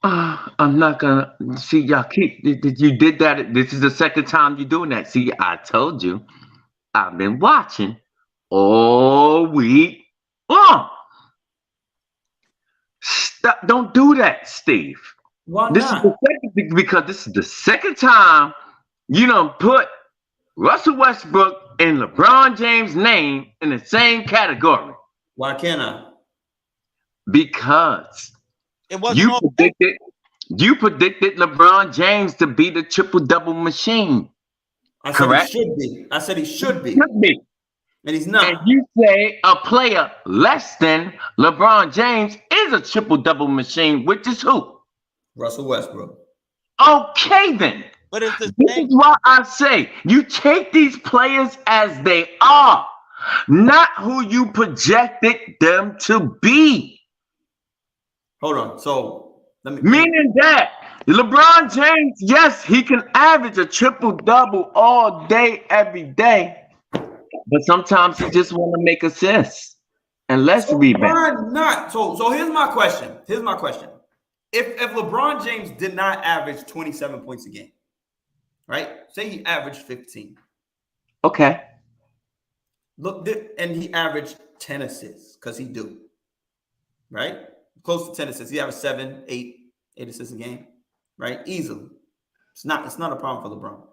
I'm not gonna see y'all you did that. This is the second time you're doing that. See, I told you, I've been watching all week long. Stop! Don't do that, Steve. Why This not? is because this is the second time you done put Russell Westbrook and LeBron James' name in the same category. Why can't I? Because you predicted LeBron James to be the triple-double machine. I said correct? He should be. I said he should be. Should be. And he's not. And you say a player less than LeBron James is a triple-double machine, which is who? Russell Westbrook. Okay, then. But it's the This is why I say you take these players as they are, not who you projected them to be. Hold on. So let me. Meaning that LeBron James, yes, he can average a triple-double all day, every day, but sometimes he just want to make assists and less rebound. Why not? So here's my question. If LeBron James did not average 27 points a game, right? Say he averaged 15. Okay. Look, and he averaged 10 assists because he do. Right? Close to 10 assists. He averaged 7, 8 assists a game. Right? Easily. It's not a problem for LeBron.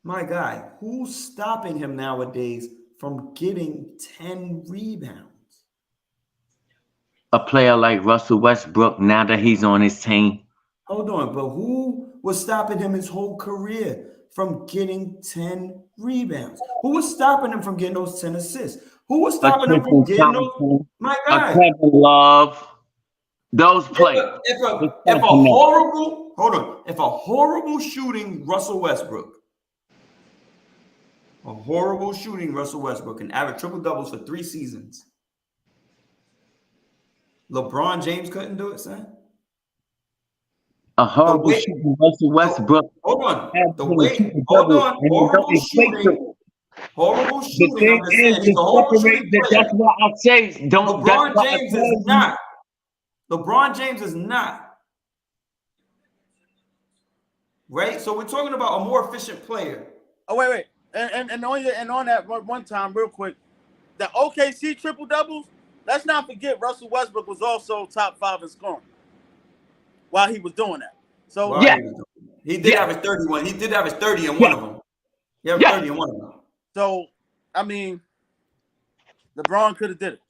My guy, who's stopping him nowadays from getting 10 rebounds? A player like Russell Westbrook, now that he's on his team. Hold on, but who was stopping him his whole career from getting 10 rebounds? Who was stopping him from getting those 10 assists? Who was stopping him from getting those? My guy. Kevin Love. Those players. If a horrible shooting Russell Westbrook can average triple doubles for 3 seasons, LeBron James couldn't do it, son. A horrible shooting Russell Westbrook. Hold on. Horrible shooting. I'm just saying, he's a horrible shooting player. That's why I say don't. LeBron James is not. LeBron James is not. Right? So we're talking about a more efficient player. Oh, wait. And on that one time, real quick, the OKC triple doubles, let's not forget Russell Westbrook was also top 5 in scoring while he was doing that. So he did average 31. He did average 30 in one of them. He averaged 30 in one of them. So I mean, LeBron could have did it.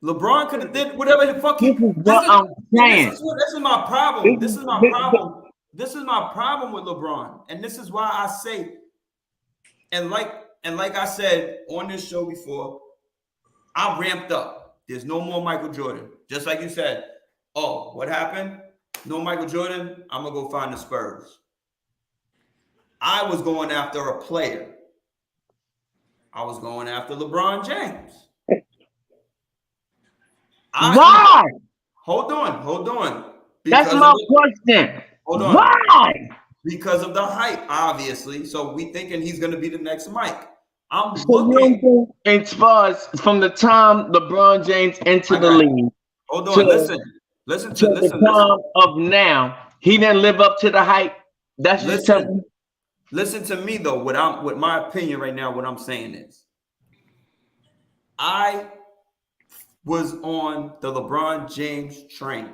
LeBron could have did whatever the fuck he. This is my problem. This is my problem with LeBron, and this is why I say, and like I said on this show before, I ramped up. There's no more Michael Jordan. Just like you said. Oh, what happened? No Michael Jordan. I'm gonna go find the Spurs. I was going after a player. I was going after LeBron James. Why? Hold on. That's my question. Hold on. Why? Because of the hype, obviously. So we thinking he's going to be the next Mike. I'm So looking. as far as from the time LeBron James entered the league. Hold on. Listen to the time of now, he didn't live up to the hype. That's just telling me. Listen to me though. With my opinion right now, what I'm saying is, I was on the LeBron James train.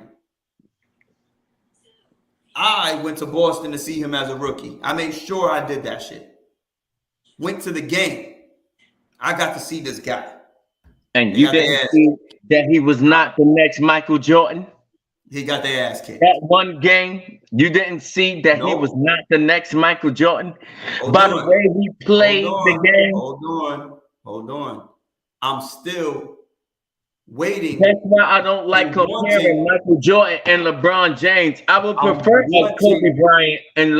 I went to Boston to see him as a rookie. I made sure I did that shit. Went to the game. I got to see this guy. And you didn't see that he was not the next Michael Jordan? He got their ass kicked. That one game, you didn't see that he was not the next Michael Jordan? By the way he played the game? Hold Hold on. I'm still waiting. That's why I don't like comparing Michael Jordan and LeBron James. I would prefer a Kobe Bryant and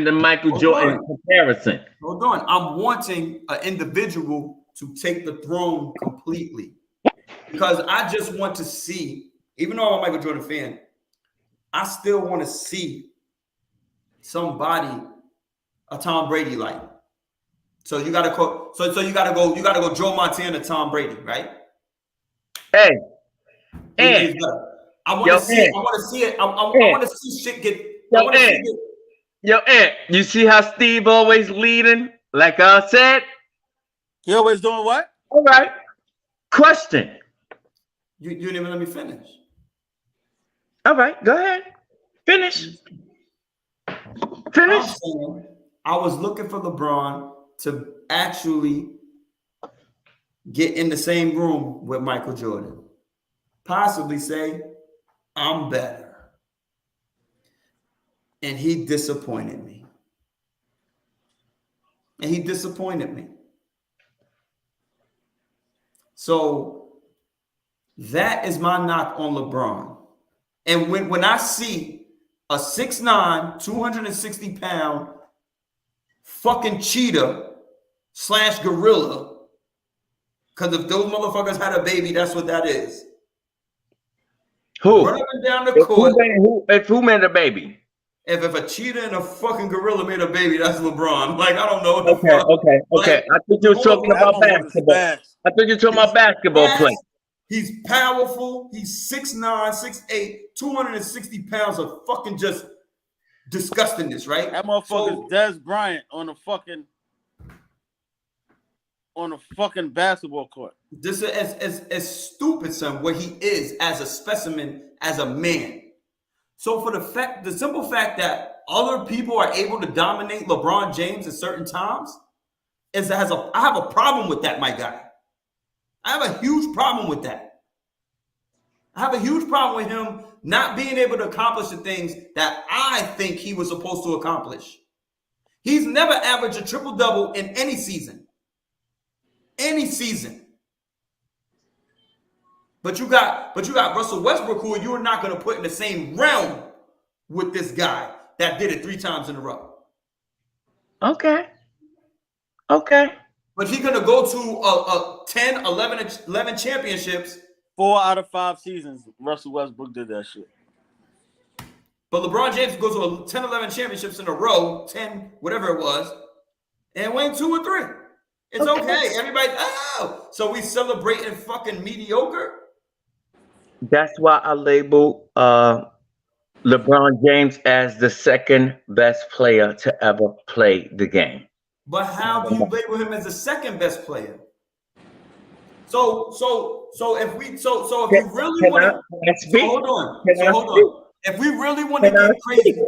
the Michael Jordan comparison. Hold on. I'm wanting an individual to take the throne completely. Because I just want to see, even though I'm a Michael Jordan fan, I still want to see somebody a Tom Brady like. So you gotta go. So you gotta go. You gotta go. Joe Montana, Tom Brady, right? Hey, I want to see it. I want to see it. I want to see shit get. Yo, Ant, you see how Steve always leading? Like I said, he always doing what? All right. Question. You didn't even let me finish. All right, go ahead. Finish. I was looking for LeBron to actually get in the same room with Michael Jordan. Possibly say, I'm better. And he disappointed me. So that is my knock on LeBron. And when I see a 6'9", 260-pound fucking cheetah / gorilla, because if those motherfuckers had a baby, that's what that is. Who? Run up and down the court. Who made a baby? If a cheetah and a fucking gorilla made a baby, that's LeBron. Like, I don't know. Okay. I think you were talking about basketball. I think you're talking about basketball play. He's powerful. He's 6'9", 6'8", 260 pounds of fucking just disgustingness, right? That motherfucker's Des Bryant on a fucking basketball court. This is as stupid, son, where he is as a specimen, as a man. So for the simple fact that other people are able to dominate LeBron James at certain times, I have a problem with that, my guy. I have a huge problem with that. I have a huge problem with him not being able to accomplish the things that I think he was supposed to accomplish. He's never averaged a triple-double in any season. Any season. But you got Russell Westbrook, who you're not going to put in the same realm with this guy that did it 3 times in a row. Okay. But he's going to go to 10, 11 championships. 4 out of 5 seasons, Russell Westbrook did that shit. But LeBron James goes to 10, 11 championships in a row, 10, whatever it was, and win 2 or 3. It's okay. Everybody, so we celebrating fucking mediocre? That's why I label LeBron James as the second best player to ever play the game. But how do you label him as the second best player? So if you really want to hold on. If we really want to get crazy,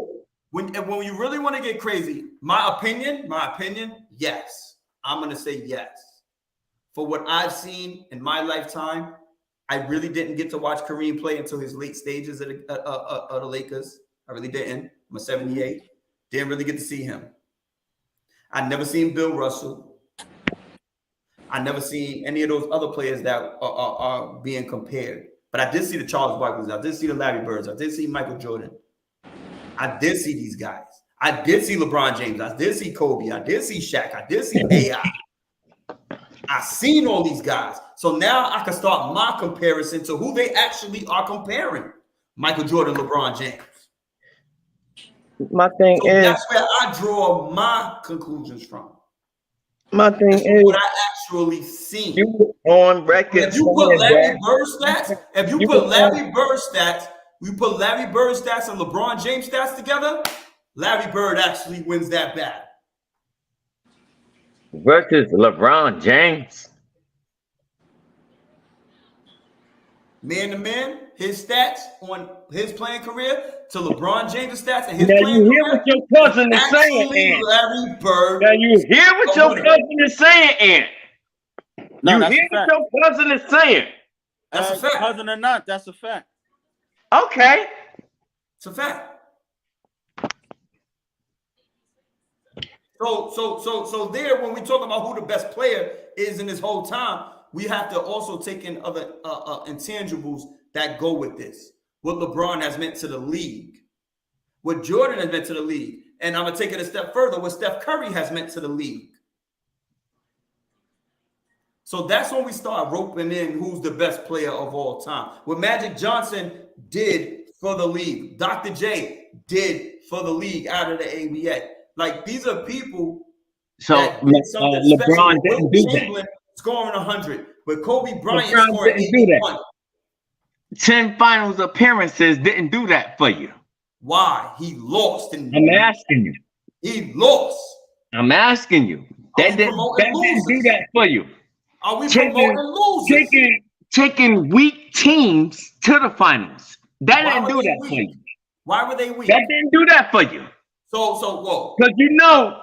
when you really want to get crazy, my opinion, yes. I'm gonna say yes. For what I've seen in my lifetime, I really didn't get to watch Kareem play until his late stages of the Lakers. I really didn't. I'm a 78. Didn't really get to see him. I never seen Bill Russell. I never seen any of those other players that are being compared. But I did see the Charles Barkley's. I did see the Larry Birds. I did see Michael Jordan. I did see these guys. I did see LeBron James. I did see Kobe. I did see Shaq. I did see AI. I seen all these guys. So now I can start my comparison to who they actually are comparing. Michael Jordan, LeBron James. My thing is, that's where I draw my conclusions from. My thing is what I actually seen. You on record. If you put Larry Bird stats, we put Larry Bird stats and LeBron James stats together, Larry Bird actually wins that battle. Versus LeBron James. Man to man, his stats on his playing career to LeBron James' stats and his now playing you hear career. what your cousin is saying, Larry Bird. Now you hear what your cousin is saying, Ant. No, you hear what your cousin is saying. That's a fact. Cousin or not, that's a fact. Okay. It's a fact. So there, when we talk about who the best player is in this whole time, we have to also take in other intangibles that go with this. What LeBron has meant to the league, what Jordan has meant to the league, and I'm gonna take it a step further. What Steph Curry has meant to the league. So that's when we start roping in who's the best player of all time. What Magic Johnson did for the league, Dr. J did for the league out of the ABA. Like, these are people. So LeBron didn't do that. Scoring 100, but Kobe Bryant LeBron scoring didn't do 81. that. 10 finals appearances didn't do that for you. Why? He lost. I'm asking you. He lost. I'm asking you. That didn't do that for you. Are we promoting losers? Taking weak teams to the finals. That didn't do that for you. Why were they weak? That didn't do that for you. So whoa. Because you know.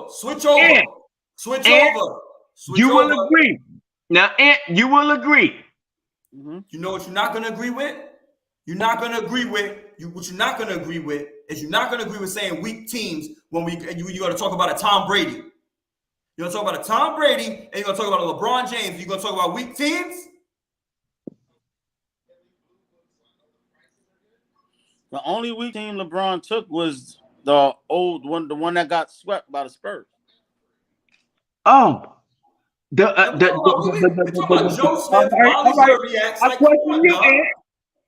Switch over. You will agree. Now, Ant, you will agree. Mm-hmm. You know what you're not going to agree with? You're not going to agree with what you're not going to agree with is you're not going to agree with saying weak teams when you're going to talk about a Tom Brady. You're going to talk about a Tom Brady and you're going to talk about a LeBron James. You're going to talk about weak teams? The only weak team LeBron took was the old one, the one that got swept by the Spurs. Oh. Joe Smith,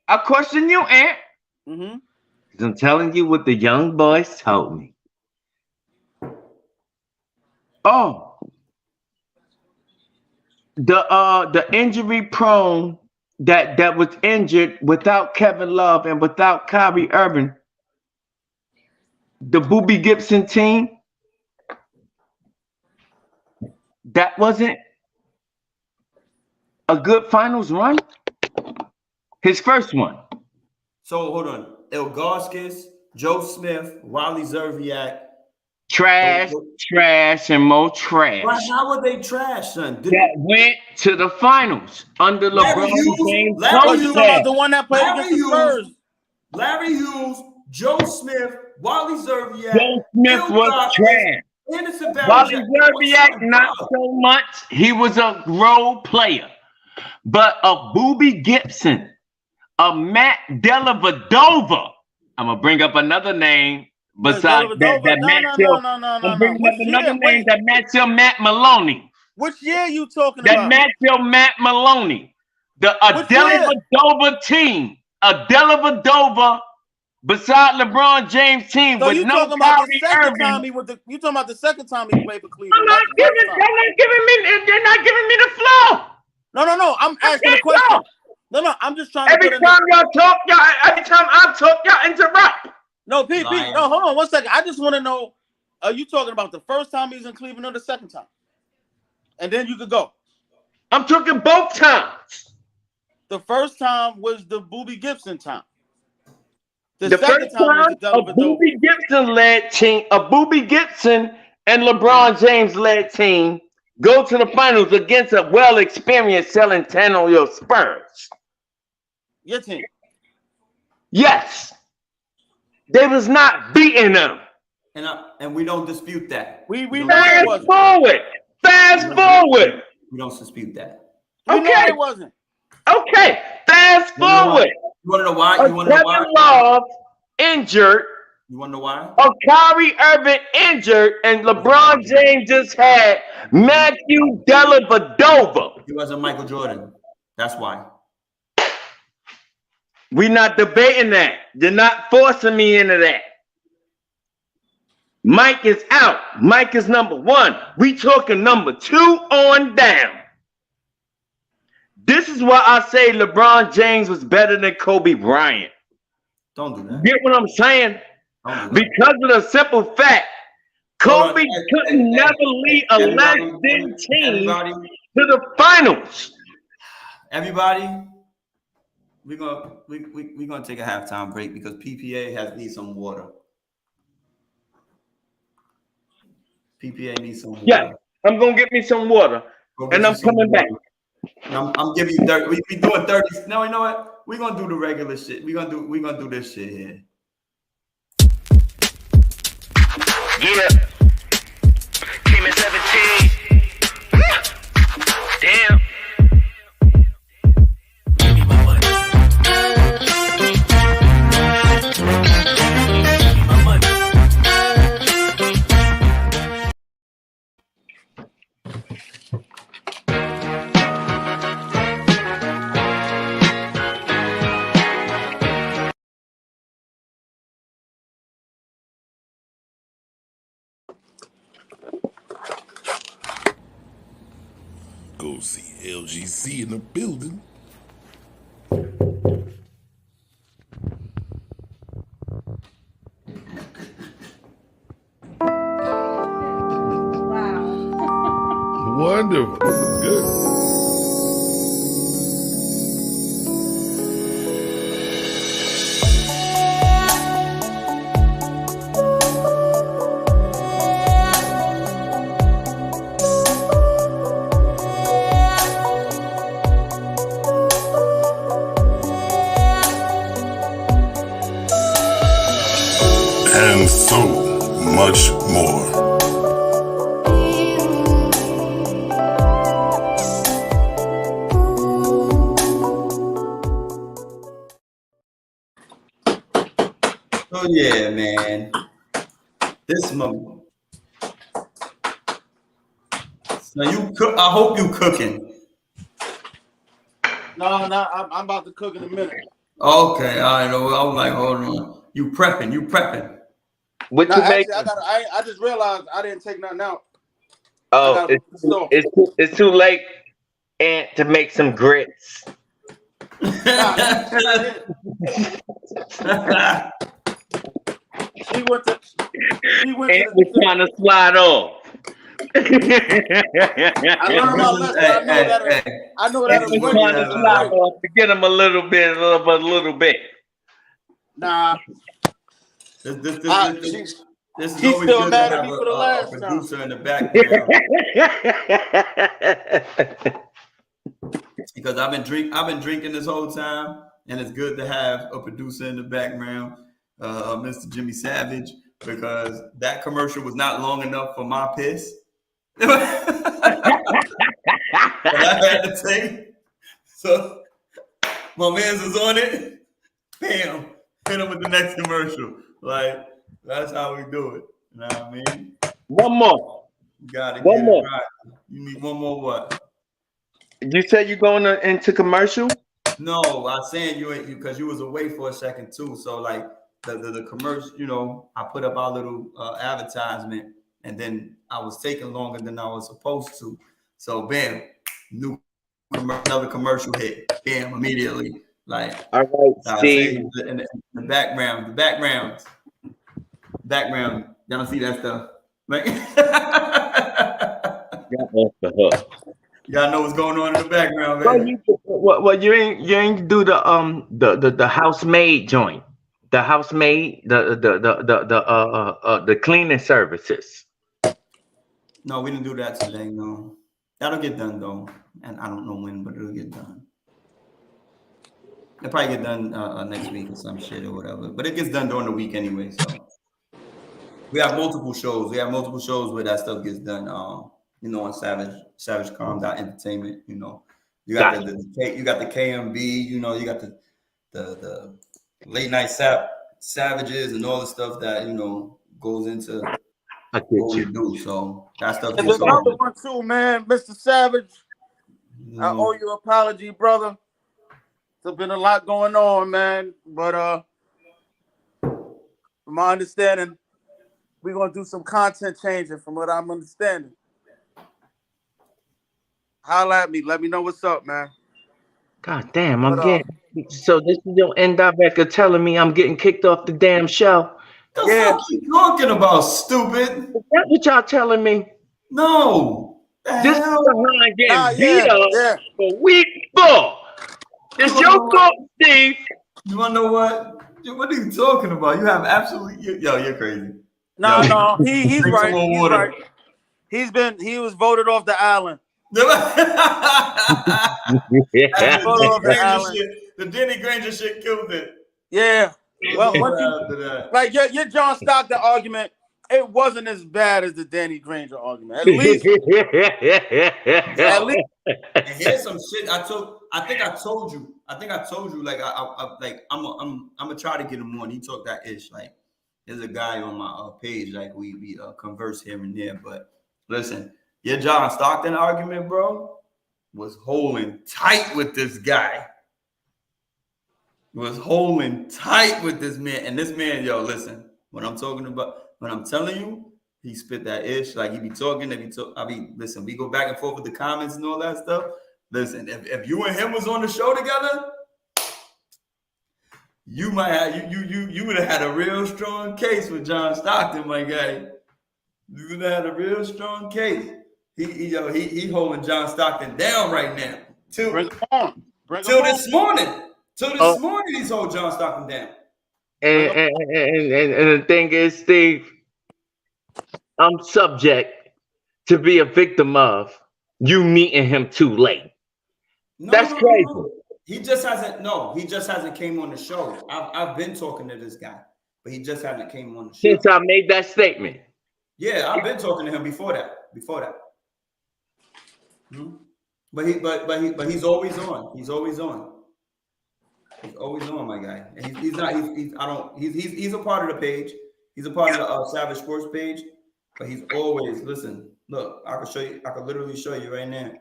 I question you, Ant. Mm-hmm. I'm telling you what the young boys told me. Oh, the injury prone that was injured without Kevin Love and without Kyrie Irving, the Boobie Gibson team. That wasn't a good finals run. His first one. So hold on. Ilgauskas, Joe Smith, Wally Zerviak. Trash, and more trash. But how were they trash, son? That went to the finals under LeBron James. The one that played against the Spurs. Larry Hughes, Joe Smith, Wally Zerviak. Joe Smith was trash. Wally Zerviak, not so much. He was a role player. But a Boobie Gibson, a Matt Dellavedova. I'm going to bring up another name besides that matches Matt Maloney. Which year you talking about? That matches Matt Maloney. The Dellavedova team. A Dellavedova beside LeBron James team so with you no talking about the second Irving. time you talking about the second time he played for Cleveland. They're not giving me the floor. No. I'm asking a question. No, I'm just trying to every time I talk, y'all interrupt. No, Pete, no, hold on 1 second. I just want to know, are you talking about the first time he was in Cleveland or the second time? And then you could go. I'm talking both times. The first time was the Boobie Gibson time. The second time, a Boobie Gibson led team, a Boobie Gibson and LeBron James led team go to the finals against a well-experienced San Antonio Spurs. Your team. Yes. They was not beating them. And we don't dispute that. We Fast forward. We don't dispute that. We know it wasn't. Okay. Fast forward. You want to know why? Kevin Love injured. You want to know why? Kyrie Irving injured, and LeBron James just had Matthew Dellavedova. He wasn't Michael Jordan. That's why. We're not debating that. You're not forcing me into that. Mike is out. Mike is number one. We talking number two on down. This is why I say LeBron James was better than Kobe Bryant. Don't do that. Get what I'm saying? Because of the simple fact, Kobe couldn't never lead a less-than team to the finals. Everybody, we're gonna take a halftime break because PPA needs some water. PPA needs some water. Yeah, I'm gonna get me some water, and I'm coming back. I'm giving you 30. We doing 30. No, you know what? We're gonna do the regular shit. We're gonna do this shit here. Yeah. came in 17. Damn. Go see LGC in the building. Wow. Wonderful. Good. And so much more. Oh yeah, man. This moment. So you cook. I hope you cooking. No, I'm about to cook in a minute. Okay, I know. I was like, hold on. You prepping? You prepping? What No, you actually, make? I just realized I didn't take nothing out. Oh, it's too late, and to make some grits. She went to And was trying to slide off. I learned my lesson. I know that. And was trying to slide off to get him a little bit. Nah. This is She's always still good mad to at have me for the last a time. producer in the background. Because I've been drinking this whole time, and it's good to have a producer in the background, Mr. Jimmy Savage, because that commercial was not long enough for my piss. But I had to take. So my man's was on it. Bam, hit him with the next commercial. Like, that's how we do it. You know what I mean? One more. You gotta One get more. it right. You need one more what? You said you're going into commercial? No, I was saying you because you was away for a second too. So like the commercial, you know, I put up our little advertisement, and then I was taking longer than I was supposed to. So bam, another commercial hit. Bam, immediately. Like, all right, Steve. In the background. Y'all don't see that stuff. Like, y'all know what's going on in the background, man. Well, you ain't do the housemaid joint, the housemaid, the cleaning services. No, we didn't do that today. No, that'll get done though, and I don't know when, but it'll get done. It'll probably get done next week or some shit or whatever. But it gets done during the week anyway. So we have multiple shows. We have multiple shows where that stuff gets done. You know, on Savage Calm Entertainment. You know, you got you got the KMB. You know, you got the late night savages and all the stuff that goes into what we do. So that stuff. There's another one too, man, Mr. Savage. I owe you an apology, brother. There's been a lot going on, man. But from my understanding, we're gonna do some content changing. From what I'm understanding. Holla at me. Let me know what's up, man. God damn, so this is your indirect telling me I'm getting kicked off the damn show. The fuck you talking about, stupid? Is that what y'all telling me? No. This is behind getting beat up for week 4. It's your fault, Steve. You wanna know what? What are you talking about? You have absolutely you're crazy. No, he's right. He's right. He was voted off the island. The Denny Granger shit killed it. Yeah. Well, like your John Stockton argument it wasn't as bad as the Danny Granger argument. At least, at least. And here's some shit I think I told you. Like I'm gonna try to get him on. He talked that ish. Like there's a guy on my page. Like we converse here and there. But listen, your John Stockton argument, bro, was holding tight with this guy. Was holding tight with this man, and this man, yo, listen. When I'm talking about, when I'm telling you, he spit that ish. Like he be talking, listen, we go back and forth with the comments and all that stuff. Listen, if you and him was on the show together, you might have you would have had a real strong case with John Stockton, my guy. You would have had a real strong case. He holding John Stockton down right now. Till this morning. Till this morning, he's holding John Stockton down. And the thing is, Steve, I'm subject to be a victim of you meeting him too late. That's crazy. No. He just hasn't came on the show. I've been talking to this guy, but he just hasn't came on the show. Since I made that statement. Yeah, I've been talking to him before that. But he's always on. He's always on. He's always on, my guy. And he's a part of the page. He's a part of the Savage Sports page. But he's always, listen, look, I can show you, I can literally show you right now.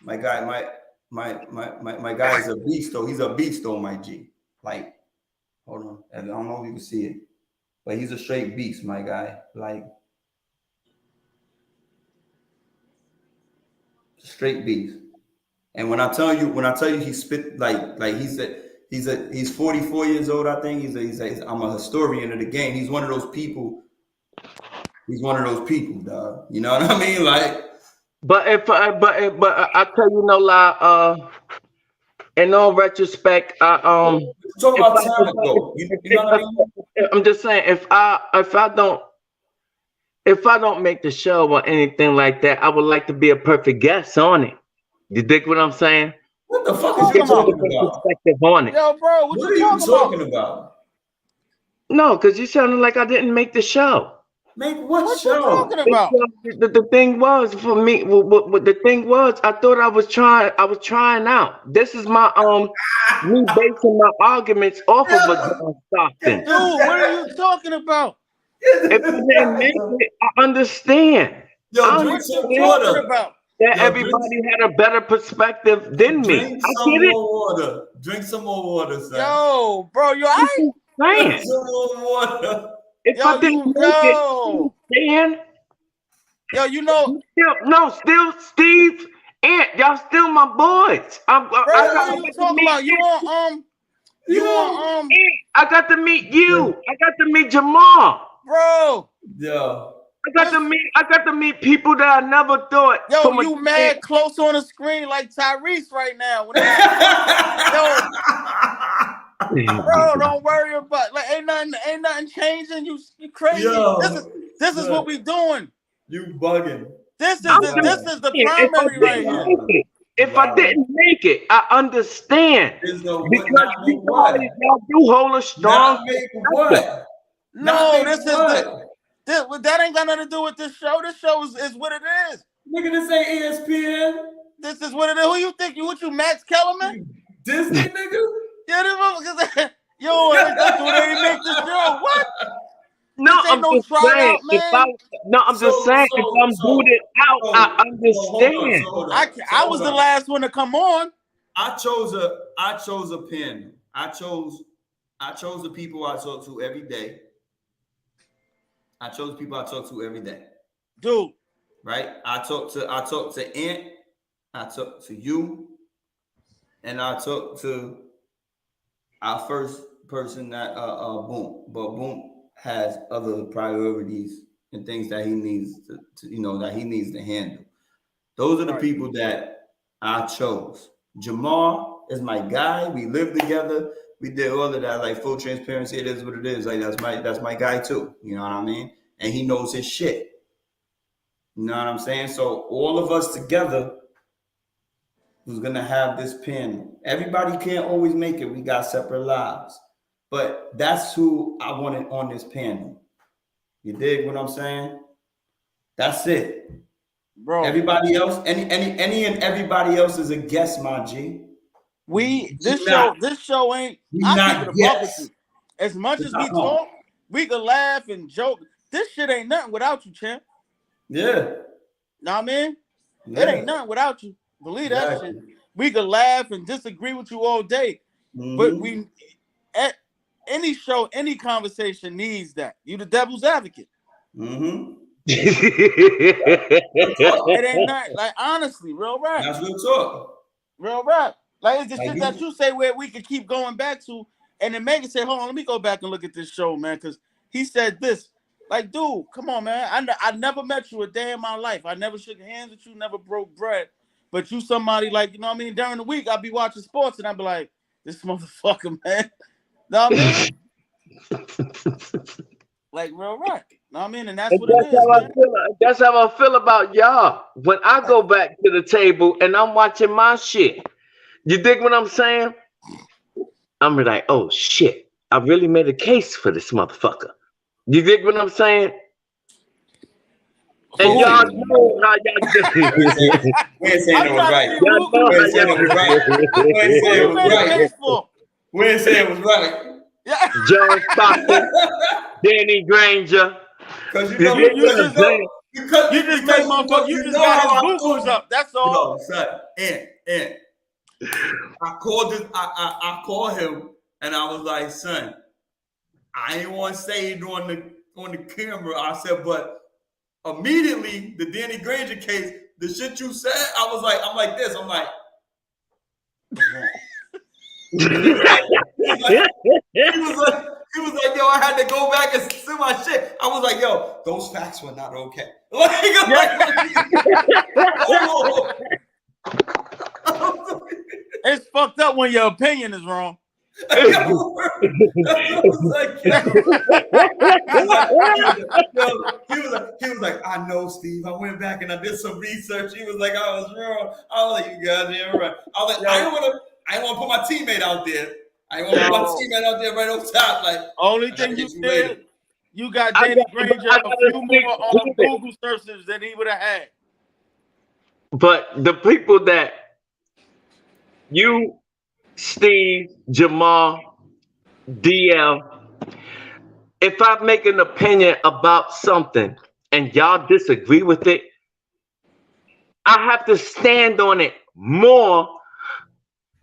My guy, my guy is a beast though. He's a beast though, my G. Like, hold on. I don't know if you can see it. But he's a straight beast, my guy. Like straight beast. And when I tell you he spit like he's 44 years old, I think. I'm a historian of the game. He's one of those people. Dog. You know what I mean? Like, but I tell you no lie. In all retrospect, talk about time ago. You know what I mean? I'm just saying, if I don't make the show or anything like that, I would like to be a perfect guest on it. You dig what I'm saying? What the fuck is you talking about? Perspective on it. Yo, bro, what are you talking about? No, because you sounded like I didn't make the show. Make what show? You talking about? The thing was for me. What the thing was, I thought I was trying out. This is my me basing my arguments off of a John Stockton. Dude, what are you talking about? If you didn't make it, I understand. Yo, drink some water. That everybody had a better perspective than me. Drink some more water, son. Yo, bro, you all right? Drink some more water. If I didn't make it, Dan. Yo, you know. Still Steve, Ant, y'all still my boys. What you talking about? I got to meet you. I got to meet Jamal. Bro. Yo. I got to meet people that I never thought. Yo, you mad close on the screen like Tyrese right now. Bro, don't worry about like ain't nothing changing. You crazy. Yo, this is what we doing. You bugging. This is the primary right here. If I didn't make it, I understand. Because y'all do hold a strong. No, that ain't got nothing to do with this show. This show is what it is. Nigga, this ain't ESPN. This is what it is. Who you think? You Max Kellerman? Disney nigga? Yeah, this motherfuckers. Yo, that's what they make this show. What? No, I'm just saying. If I'm booted out, I understand. I was the last one to come on. I chose a pen. I chose the people I talk to every day. Dude. Right? I talk to Ant, I talk to you, and I talk to our first person that Boom. But Boom has other priorities and things that he needs to handle. Those are the people that I chose. Jamal is my guy. We live together. We did all of that, like full transparency. It is what it is. Like that's my guy too. You know what I mean? And he knows his shit. You know what I'm saying? So all of us together was gonna have this pen. Everybody can't always make it. We got separate lives. But that's who I wanted on this panel. You dig what I'm saying? That's it. Bro. Everybody else, any and everybody else is a guest, my G. This show ain't. I keep it a buck with you. As much as we talk, we can laugh and joke. This shit ain't nothing without you, champ. Yeah. Know what I mean? Yeah. It ain't nothing without you. Believe that shit. We can laugh and disagree with you all day. But we at any show, any conversation needs that. You the devil's advocate. It ain't not like honestly, real rap. That's real talk. Real rap. Like it's the shit that you say where we can keep going back to, and then Megan say, "Hold on, let me go back and look at this show, man," because he said this. Like, dude, come on, man. I never met you a day in my life. I never shook hands with you, never broke bread. But you somebody like, you know what I mean? During the week, I'll be watching sports and I'll be like, this motherfucker, man. Know what I mean? Like real right. Know what I mean? And that's what it is. Man. That's how I feel about y'all. When I go back to the table and I'm watching my shit, you dig what I'm saying? I'm like, oh shit, I really made a case for this motherfucker. You dig what I'm saying? And y'all know how y'all do. We ain't saying it was right. Y'all know how y'all do. We ain't saying it was right. We ain't saying it was right. John Stockton, Danny Granger. Because you know, you just made motherfucker. You just got his boo-boos up. That's all. No, son. And I called this. I called him and I was like, son, I ain't want to say it on the camera. I said, but immediately the Danny Granger case, the shit you said, I'm like this. I'm like, he was like, yo, I had to go back and see my shit. I was like, yo, those facts were not okay. It's fucked up when your opinion is wrong. He was like, I know, Steve. I went back and I did some research. He was like, I was wrong. I was like, you goddamn right. I was like, I didn't want to put my teammate out there. I didn't want to put my teammate out there right on top. Like, only thing you did, you got Danny Granger a few more on Google searches than he would have had. But the people that you, Steve, Jamal, DL, if I make an opinion about something and y'all disagree with it, I have to stand on it more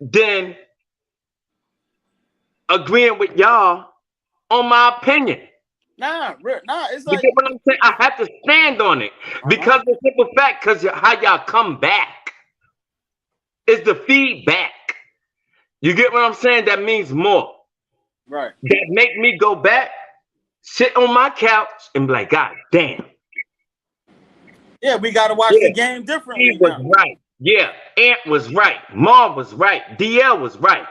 than agreeing with y'all on my opinion. Nah, it's you like, get what I'm saying? I have to stand on it because the simple fact, because how y'all come back is the feedback. You get what I'm saying? That means more. Right. That make me go back, sit on my couch, and be like, God damn. Yeah, we got to watch the game differently. He was right. Yeah, Ant was right. Marv was right. DL was right.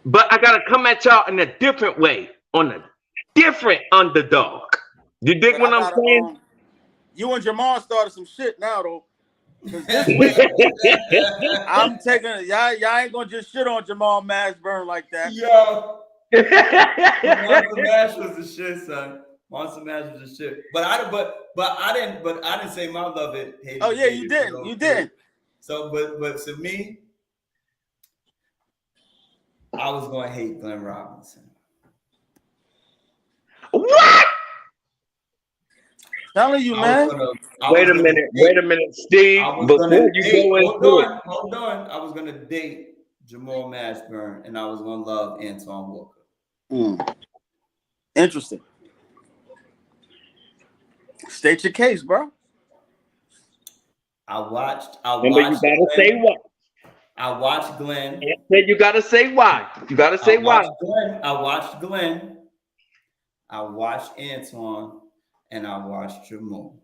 But I got to come at y'all in a different way, on a different underdog. You dig what I'm saying? You and Jamal started some shit now, though. This week, I'm taking y'all ain't gonna just shit on Jamal Mashburn like that. Yo, Monster Mash was the shit, son. Monster Mash was the shit. But I didn't say my love it. Oh yeah, you didn't. You didn't. So, but to me, I was going to hate Glenn Robinson. What? Telling you, man. Wait a minute, Steve. Before you go into it, hold on. I was gonna date Jamal Mashburn, and I was gonna love Antoine Walker. Interesting. State your case, bro. I watched. You gotta say what. I watched Glenn. You gotta say why. You gotta say why. I watched Glenn. I watched Antoine. And I watched Jamal.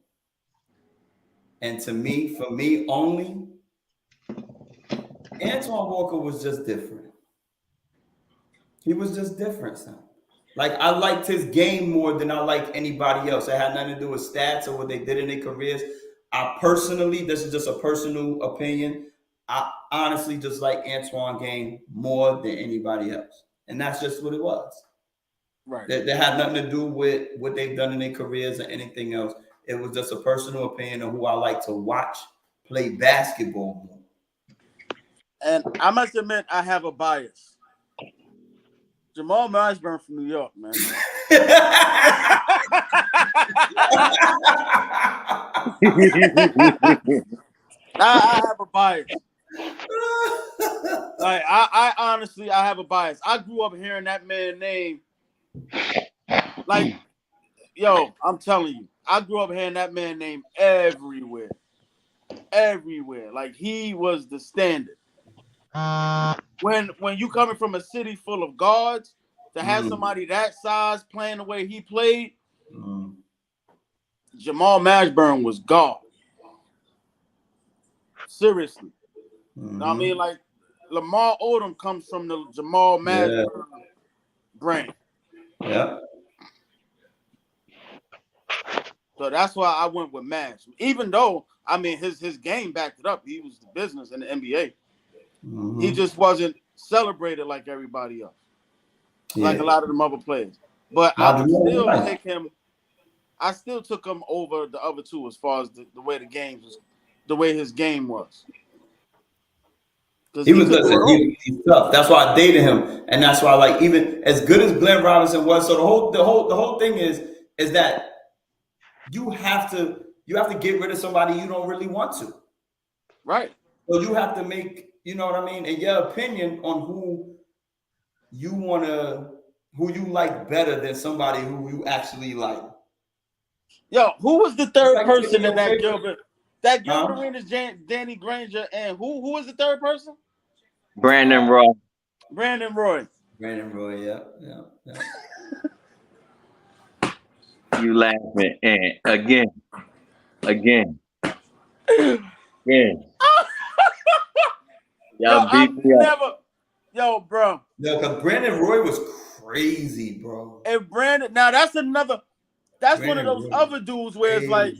And for me only, Antoine Walker was just different. He was just different, son. Like, I liked his game more than I liked anybody else. It had nothing to do with stats or what they did in their careers. I personally, this is just a personal opinion, I honestly just like Antoine game more than anybody else. And that's just what it was. Right. That had nothing to do with what they've done in their careers or anything else. It was just a personal opinion of who I like to watch play basketball more. And I must admit, I have a bias. Jamal Mashburn from New York, man. I have a bias. Like I honestly, I have a bias. I grew up hearing that man's name. Like, yo, I'm telling you, I grew up hearing that man's name everywhere. Everywhere. Like, he was the standard. When you coming from a city full of guards, to have somebody that size playing the way he played, Jamal Mashburn was God. Seriously. I mean, like, Lamar Odom comes from the Jamal Mashburn brand. Yeah. So that's why I went with Mash. Even though, I mean, his game backed it up. He was the business in the NBA. He just wasn't celebrated like everybody else. Like a lot of them other players. But I still took him over the other two as far as the way the way his game was. He's tough. That's why I dated him, and that's why, like, even as good as Glenn Robinson was, so the whole thing is that you have to get rid of somebody you don't really want to, right? So you have to make, you know what I mean, and your opinion on who you like better than somebody who you actually like. Yo, who was the third person in that Gilbert? That Gilbert Arenas, Danny Granger, and who was the third person? Brandon Roy. Brandon Roy. Yeah. You laughing and again. Yo, bro. No, because Brandon Roy was crazy, bro. And Brandon, now that's one of those other dudes where it's like,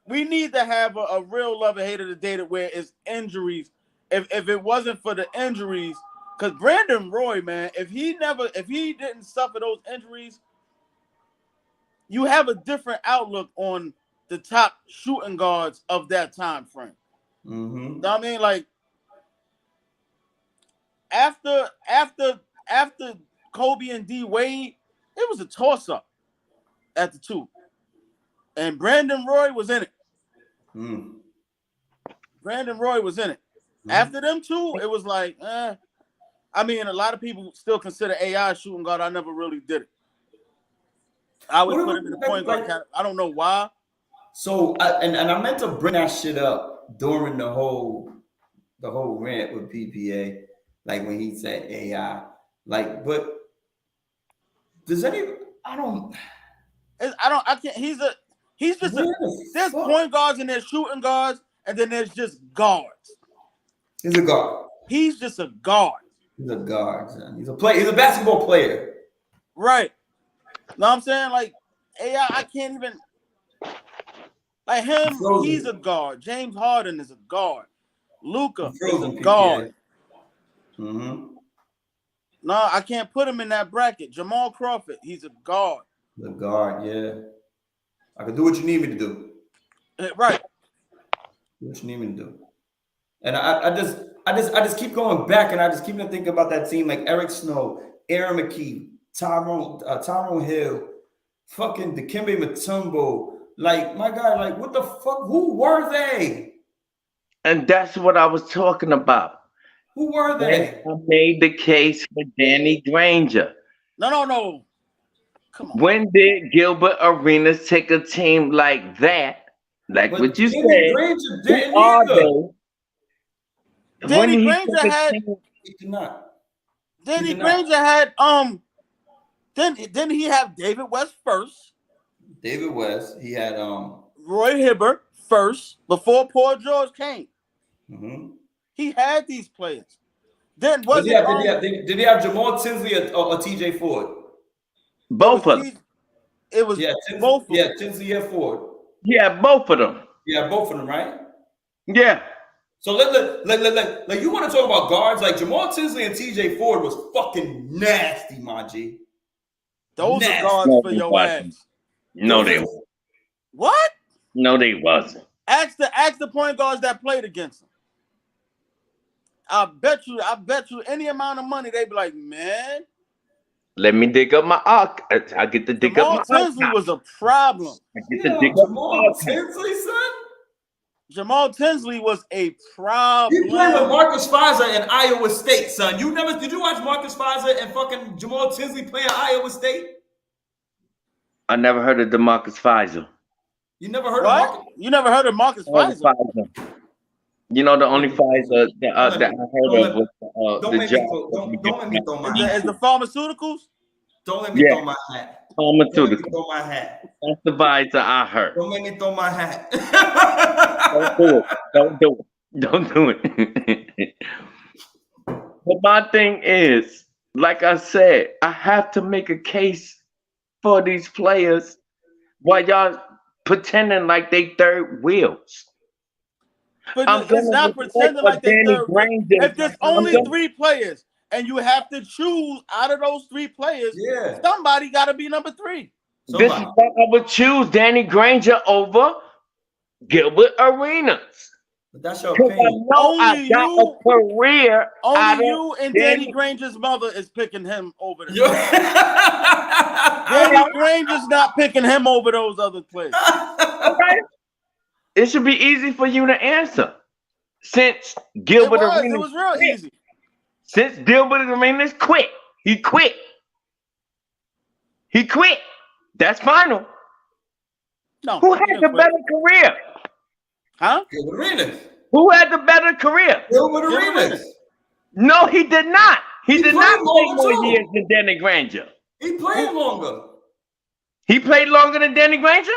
we need to have a real love and hate of the data where it's injuries. If it wasn't for the injuries, because Brandon Roy, man, if he didn't suffer those injuries, you have a different outlook on the top shooting guards of that time frame. You know what I mean? Like, after Kobe and D Wade, it was a toss-up at the two. And Brandon Roy was in it. Brandon Roy was in it. After them two, it was like, I mean, a lot of people still consider AI shooting guard. I never really did it. I would put him in the point guard category. I don't know why. So, I meant to bring that shit up during the whole rant with PPA, like when he said AI, like, but does any? I can't. He's just there's point guards and there's shooting guards, and then there's just guards. He's a guard. He's just a guard. He's a guard. Son. He's a player. He's a basketball player. Right. Know what I'm saying? Like, AI, I can't even. Like him, he's a guard. James Harden is a guard. Luka is a guard. No, I can't put him in that bracket. Jamal Crawford, he's a guard. The guard, yeah. I can do what you need me to do. Right. Do what you need me to do. And I just keep going back, and I just keep thinking about that team, like Eric Snow, Aaron McKee, Tyrone Hill, fucking Dikembe Mutombo. Like, my God, like, what the fuck? Who were they? And that's what I was talking about. Who were they? I made the case for Danny Granger. No. Come on. When did Gilbert Arenas take a team like that? Like what you said. Danny Granger didn't either. Danny Granger had. He did not. Danny Granger had Then he have David West first. David West. He had Roy Hibbert first before Paul George came. He had these players. Then did he have Jamal Tinsley or TJ Ford? Both of them. It was both. Yeah, Tinsley and Ford. Yeah, both of them. Yeah, both of them, right? Yeah. So like you want to talk about guards, like Jamal Tinsley and TJ Ford was fucking nasty, my G. Those Nasty. are guards No, for they your wasn't. ass. No, they weren't. What? No, they wasn't. Ask the point guards that played against him. I bet you any amount of money, they'd be like, man, Let me dig up my arc. I get to dig Jamal up my Tinsley archive. was a problem. I get to dig up my Jamal archive. Tinsley, son. Jamal Tinsley was a problem. He played with Marcus Pfizer in Iowa State, son. Did you watch Marcus Pfizer and fucking Jamal Tinsley play in Iowa State? I never heard of DeMarcus Pfizer. You never heard of What? Marcus? You never heard of Marcus Pfizer? You know, the only Pfizer that I heard of was Don't the make me job. don't let me throw my hat. Is the pharmaceuticals? Don't let me Yeah. throw my hat. Don't let me Pharmaceutical. throw my hat. That's the Pfizer I heard. Don't make me throw my hat. Don't do it. Don't do it. Don't do it. But my thing is, like I said, I have to make a case for these players while y'all pretending like they third wheels. But I'm it's gonna not respect pretending what like they're Danny third. Granger- If there's I'm only gonna- 3 players and you have to choose out of those 3 players, Yeah. somebody got to be number 3. This is why I would choose Danny Granger over Gilbert Arenas. But that's your Because I opinion. know I Only got you- a career out Only of you and Danny- Danny Granger's mother is picking him over them. Yo- Danny Granger's not picking him over those other players. Okay. It should be easy for you to answer. Since Gilbert It Arenas was real quit. easy. Since Gilbert Arenas quit. He quit. He quit. That's final. No. Who he had didn't the quit. better career? Huh? Gilbert Arenas. Who had the better career? Gilbert Gilbert Arenas. Arenas. No, he did not. He He did played not play longer, more too. years than Danny Granger. He played longer. He played longer than Danny Granger?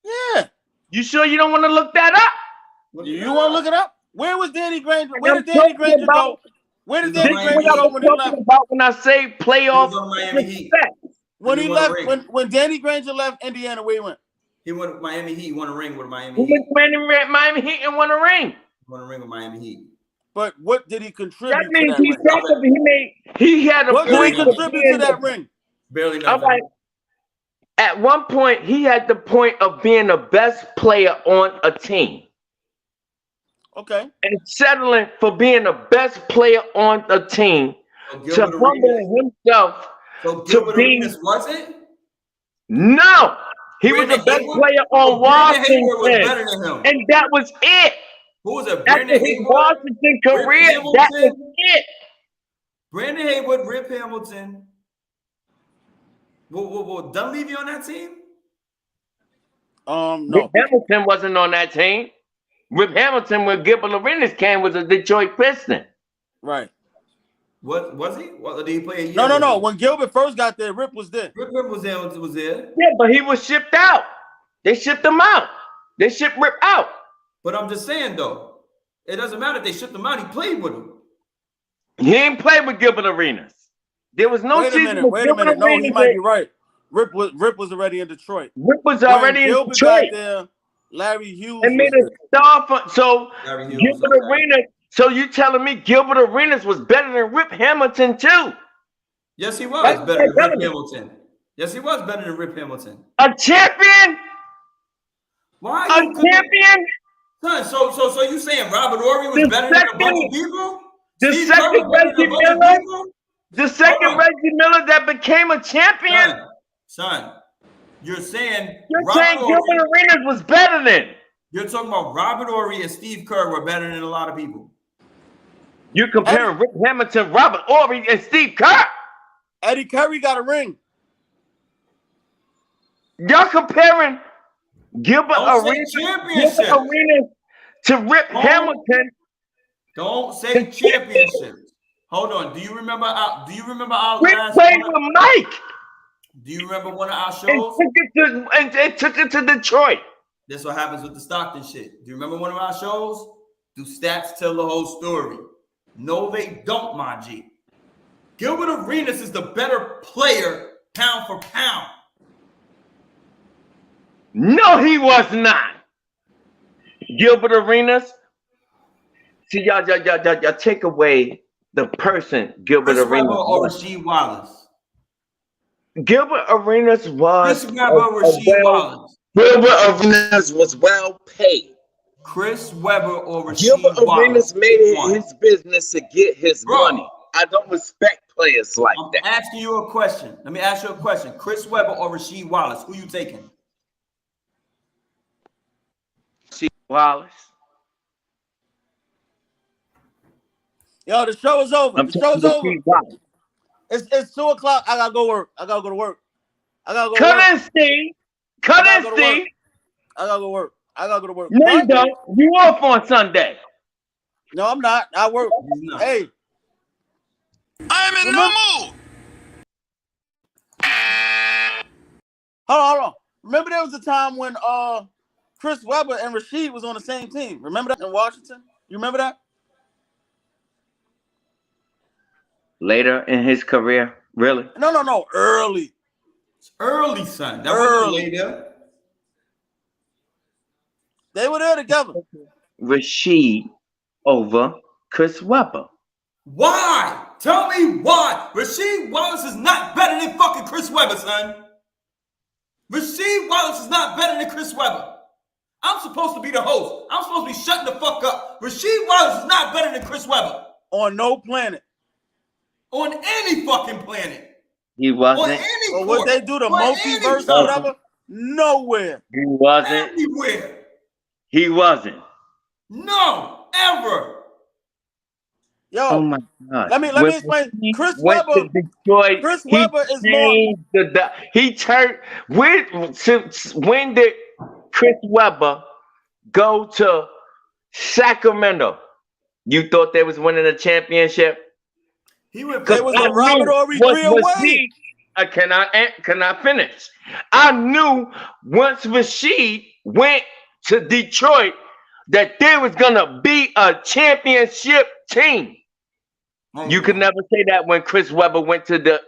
Yeah. You sure you don't want to look that up? You want to look it up? Where was Danny Granger? Where I'm did Danny talking Granger about- go? Where did This Danny is This is Granger what go I'm when he talking left? about when I say playoff. He was on Miami Heat. respect. When He he won a left, ring. when Danny Granger left Indiana, where he went? He went with Miami Heat. He won a ring with Miami He Heat. went to Miami Heat and won a ring. He won a ring with Miami Heat. But what did he contribute That means to he that ring? he had a What did he point of contribute being to that ring? Barely All nothing. right. At one point, he had the point of being the best player on a team Okay. and settling for being the best player on a team So to Gilbert humble Arenas. himself. So to Gilbert be- Arenas wasn't? No, he was Brandon the best Hayward? player Oh, on Brandon Hayward was Washington, better than him. and that was it. Who was it? After Brandon his Hayward? Washington career, Hamilton? that was it. Brandon Hayward, Rip Hamilton. Will Dunleavy on that team? No. Rip Hamilton wasn't on that team. Rip Hamilton, when Gilbert Arenas came, was a Detroit Piston. Right. What was he? What did he play? A year No. with him? When Gilbert first got there, Rip was there. Rip was there. Was there? Yeah, but he was shipped out. They shipped him out. They shipped Rip out. But I'm just saying though, it doesn't matter if they shipped him out. He played with him. He ain't played with Gilbert Arenas. There was no Wait a season minute. with Wait a Gilbert minute. No, he Arenas might that- be right. Rip was already in Detroit. Rip was When already in Gilbert Detroit got there, Larry Hughes and made was a star for. So Larry Hughes, Gilbert okay. Arenas. So you telling me Gilbert Arenas was better than Rip Hamilton too? Yes, he was That's better than Rip better. Hamilton. Yes, he was better than Rip Hamilton. A champion? Why? A you couldn't- champion? Son, so you saying Robert Ory was The better than a bunch second- of people? The Steve Kerr second was better than Reggie a bunch of Miller? people? The second Hold on. Reggie Miller that became a champion? Son, you're saying You're Robert saying Ory- Gilbert Arenas was better than? You're talking about Robert Ory and Steve Kerr were better than a lot of people. You comparing Rip Hamilton, Robert Ory, and Steve Kerr? Eddie Curry got a ring. Y'all comparing Gilbert Don't say Arenas, championship. Gilbert Arenas to Rip Don't- Hamilton? Don't say championships. Hold on. Do you remember our Rip last played with Mike Do you remember one of our and shows? took it to Detroit. This is what happens with the Stockton shit. Do you remember one of our shows? Do stats tell the whole story? No, they don't, my G. Gilbert Arenas is the better player, pound for pound. No, he was not. Gilbert Arenas. See, y'all take away the person Gilbert Chris Arenas Webber or was. Rasheed Wallace? Gilbert Arenas was Chris Webber or Rasheed Wallace? Gilbert Arenas was well paid. Chris Webber or Rasheed Gilbert Wallace? Arenas made it his business to get his Bro. money. I don't respect players like I'm that. asking you a question. Let me ask you a question. Chris Webber or Rasheed Wallace? Who you taking? Rasheed Wallace. Yo, the show is over. I'm The show's taking over. Rasheed Wallace. It's 2:00. I gotta go work. I gotta go to work. I gotta go to Cut work. and see. I Cut gotta and go to work. see. I gotta go to work. I gotta go to work. No, you What? don't. You off on Sunday. No, I'm not. I work. not. Hey, I'm in no mood. hold on. Remember there was a time when Chris Webber and Rasheed was on the same team. Remember that in Washington? You remember that? Later in his career, really? No. Early. It's early, son. That Early. wasn't later. They were there together. Rasheed over Chris Webber. Why? Tell me why. Rasheed Wallace is not better than fucking Chris Webber, son. Rasheed Wallace is not better than Chris Webber. I'm supposed to be the host. I'm supposed to be shutting the fuck up. Rasheed Wallace is not better than Chris Webber. On no planet. On any fucking planet. He On wasn't. any Or what court. they do, the On any multiverse or court. whatever? Nowhere. He wasn't. Everywhere. He wasn't. No. Ever. Yo, Oh my God. let me When explain. he Chris went Webber. to Detroit, Chris he Webber is more. changed he turned. When did Chris Webber go to Sacramento? You thought they was winning a championship? He went. They was a Robert Horry 3 away. Can I finish? I knew once Rasheed went to Detroit that there was gonna be a championship team. You could never say that when Chris Webber went to the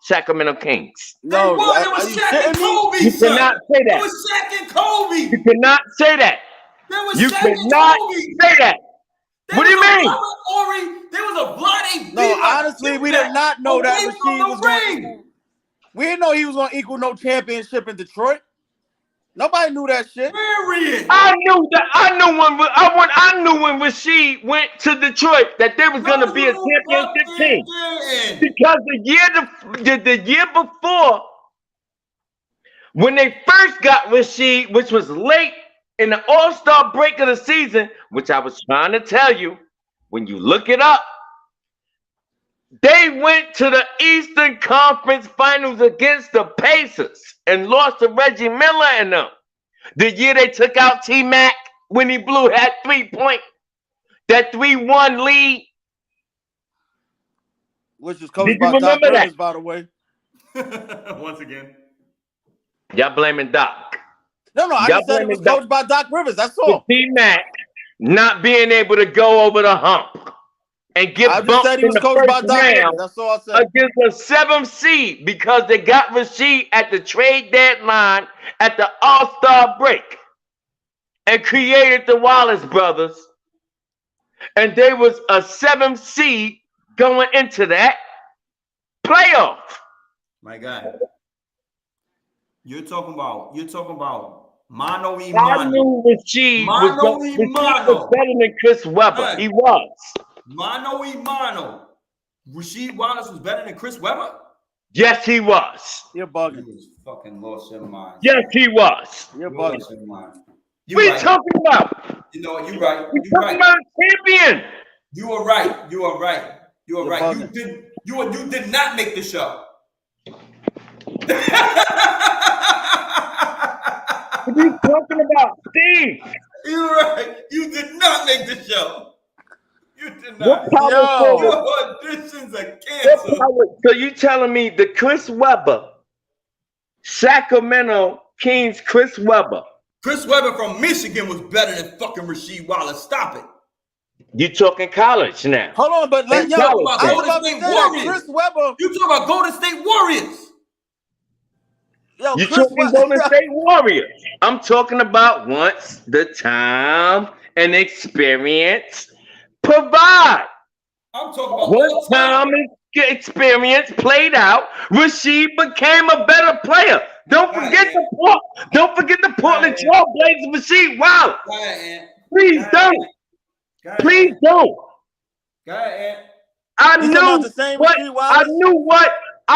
Sacramento Kings. No, it was are you Shaq kidding and me? Kobe, You son. cannot say It that. was Shaq and Kobe. You cannot say that. There was You Shaq and cannot Kobe. say that. There What do you was a mean? Robert Horry. There was a Vlade No, Divac honestly, we did not know that away from Rasheed the was going. ring. We didn't know he was going to equal no championship in Detroit. Nobody knew that shit. Period. I knew that. I knew when Rasheed went to Detroit that there was going to be a championship team because the year before, when they first got Rasheed, which was late in the All-Star break of the season, which I was trying to tell you, when you look it up, they went to the Eastern Conference Finals against the Pacers and lost to Reggie Miller and them. The year they took out T-Mac when he blew that 3-point, that 3-1 lead. Which was coached Did you by Doc remember that? Rivers, by the way. Once again. Y'all blaming Doc. No, I Y'all just said it was blaming Doc. coached by Doc Rivers. That's all. T-Mac not being able to go over the hump and get I just bumped said he in was the coached by first Doc Rivers. round That's all I said. against a 7th seed because they got Rasheed at the trade deadline at the All-Star break and created the Wallace brothers. And they was a 7th seed going into that playoff. My God. You're talking about Mano y I Mano. knew Rasheed Mano y was Mano. better than Chris Webber. Hey. He was. Mano y Mano. Rasheed Wallace was better than Chris Webber? Yes, he was. You're bugging. You fucking lost your mind. Yes, he was. You're You bugging. lost your mind. What are you talking about? You know what? You're right. We're You're talking right. about a champion. You are right. You are right. You are You're right. bugging. You did not make the show. What are you talking about, Steve? You're right. You did not make the show. You did What not. power Yo. Your forward? auditions are What canceled. power? So you telling me the Chris Webber, Sacramento Kings Chris Webber, Chris Webber from Michigan was better than fucking Rasheed Wallace. Stop it. you talking college now? Hold on, but Hey, yo, yo, I was Golden about to State say that Warriors. Chris Webber. You talking about Golden State Warriors? Yo, You Chris talking Golden Webber. State Warriors. I'm talking about once the time and experience provide. I'm talking about What all time. time is experience played out, Rasheed became a better player. Don't forget the Portland Trail Blazers, Rasheed Wallace. Please don't. Please don't. I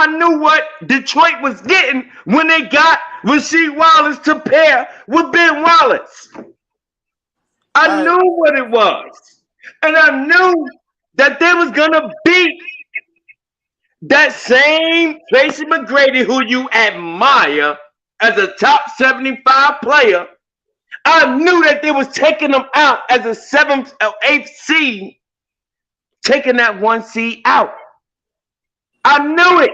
knew what Detroit was getting when they got Rasheed Wallace to pair with Ben Wallace. I knew what it was. And I knew that they was gonna beat that same Tracy McGrady who you admire as a top 75 player. I knew that they was taking them out as a 7th or 8th seed, taking that 1 seed out. I knew it.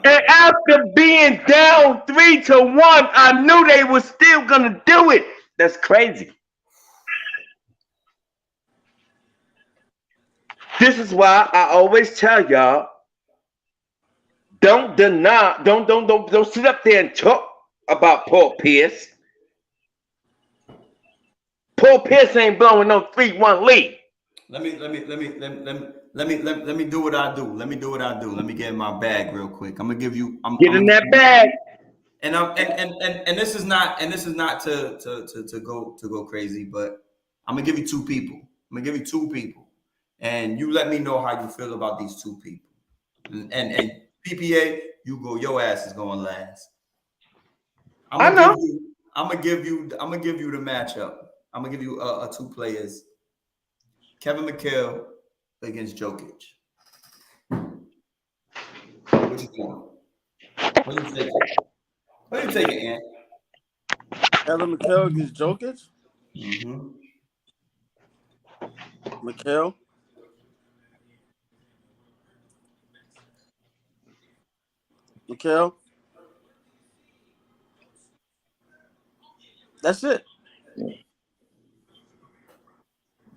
And after being down 3-1, I knew they were still gonna do it. That's crazy. This is why I always tell y'all, don't sit up there and talk about Paul Pierce. Paul Pierce ain't blowing no 3-1 lead. Let me do what I do. Let me do what I do. Let me get in my bag real quick. I'm gonna give you. Get in that bag. And this is not to go crazy, but I'm gonna give you two people. And you let me know how you feel about these two people. And PPA, your ass is going last. I'm gonna give you the matchup. I'm gonna give you two players. Kevin McHale against Jokic. What you doing? What do you take it, Ant? Kevin McHale against Jokic? Mm-hmm. McHale? That's it.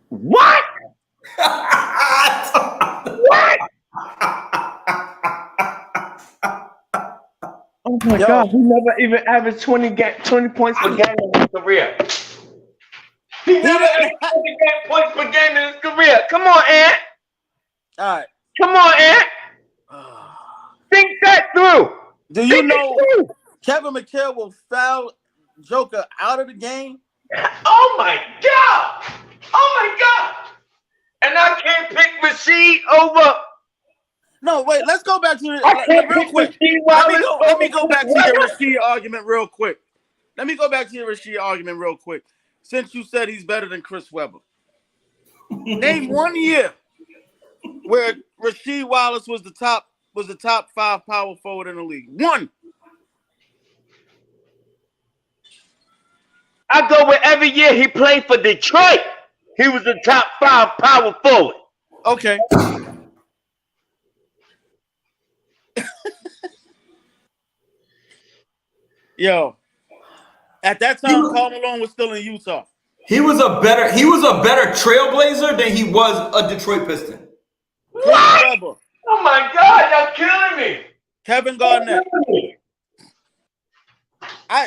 What? What? Oh my God! He never even averaged 20 points per game in his career. He never averaged 20 points per game in his career. Come on, Ant. All right. Come on, Ant. Think that through. Do you know Kevin McHale will foul Joker out of the game? Oh my God! Oh my God! And I can't pick Rasheed over. No, wait. Let's go back to it real quick. Let me go back to your Rasheed argument real quick. Since you said he's better than Chris Webber, name 1 year where Rasheed Wallace was the top 5 power forward in the league. One. I go with every year he played for Detroit. He was the top 5 power forward. Okay. Yo, at that time, Karl Malone was still in Utah. He was a better trailblazer than he was a Detroit Piston. What? Oh my God, y'all killing me. Kevin Garnett.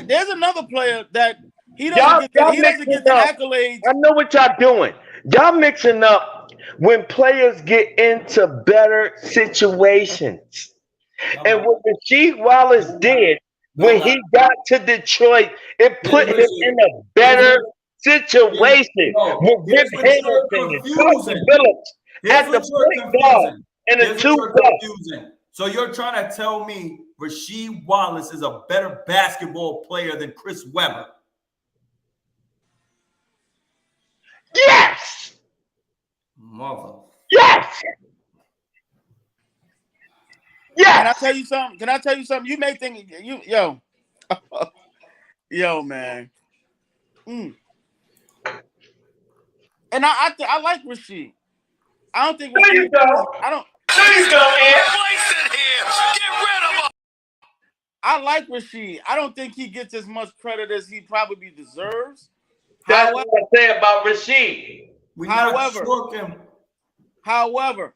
There's another player that he doesn't get the accolades. I know what y'all doing. Y'all mixing up when players get into better situations. And what Rasheed Wallace did when he got to Detroit, it put him in a better situation with Rip Hamilton and Carson Phillips at the point guard and a 2+. So you're trying to tell me Rasheed Wallace is a better basketball player than Chris Webber? Yes. Mother. Yes. Yeah. Can I tell you something? You may think yo, man. And I like Rasheed. I don't think Rasheed. There you go. I don't. There you go, man. I like Rasheed. I don't think he gets as much credit as he probably deserves. That's what I say about Rasheed. However,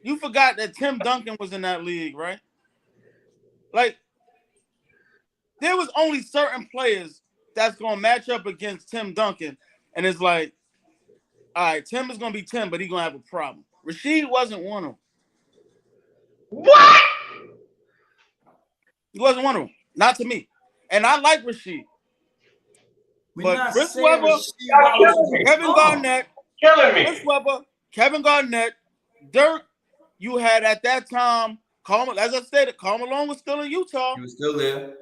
you forgot that Tim Duncan was in that league, right? Like, there was only certain players that's going to match up against Tim Duncan, and it's like, all right, Tim is going to be Tim, but he's going to have a problem. Rasheed wasn't one of them. What? He wasn't one of them. Not to me. And I like Rasheed. But Chris Webber, Kevin Garnett, killing me. Chris Webber, Kevin Garnett, Dirk, you had at that time, as I stated, Karl Malone was still in Utah. He was still there.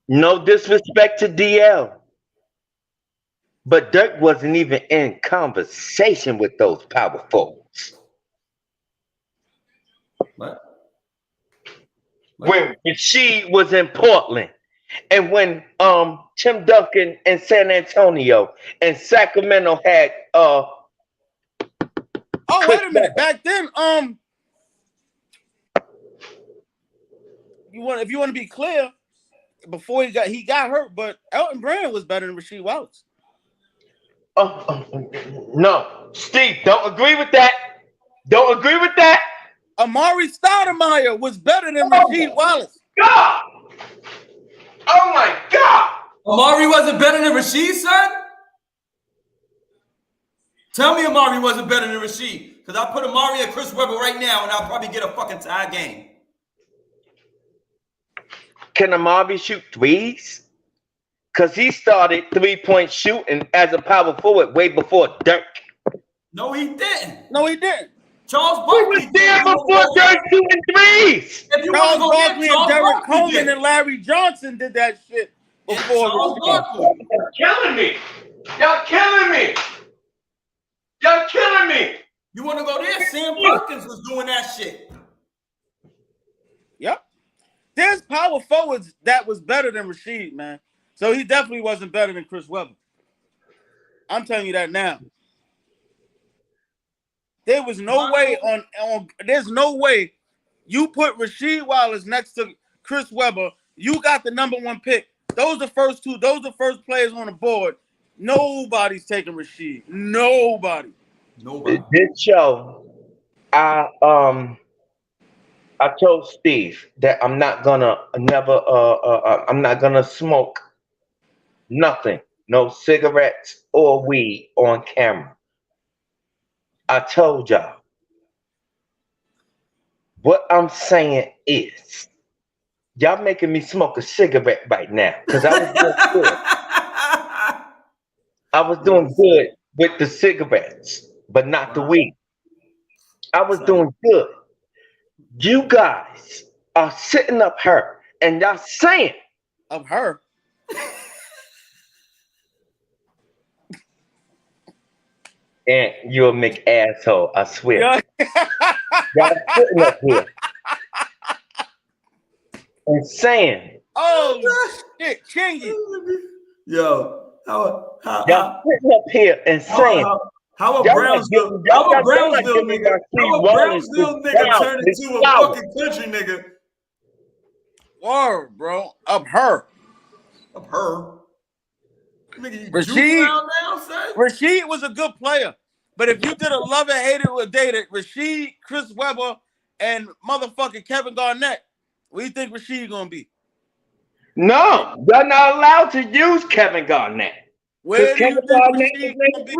No disrespect to DL. But Dirk wasn't even in conversation with those power forwards. What? When Rasheed was in Portland. And when Tim Duncan in San Antonio and Sacramento had wait a minute. Back then, if you want to be clear, before he got hurt, but Elton Brand was better than Rasheed Wallace. No, Steve, don't agree with that. Don't agree with that. Amari Stoudemire was better than Rasheed Wallace. God! Oh my God! Amari wasn't better than Rasheed, son? Tell me Amari wasn't better than Rasheed. Because I'll put Amari and Chris Webber right now and I'll probably get a fucking tie game. Can Amari shoot threes? Because he started 3-point shooting as a power forward way before Dirk. No, he didn't. No, he didn't. Charles Barkley was there before Dirk shooting threes. Charles Barkley and Derek Coleman and Larry Johnson did that shit before. Y'all killing me. Y'all killing me. Y'all killing me. You want to go there? Sam Perkins was doing that shit. Yep. There's power forwards that was better than Rasheed, man. So he definitely wasn't better than Chris Webber. I'm telling you that now. There was no way there's no way you put Rasheed Wallace next to Chris Webber. You got the number one pick. Those are the first two. Those are the first players on the board. Nobody's taking Rasheed. Nobody. This show, I told Steve that I'm not gonna smoke nothing, no cigarettes or weed on camera. I told y'all. What I'm saying is, y'all making me smoke a cigarette right now because I was doing good. I was doing good with the cigarettes, but not the weed. I was doing good. You guys are sitting up her and y'all saying of her. And you'll make asshole, I swear. Y'all sitting up here and saying, oh shit, Chingy. Yo, y'all sitting up here and saying, how a Brownsville nigga turned into a fucking country nigga? Word, bro. Up her. Up her. Rasheed was a good player. But if you did a love and hate it or dated Rasheed, Chris Webber, and motherfucking Kevin Garnett, what do you think Rasheed gonna be? No, they're not allowed to use Kevin Garnett. Where do you think Rasheed gonna be?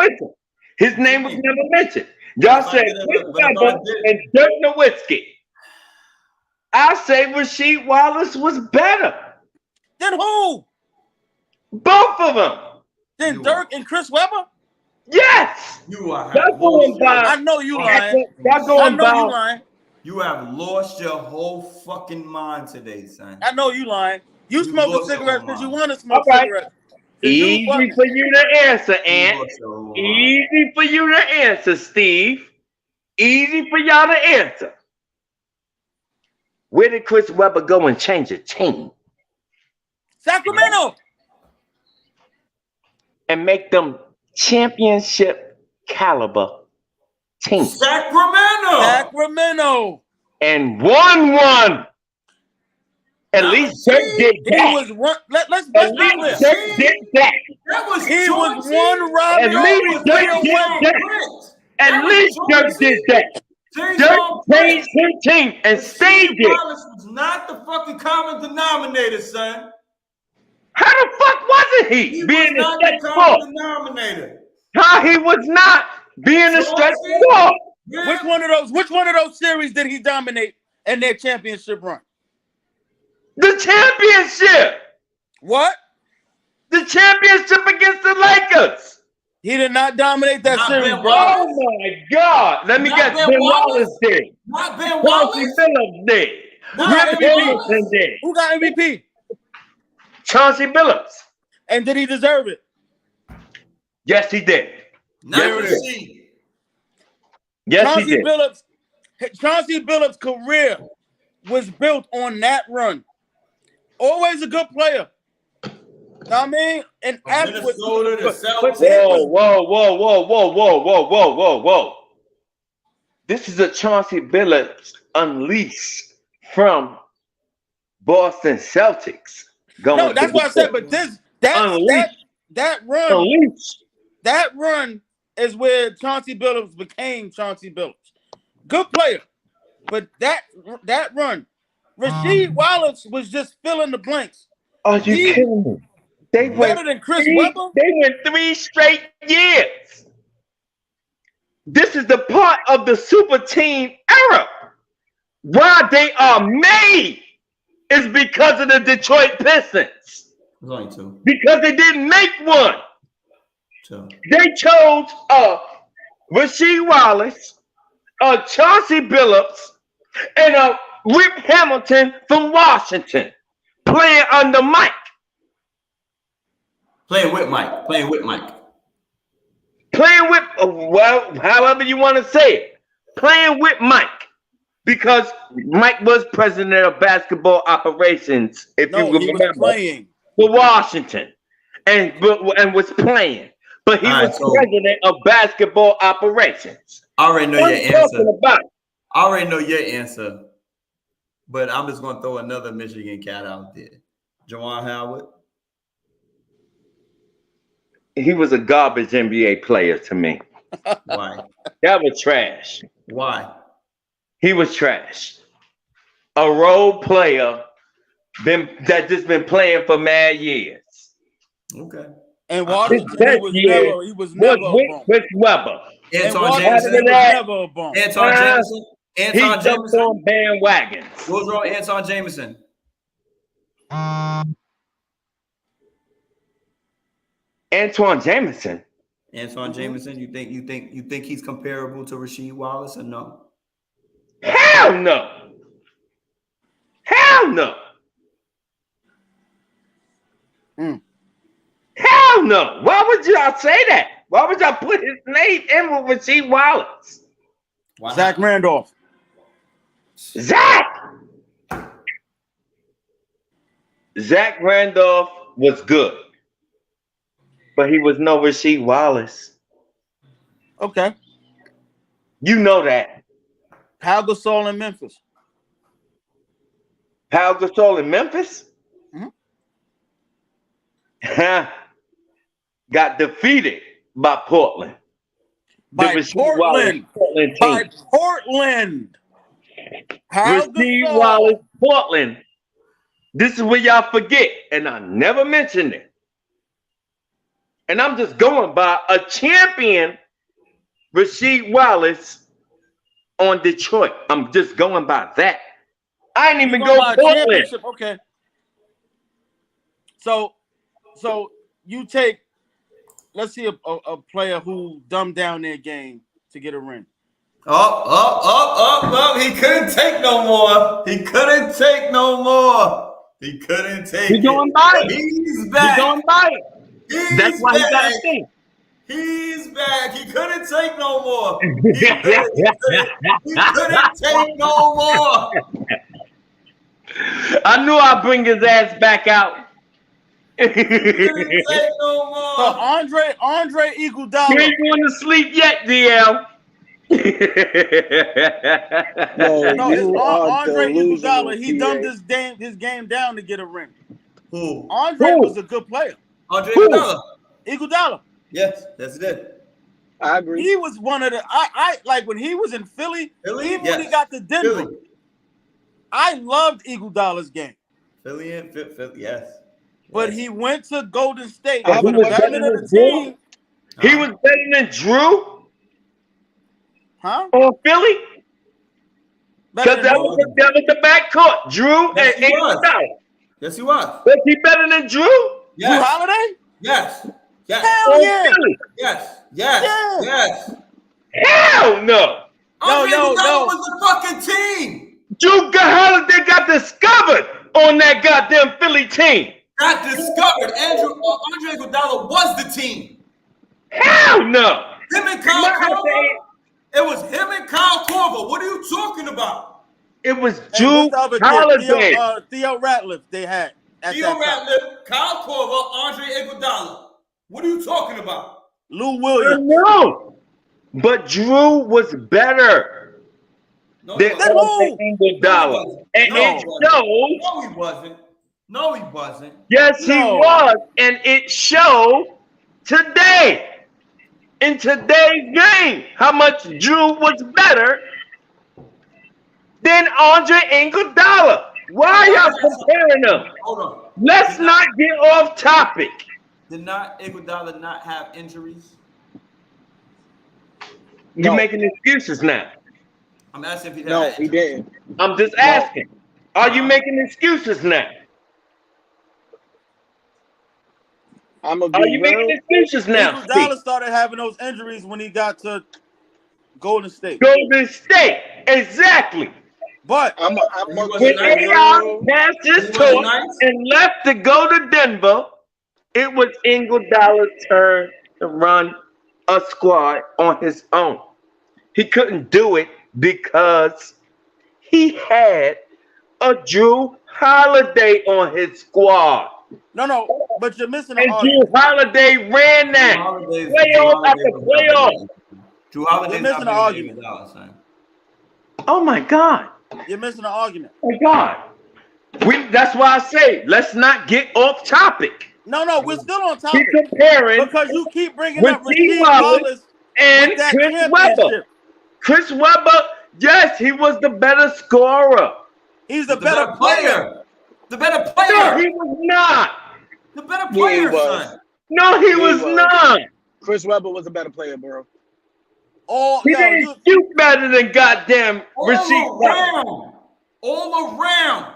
His name was never mentioned. Y'all said Chris Webber and Dirk Nowitzki. I say Rasheed Wallace was better. Then who? Both of them. Then Dirk and Chris Webber? Yes. You are. I know you lying. Y'all going by. You lying. You have lost your whole fucking mind today, son. I know you lying. You smoking cigarettes because you want to smoke cigarettes. Easy for you to answer, Ant. Easy for you to answer, Steve. Easy for y'all to answer. Where did Chris Webber go and change a team? Sacramento. And make them championship caliber teams. Sacramento. And won one. At least Dirk did that. He was one. Let's be clear. Dirk did that. He was one Robbie. At least Dirk did that. At least Dirk did that. Dirk changed his team and stayed there. Wallace was not the fucking common denominator, son. How the fuck wasn't he? He being was a not stretch the four. common denominator. How he was not being a stretch four. Which one of those series did he dominate in their championship run? The championship. What? The championship against the Lakers. He did not dominate that Not series, Ben bro. Wallace. Oh my God. Let me Not guess. Ben Ben Wallace? Wallace did. Not Ben Chauncey Wallace. Billups did. Not Rip Ben Hamilton Wallace. did. Who got MVP? Chauncey Billups. And did he deserve it? Yes, he did. Not Yes, he did. Rasheed. Yes, he Chauncey did. Billups. Chauncey Billups' career was built on that run. Always a good player. Know what I mean? And after, Minnesota, the Celtics. Whoa. This is a Chauncey Billups unleashed from Boston Celtics. No, that's what I said. But that run is where Chauncey Billups became Chauncey Billups. Good player, but that run, Rasheed Wallace was just filling the blanks. Are you kidding me? They better than Chris Webber. They went 3 straight years. This is the part of the super team era. Why they are made is because of the Detroit Pistons. There's only 2. Because they didn't make one. 2. They chose Rasheed Wallace, Chauncey Billups, and Rip Hamilton from Washington playing under Mike. Playing with Mike. Playing with, well, however you want to say it. Playing with Mike. Because Mike was president of basketball operations, if you remember, playing for Washington, and was playing. But he was president of basketball operations. I already know What your are you talking answer. about? I already know your answer. But I'm just going to throw another Michigan cat out there. Juwan Howard. He was a garbage NBA player to me. Why? That was trash. Why? He was trash. A role player that just been playing for mad years. Okay. And Washington, he was never a bum. Chris Webber. Anton Jameson. Never a bum. Anton Jameson. He jumped on bandwagons. What was wrong with Anton Jameson? Antoine Jameson. Anton Jameson, you think he's comparable to Rasheed Wallace or no? Hell no. Hell no. Hell no. Why would y'all say that? Why would y'all put his name in with Rasheed Wallace? Zach Randolph. Zach Randolph was good. But he was no Rasheed Wallace. Okay. You know that. Pau Gasol in Memphis. Pau Gasol in Memphis? Got defeated by Portland. By Portland. By Portland. Rasheed Wallace, Portland. This is where y'all forget, and I never mentioned it. And I'm just going by a champion, Rasheed Wallace, on Detroit. I'm just going by that. I didn't even go Portland. Okay. So you take, let's see a player who dumbed down their game to get a ring. He couldn't take no more. He couldn't take no more. He couldn't take He's going by it. He's back. He's going by it. That's why he got to think. He's back. He couldn't take no more. He couldn't take no more. I knew I'd bring his ass back out. He couldn't take no more. So Andre Iguodala. You ain't going to sleep yet, DL. No, it's Andre Iguodala. He dumbed his game down to get a ring. Who? Andre was a good player. Andre Iguodala. Iguodala. Yes, that's it. I agree. He was one of the I like when he was in Philly, even when he got to Denver. Philly. I loved Iguodala's game. Philly, yes. But he went to Golden State. He was better than Drew. He was better than Drew. Huh? On Philly? Because that was the backcourt. Drew Yes, and he was. Iguodala. Yes, he was. Was he better than Drew? Yes. Drew Holiday? Yes. Yes. Hell yeah. Yes. Yes. Yeah. Yes. Hell no. Andre no. Iguodala was the fucking team. Drew Holiday got discovered on that goddamn Philly team. Got discovered. Andre Iguodala was the team. Hell no. Him and Kyle Korver. It was him and Kyle Korver. What are you talking about? It was Hey, Drew what's the other kid? Holiday. Theo Ratliff they had. At Theo that time. Ratliff, Kyle Korver, Andre Iguodala. What are you talking about? Lou Williams. No. But Drew was better than Andre Iguodala. And it showed. No, he wasn't. No, he wasn't. Yes, he was. And it showed today. In today's game, how much Drew was better than Andre Iguodala. Why are y'all comparing them? Hold on. Let's not get off topic. Did not Iguodala not have injuries? You're making excuses now. I'm asking if he had No, injuries. he didn't. I'm just asking. Are you making excuses now? I'm gonna Are be you making real. excuses now? Iguodala started having those injuries when he got to Golden State. Golden State, exactly. But I'm When AI passed his torch and left to go to Denver, it was Iguodala's turn to run a squad on his own. He couldn't do it because he had a Drew Holiday on his squad. no, but you're missing an And Drew argument. Holiday ran that playoff after playoff. Drew Holiday. You're missing an argument. Oh my God. You're missing an argument. Oh my God. That's why I say let's not get off topic. No, we're still on topic. Keep comparing Because you keep bringing with up Rasheed Rasheed Wallace and with that Chris Webber. championship. Chris Webber, yes, he was the better scorer. He's the better player. The better No, player. he was not. The better Yeah, he player, was. son. No, he was not. Chris Webber was a better player, bro. He didn't shoot better than goddamn Rasheed Wallace. All around.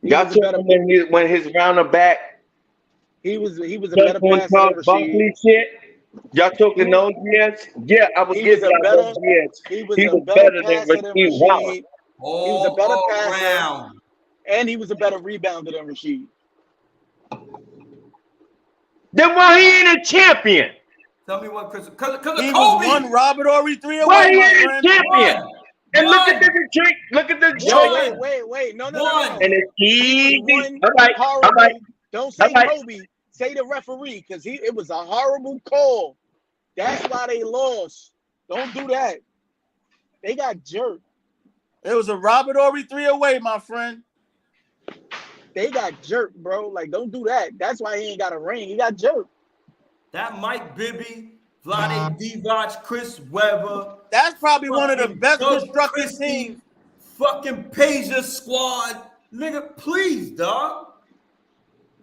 Y'all talking when his rounder back He was a better passer than Rasheed. Buckley shit. Y'all talking those years? Yeah, I was He was getting a better- those years. He was He a was better better than passer than Rasheed Wallace. Rasheed. He was a better All passer, around. and he was a better rebounder than Rasheed. Then why he ain't a champion? Tell me what Chris. Because of He Kobe. was one Robert Ory 3 Why away, he my ain't a friend. champion? And look at One. the drink. Look at the Yo, drink. wait. No. And it's easy. One All right. horrible. Don't say All right. Kobe. Say the referee, because it was a horrible call. That's why they lost. Don't do that. They got jerked. It was a Robert Ory 3 away, my friend. They got jerked, bro. Like, don't do that. That's why he ain't got a ring. He got jerked. That Mike Bibby, Vlade Divac, Chris Webber. That's probably one of the best Doug constructed Christie, teams. Fucking Pager squad. Nigga, please, dog.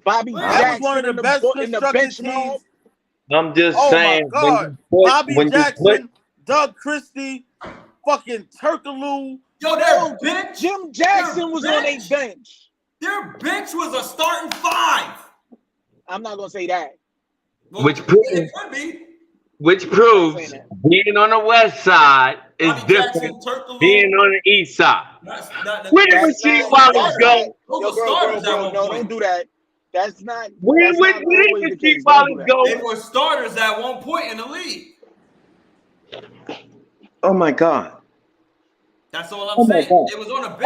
Bobby That That Jackson was one of the in best in the constructed bench mob. teams. I'm just Oh saying. my God. Bobby Jackson, Doug Christie, fucking Turkaloo. Yo, their bench. Jim Jackson was on a bench. bench. Their bench was a starting five. I'm not gonna say that. Well, Which it proves could be. being on the west side is Bobby Jackson, different Turkaloo. being on the east side. Where did That's Rasheed not- Wallace that's go? not- Yo, bro, no, don't do that. That's not. Where that's not did always the Rasheed case. Don't do Wallace that. go? They were starters at one point in the league. Oh my God. That's all I'm Oh my saying. God. It was on a bench.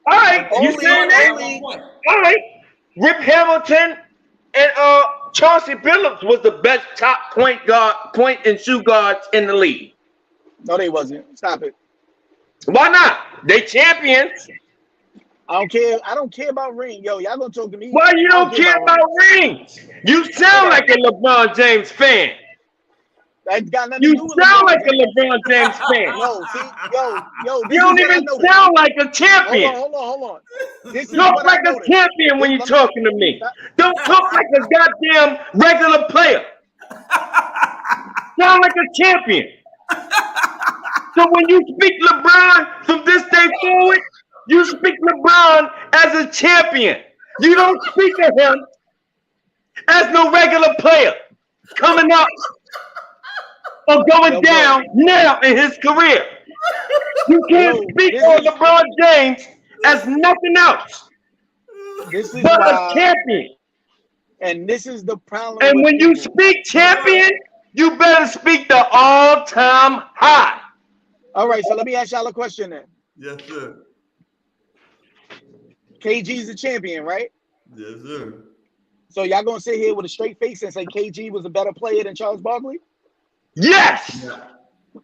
All right. You Only saying at that? one point. All right. Rip Hamilton and Chauncey Billups was the best top point and shoot guards in the league. No, they wasn't. Stop it. Why not? They champions. I don't care. I don't care about ring. Yo, y'all gonna talk to me? Why you I don't care about rings? You sound like a LeBron James fan. That got nothing to do You with sound LeBron like a James. LeBron James fan. No, see, yo. This You don't is what I even noticed. sound like a champion. Hold on. This is Talk what like I a noticed. champion when you're talking to me. Don't talk like a goddamn regular player. Sound like a champion. So when you speak LeBron from this day forward, you speak LeBron as a champion. You don't speak of him as no regular player coming up or going down now in his career. You can't speak on LeBron James as nothing else This is but why, a champion. and this is the problem. And with when you people. speak champion, you better speak the all-time high. All right, so let me ask y'all a question then. Yes, sir. KG's the champion, right? Yes, sir. So y'all gonna sit here with a straight face and say KG was a better player than Charles Barkley? Yes.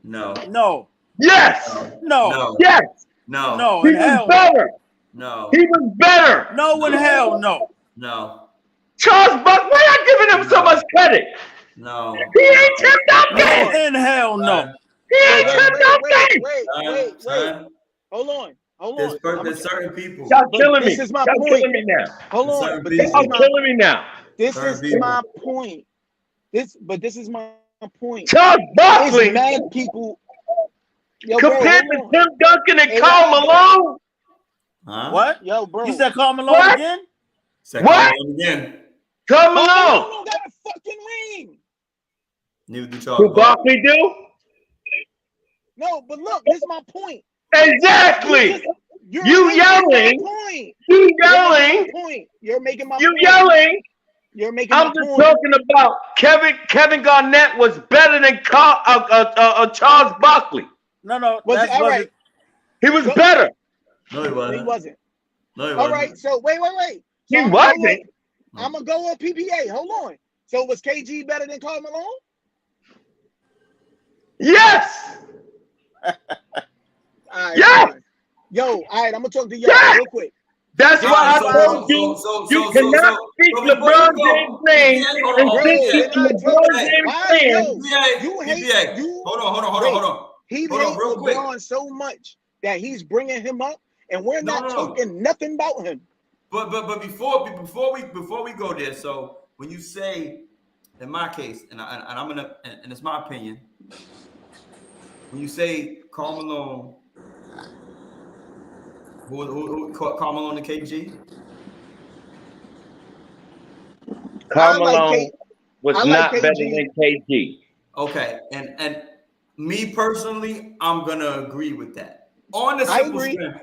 No. No. Yes. No. No. Yes. No. No. He In hell was better. No. He was better. no. In hell no. No. Charles Barkley, why y'all giving him so much credit? No. He ain't Tim Duncan. No. In hell no. He ain't Tim Duncan. Wait. Hold on. There's certain people. Y'all killing me. This is my Y'all point. killing me now. Hold on. Certain But this people. is Y'all my, killing me now. this Certain is people. my point. This is my point. Charles Barkley It's mad people. Yo, bro, compared to hold on. Tim Duncan and Hey, Karl Malone. Huh? What? Yo, bro. You said Karl Malone What? again? Second What? one again. Karl Karl Malone. Malone got a fucking ring. Neither do Who Charles Barkley Barkley. do? No, but look, this is my point. Exactly. You're You making my yelling. point. You You're making yelling. my point. You're making my You point. yelling. You're making I'm my just point. talking about Kevin Garnett was better than Charles Barkley. No. Was That it all wasn't. right? He was Go- better. No, he No, wasn't. he wasn't. No, he All wasn't. right, so wait. So He I'm wasn't. gonna go on PPA. Hold on. So was KG better than Karl Malone? Yes. All right, Yes. fine. Yo, all right, I'm gonna talk to y'all Yes. real quick. That's This why I is why- told you you cannot speak LeBron James' name and Bro, think we're it's not LeBron talking. James' Why, fan. yo, you PPA. hate you. Hold on. He Hold on, hates real quick. LeBron so much that he's bringing him up, and we're No, not no. talking nothing about him. But before we go there, so when you say, in my case, and I'm gonna, and it's my opinion, when you say Karl Malone, who Karl Malone and KG? Karl I like Malone was I like not KG. better than KG. Okay, and me personally, I'm gonna agree with that. On the I simple agree. strength,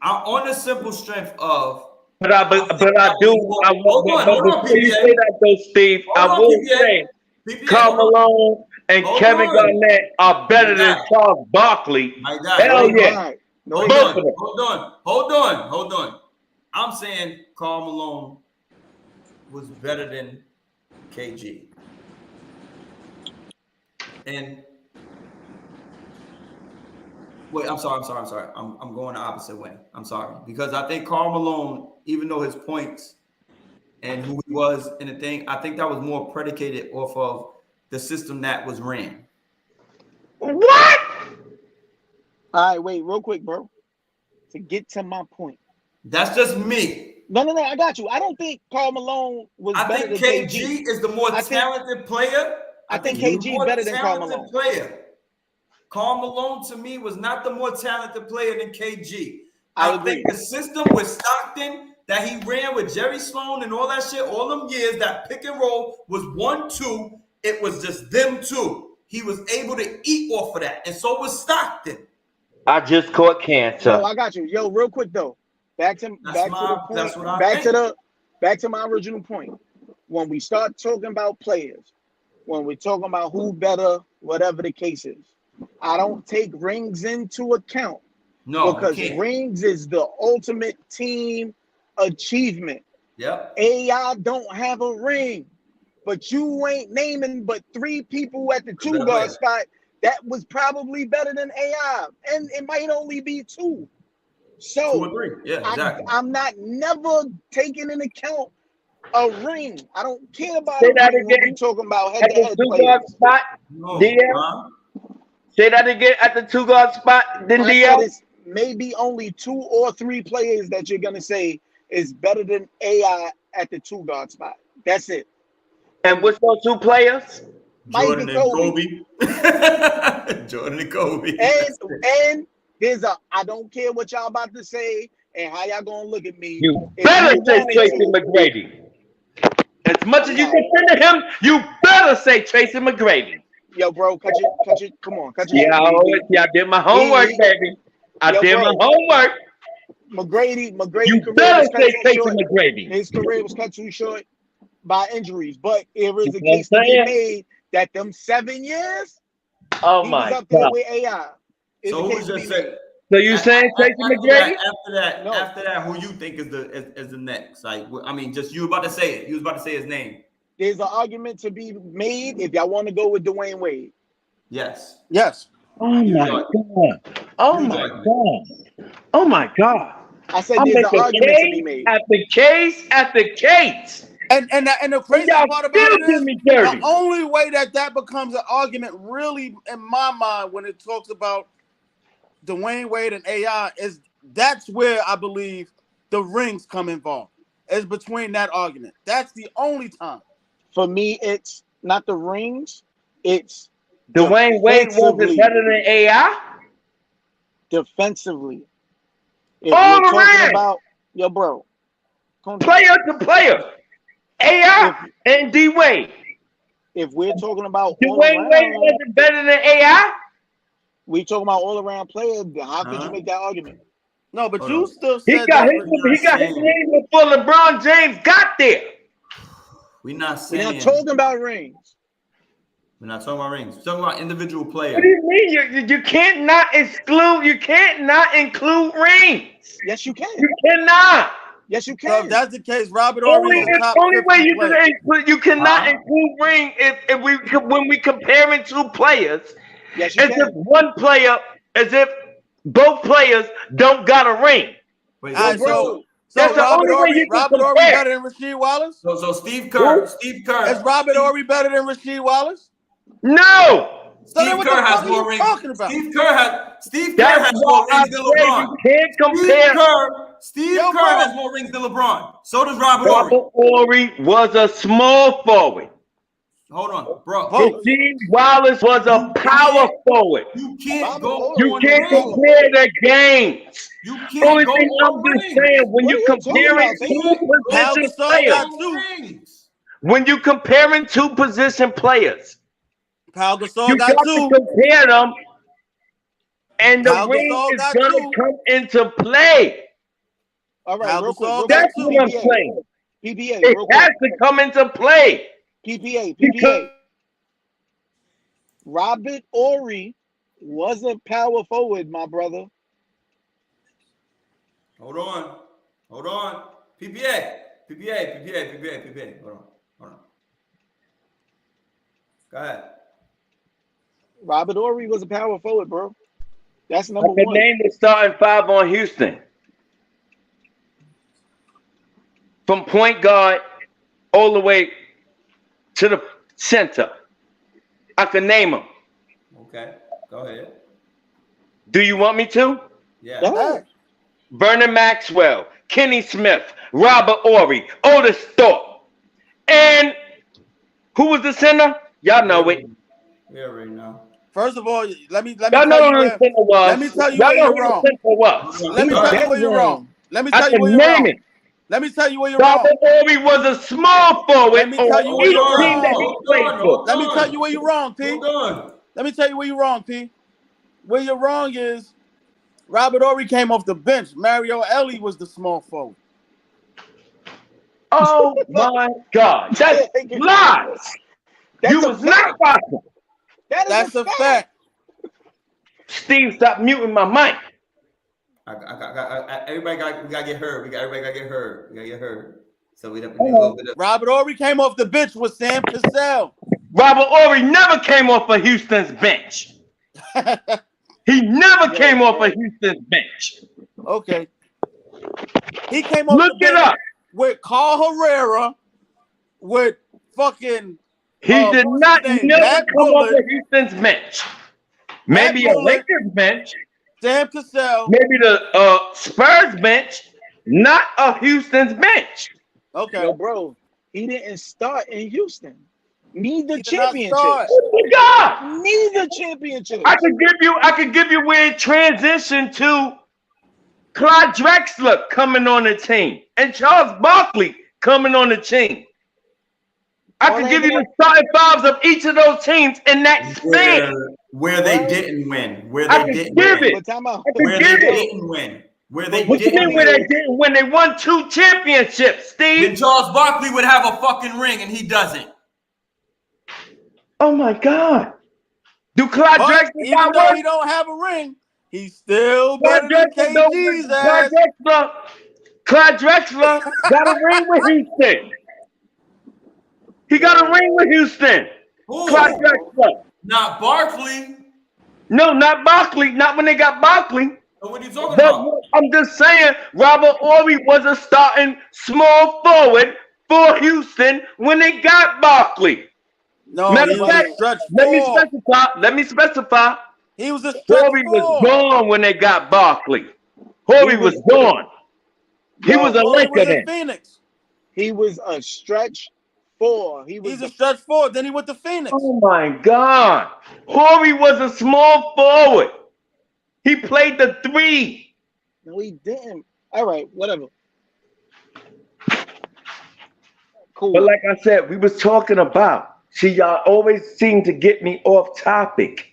on the simple strength of. But I do. Hold on, Before you PPA. say that, though, Steve, Hold I on, will PPA. say PPA, Karl hold on. Malone and Hold Kevin on. Garnett are better My than guy. Charles Barkley. My guy, Hell hold yeah. on. No, Hold he's Both not. of them. Hold on. I'm saying Karl Malone was better than KG. And wait, I'm sorry. I'm going the opposite way. I'm sorry. Because I think Karl Malone, even though his points and who he was in the thing, I think that was more predicated off of the system that was ran. What? All right, wait, real quick, bro. To get to my point. That's just me. No, I got you. I don't think Karl Malone was I better think than KG is the more I think- talented player. I think he's the KG more better than Karl talented Malone. player. Karl Malone to me was not the more talented player than KG. I I agree. think the system with Stockton that he ran with Jerry Sloan and all that shit, all them years, that pick and roll was 1-2. It was just them two. He was able to eat off of that, and so was Stockton. I just caught cancer. No, I got you. Yo, real quick though. Back to the point. That's what I Back to my original point. When we start talking about players, when we're talking about who better, whatever the case is, I don't take rings into account. No, because you can't. rings is the ultimate team achievement. Yep. AI don't have a ring, but you ain't naming but 3 people at the 2 guard spot that was probably better than AI, and it might only be 2. So 2 or 3. Yeah, exactly. I'm not never taking into account a ring. I don't care about Say a that ring when again. we talking about At the head-to-head 2 players. guard spot, No, DL. Say that again. At the 2 guard spot, then I said DL. it's maybe only 2 or 3 players that you're gonna say is better than AI at the 2 guard spot. That's it. And what's those 2 players? Jordan and Kobe. Jordan and Kobe. And there's I don't care what y'all about to say and how y'all gonna look at me. You better say Tracy McGrady. As much as you consider him, you better say Tracy McGrady. Yo, bro, cut your, come on, cut your. Yeah, I did my homework, baby. I did my homework. McGrady. You better say Tracy McGrady. His career was cut too short by injuries, but there is a case to be made that them 7 years. Oh he my was up there God. with AI. So who just said? So you saying Tracy McGrady? After that, who you think is the next? Like, I mean, just you about to say it. You was about to say his name. There's an argument to be made if y'all want to go with Dwayne Wade. Yes. Yes. Oh my God. Oh my God. Oh my God. I said there's an argument to be made. After case after case. And the crazy part about it is the only way that becomes an argument, really, in my mind, when it talks about Dwayne Wade and AI, is that's where I believe the rings come involved. Is between that argument. That's the only time. For me, it's not the rings. It's Dwayne Wade wasn't better than AI. Defensively. If all we're talking around. about yo, bro. Player to player. AI and D Wade. If we're talking about Dwayne Wade wasn't better than AI. We talking about all around players. How could you make that argument? No, but you still he said got his name before LeBron James got there. We're not saying. We're not talking about rings. We're not talking about rings. We're talking about individual players. What do you mean? You can't not exclude. You can't not include rings. Yes, you can. You cannot. Yes, you can. So if that's the case, Robert Ory is top only way 50 you player. can include. You cannot include ring if when we comparing two players. Yes, you as can. if one player, as if both players don't got a ring. Wait, All right, so that's the Robert only way Ory, you can Robert Ory compare. better than Rasheed Wallace? So Steve Kerr. Is Robert Ory better than Rasheed Wallace? No. So then Steve what Kerr the has fuck are more you rings. talking about? Steve Kerr has That's more why rings than I say LeBron. you can't compare. Steve Kerr has more rings than LeBron. So does Robert Ory. Robert Ory was a small forward. Hold on, bro. Rasheed Wallace was a power forward. You can't go. You can't compare the games. You can't Only go thing I'm on just rings. saying, when you What are you comparing talking two about, position Gasol players, got two. when you comparing two position players, Pau Gasol you got got two. to compare them, and the Pau ring Gasol is got gonna two. come into play. All right, Pau real quick. Gasol Real got That's quick. what I'm PPA. saying. PPA. It Real has quick. to come into play. PPA. Robert Ory was a power forward, my brother. Hold on. PPA. Hold on. Go ahead. Robert Ory was a power forward, bro. That's I number can one. name the starting five on Houston. From point guard all the way to the center. I can name them. Okay. Go ahead. Do you want me to? Yeah. Yeah. Vernon Maxwell, Kenny Smith, Robert Ory, Otis Thorpe. And who was the center? Y'all know it. We already know. First of all, let me Y'all tell know you who the where, center was. let me tell you Y'all where know you're who wrong. the center was. Let me tell you where you're wrong. Let me I tell you can where you're name wrong. it. Let me tell you where you're wrong. Robert Ory was a small forward Let me tell you on where each you're team that wrong. he played for. Let me tell you where you're wrong, P. Hold on. Let me tell you where you're wrong, P. Where you're wrong is Robert Ory came off the bench. Mario Ellie was the small forward. Oh my God. That's lies. You was not watching. That's a fact. Steve, stop muting my mic. Everybody gotta get heard. Everybody gotta get heard. We gotta get heard. So we have to do a little bit of. Robert Ory came off the bench with Sam Cassell. Robert Ory never came off of Houston's bench. He never came off of Houston's bench. Okay. He came off Look the it bench up. with Carl Herrera, with fucking. He did what's not his name? never Matt come off Bullock, of Houston's bench. Maybe a Bullock, Lakers bench. Sam Cassell. Maybe the Spurs bench. Not a Houston's bench. Okay. Yo, bro, he didn't start in Houston. Neither He did not championships. start. Oh my God! Neither championships. I could give you where it transitioned to Clyde Drexler coming on the team and Charles Barkley coming on the team. I could give you the starting fives of each of those teams in that span. Where they didn't win. Where I they could didn't give win. it. But time out. Where they give it. didn't win. Where they What you didn't mean where they win. didn't win? They won 2 championships, Steve. Then Charles Barkley would have a fucking ring and he doesn't. Oh my God. Do Clyde But Drexler even not though work? he don't have a ring, he's still Clyde better than Drexler don't KG's win. ass. Clyde Drexler got a ring with Houston. He got a ring with Houston. Who? Clyde Drexler. Not Barkley. No, not Barkley. Not when they got Barkley. So what are you talking But about? I'm just saying, Robert Ory was a starting small forward for Houston when they got Barkley. No, Matter he of was fact, a stretch let me specify. He was a stretch Horry was four. gone when they got Barkley. Horry was gone. He was a Horry Laker was in then. Phoenix. He was a stretch 4. He's a stretch 4. Then he went to Phoenix. Oh my God. Horry was a small forward. He played the 3. No, he didn't. All right, whatever. Cool. But like I said, we was talking about. See, y'all always seem to get me off topic.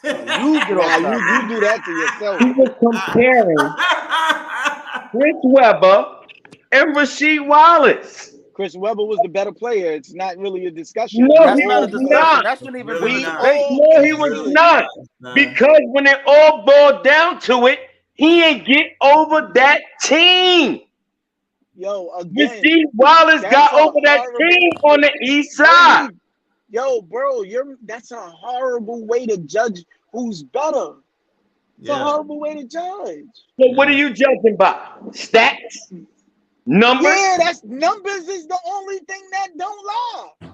You get off Nah, you do that to yourself. He was comparing Chris Webber and Rasheed Wallace. Chris Webber was the better player. It's not really a discussion. No, That's he not a was discussion. not. That shouldn't even Really be a not. debate. No, he was not. Because when it all boiled down to it, he ain't get over that team. Yo, again, Rasheed Wallace that's got a over that horrible- team on the east side. Yo, bro, that's a horrible way to judge who's better. It's a horrible way to judge. So what are you judging by? Stats? Numbers? Yeah, that's numbers is the only thing that don't lie.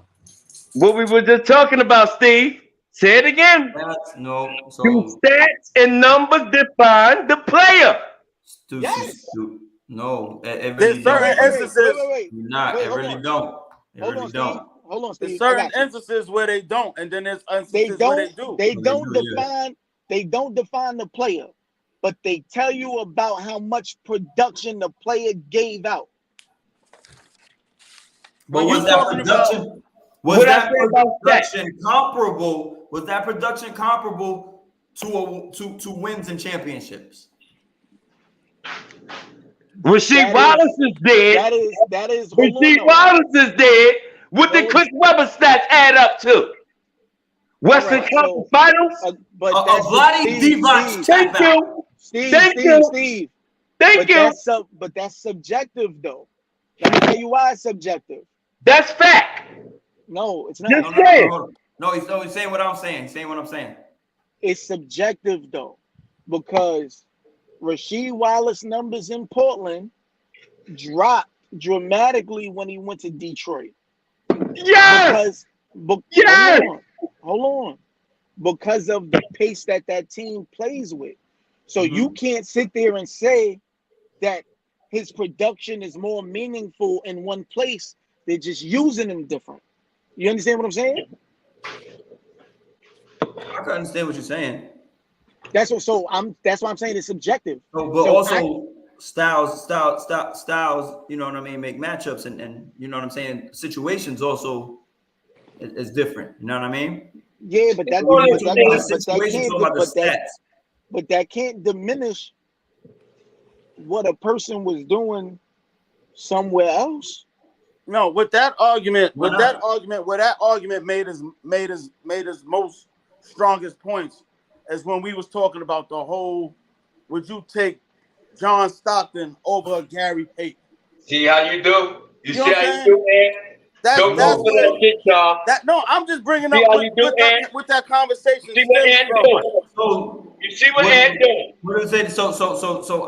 What we were just talking about, Steve. Say it again. That's no. So Do stats and numbers define the player? Yes. No, it There's really certain don't. instances. Wait. Not. Wait, It hold really on. don't. It Hold really on, Steve. don't. Hold on, There's Steve. I certain got you. instances where they don't, and then there's They instances where they don't. do. They They don't do, yeah. define. They don't define the player, but they tell you about how much production the player gave out. But When was you that talking about- production? Was What I that say about production comparable? Was that production comparable to wins and championships? Rasheed Wallace is dead. That is. Hold on, Rasheed no. Wallace is dead. What did Hold Chris Webber stats add up to? Western Alright, Conference so- Finals? But A that's bloody Steve, Divac Steve, Thank tap out. you. Steve, Thank Steve, you. Steve. Thank But you. but that's subjective though. Let me tell you why it's subjective. That's fact. No, it's Just not. say it. No, he's saying what I'm saying. He's saying what I'm saying. It's subjective though, because Rasheed Wallace numbers in Portland dropped dramatically when he went to Detroit. Yes. Yes. Hold on. Because of the pace that team plays with. So you can't sit there and say that his production is more meaningful in one place. They're just using him different. You understand what I'm saying? I can understand what you're saying. That's why I'm saying it's subjective. But So also styles, you know what I mean, make matchups and you know what I'm saying, situations also is different. You know what I mean? Yeah, but that can't diminish what a person was doing somewhere else. No, with that argument, where that argument made his most strongest points is when we was talking about the whole, would you take John Stockton over Gary Payton? See how you do? You know see what how I'm you do, man? Don't go for that shit, y'all. No, I'm just bringing See up how you do, Ant? with that conversation. See what Ant doing? So You see what Ant doing? what is it? So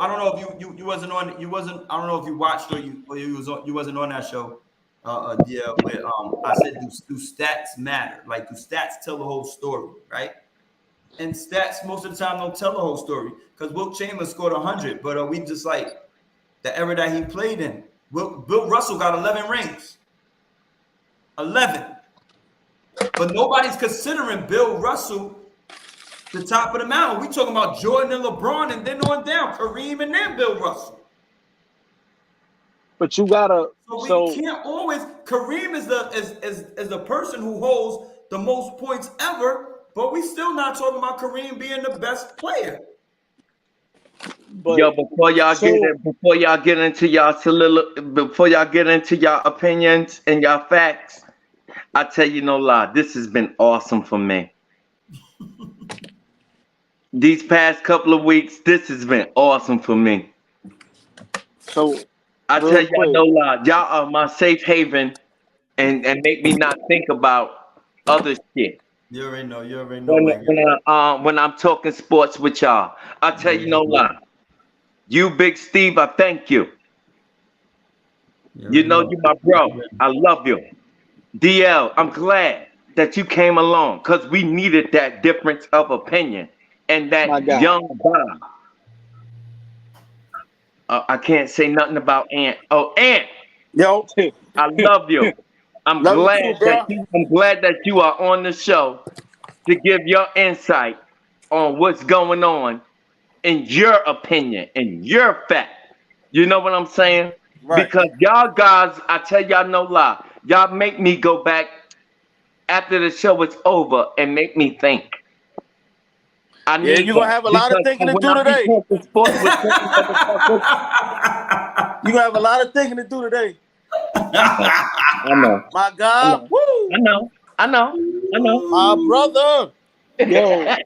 I don't know if you wasn't on, I don't know if you watched or you wasn't on that show. Yeah, where I said do stats matter? Like, do stats tell the whole story, right? And stats most of the time don't tell the whole story, because Wilt Chamberlain scored 100, but we just like the era that he played in. Bill Russell got 11 rings. 11. but nobody's considering Bill Russell the top of the mountain. We talking about Jordan and LeBron, and then on down Kareem and then Bill Russell. But you gotta. So we can't always. Kareem is the person who holds the most points ever, but we still not talking about Kareem being the best player. But yo, before y'all get into y'all opinions and y'all facts, I tell you no lie, this has been awesome for me. These past couple of weeks, this has been awesome for me. So I tell y'all no lie, y'all are my safe haven and make me not think about other shit. You already know. When I'm talking sports with y'all, I tell you no lie. You, Big Steve, I thank you. You know you my bro. I love you. DL, I'm glad that you came along because we needed that difference of opinion and that young Bob. I can't say nothing about Ant. Oh, Ant. Yo, I love you. I'm glad that you are on the show to give your insight on what's going on in your opinion, in your fact. You know what I'm saying? Right. Because y'all guys, I tell y'all no lie, y'all make me go back after the show is over and make me think. You're gonna have a lot of thinking to do today. You're gonna have a lot of thinking to do today. I know. My God. Woo. I know. My brother. Yo.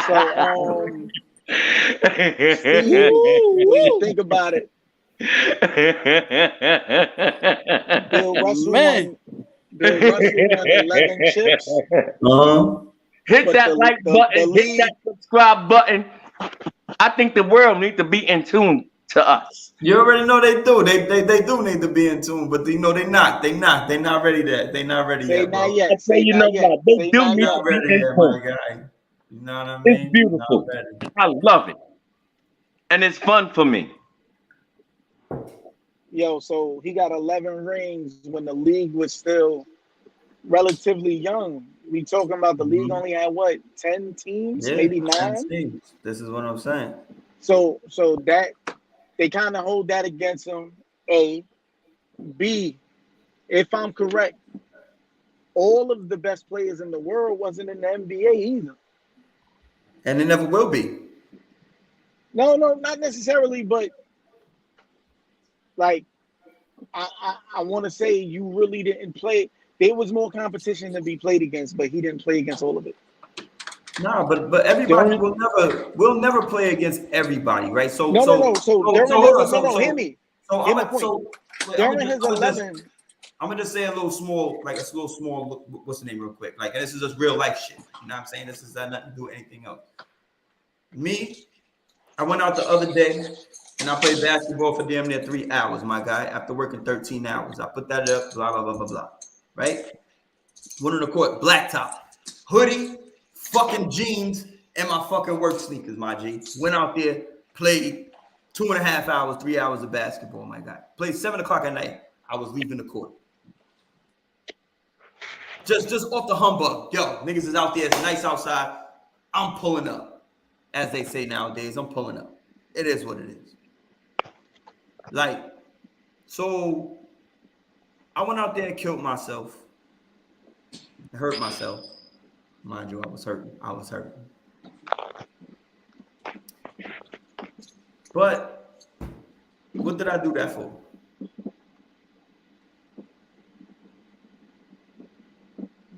So Steve, think about it. Bill Russell won 11 chips. Hit that like button, hit that subscribe button. I think the world needs to be in tune to us. You already know they do. They do need to be in tune, but you know they're not. They're not ready yet. They're not ready yet. Not yet. They do need to be in tune. My guy. You know what I mean? It's beautiful. I love it. And it's fun for me. Yo, so he got 11 rings when the league was still relatively young. We talking about the league only had what, 10 teams, maybe 9? 10 teams. This is what I'm saying. So that they kind of hold that against him. A, B, if I'm correct, all of the best players in the world wasn't in the NBA either. And it never will be. No, not necessarily, but like I want to say you really didn't play. There was more competition to be played against, but he didn't play against all of it. No, but everybody will never play against everybody, right? So hear me. During his 11, I'm gonna just say a little small, what's the name real quick? Like, this is just real life shit. You know what I'm saying? This is nothing to do with anything else. Me, I went out the other day and I played basketball for damn near 3 hours, my guy, after working 13 hours. I put that up, blah, blah, blah, blah, blah. Right? Went on the court, blacktop, hoodie, fucking jeans, and my fucking work sneakers, my G. Went out there, played 2.5 hours, 3 hours of basketball, my guy. Played 7 o'clock at night. I was leaving the court. Just off the humbug. Yo, niggas is out there. It's nice outside. I'm pulling up. As they say nowadays, I'm pulling up. It is what it is. Like, so I went out there and killed myself. Hurt myself. Mind you, I was hurting. But what did I do that for?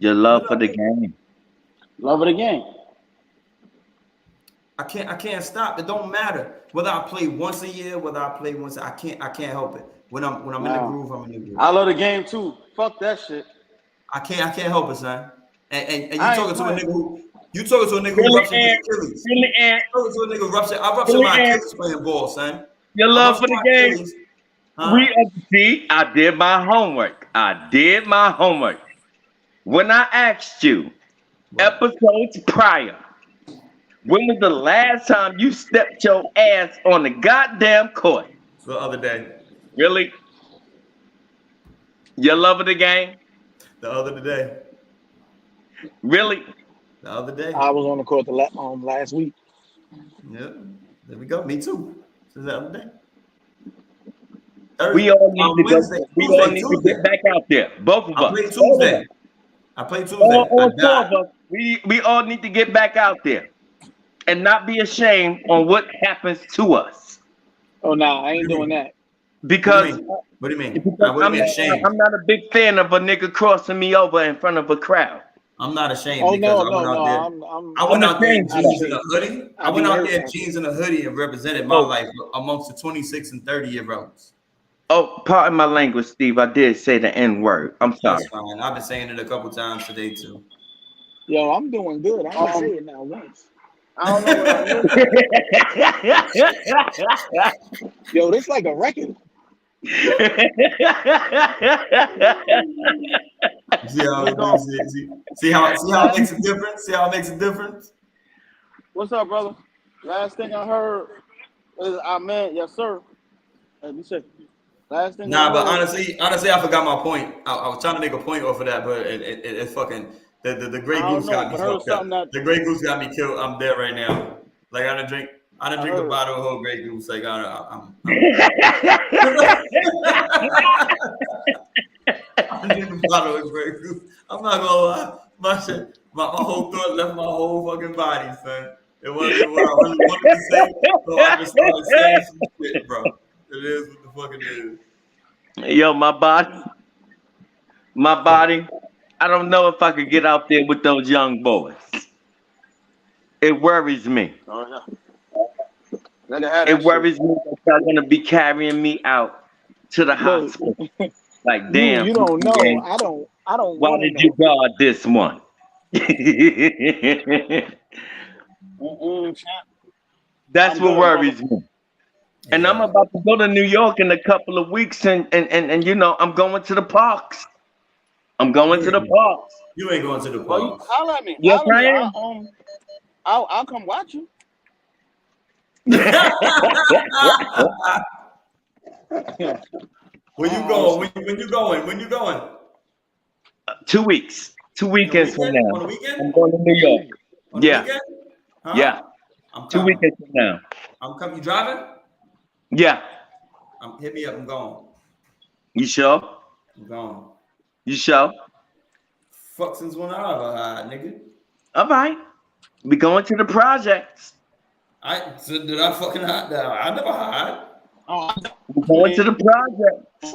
Your love for the game. Love of the game. I can't stop. It don't matter whether I play once a year, whether I play once. I can't help it. When I'm in the groove, I'm in the groove. I love the game too. Fuck that shit. I can't help it, son. And you talking to a nigga who ruptured his Achilles. Really, Ant? I ruptured my Achilles playing ball, son. Your love for the game. See, I did my homework. When I asked you episodes prior, when was the last time you stepped your ass on the goddamn court? The other day. Really? Your love of the game? The other day. Really? The other day. I was on the court last week. Yeah, there we go. Me too. Since the other day. We all need to go. Wednesday, We Tuesday, all need to Tuesday. get back out there. Both of I us. played Tuesday. I played Tuesday. All I four died. of us. We all need to get back out there and not be ashamed on what happens to us. Oh no, I ain't doing that. Because What do you mean? What do you mean ashamed? I'm not a big fan of a nigga crossing me over in front of a crowd. I'm not ashamed Oh because no, I went out there. I'm I went out there in ashamed. jeans and a hoodie. I went out there in hurt. jeans and a hoodie and represented my life amongst the 26 and 30-year-olds. Oh, pardon my language, Steve. I did say the N-word. I'm sorry. That's fine. I've been saying it a couple times today too. Yo, I'm doing good. I'm gonna say it now once. I don't know what I mean. Yo, this like a record. See how it makes a difference? See how it makes a difference? What's up, brother? Last thing I heard is amen. Yes, sir. Let me say. Last thing. Nah, but honestly, I forgot my point. I was trying to make a point off of that, but it fucking the Grey Goose got me fucked up. The Grey Goose got me killed. I'm dead right now. Like I done drink a bottle of whole Grey Goose. Like I'm I drink a bottle of Grey Goose. I'm not gonna lie. My whole thought left my whole fucking body, son. It wasn't what I really wanted to say, so I just started saying some shit, bro. It is what the fuck it is. Yo, my body. I don't know if I could get out there with those young boys. It worries me. Oh, yeah. It worries me that they're gonna be carrying me out to the hospital. Like, damn. You don't know. Man, I don't. why did you guard this one? That's what worries me. And I'm about to go to New York in a couple of weeks, and you know, I'm going to the parks. I'm going to the parks. You ain't going to the parks. Holla at me. Yes, Holla I at am. me. I'll come watch you. When you going? When you going? When you going? 2 weeks. 2 weekends from now. On the weekend? I'm going to New York. On the Yeah. weekend? Huh? Yeah. I'm 2 coming. weekends from now. I'm coming. You driving? Yeah. Hit me up. I'm going. You sure? I'm going. You sure? Fuck since when I ever hide, nigga. All right. We going to the projects. Did I fucking hide? I never hide. We're going to the projects.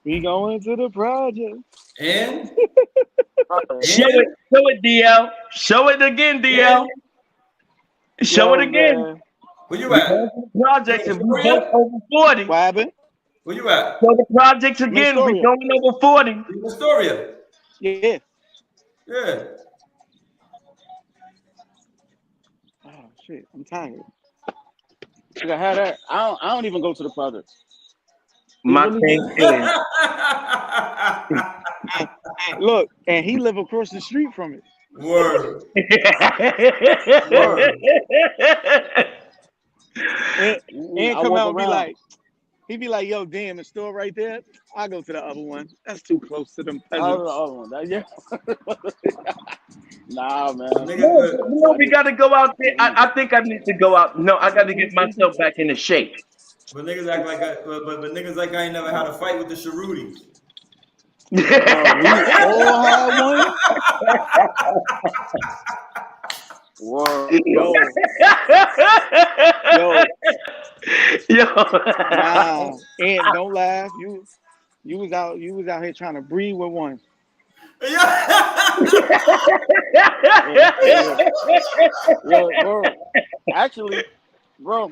We going to the project. And Show it, DL. Show it again, DL. Show it again. Man. Where you We're at? going to the projects and we're both over 40. What happened? Where you at? So the projects again, we're going over 40. In Astoria. Yeah. Yeah. Oh shit, I'm tired. Should I have that? I don't even go to the projects. My thing is, Look, and he live across the street from it. Word. And come out and be like, he be like, yo, damn, the store right there. I'll go to the other one. That's too close to them peasants. The other one. Yeah. Nah, man. no, we gotta go out there. I think I need to go out. No, I gotta get myself back into shape. But niggas act like but niggas like I ain't never had a fight with the Sharutis. We all had one. Whoa, yo. Nah, and don't laugh. You was out here trying to breed with one. Yo, bro.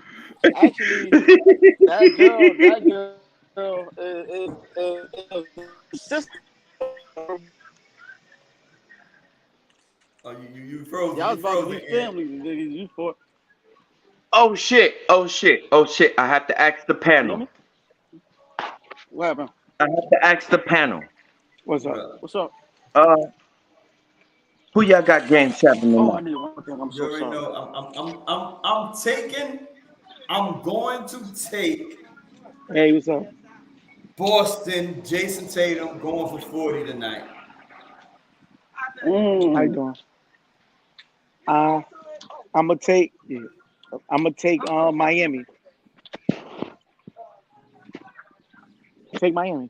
Actually, that girl is sister. Oh, you froze. Y'all You about to froze be it. family, niggas. You for Oh shit. I have to ask the panel. what happened? I have to ask the panel. What's up? What's up? Who y'all got game 7 Oh, I tonight? need one thing. I'm You so already sorry. know. I'm going to take Hey, what's up? Boston, Jason Tatum going for 40 tonight. How you doing? I'm gonna take Miami. Take Miami.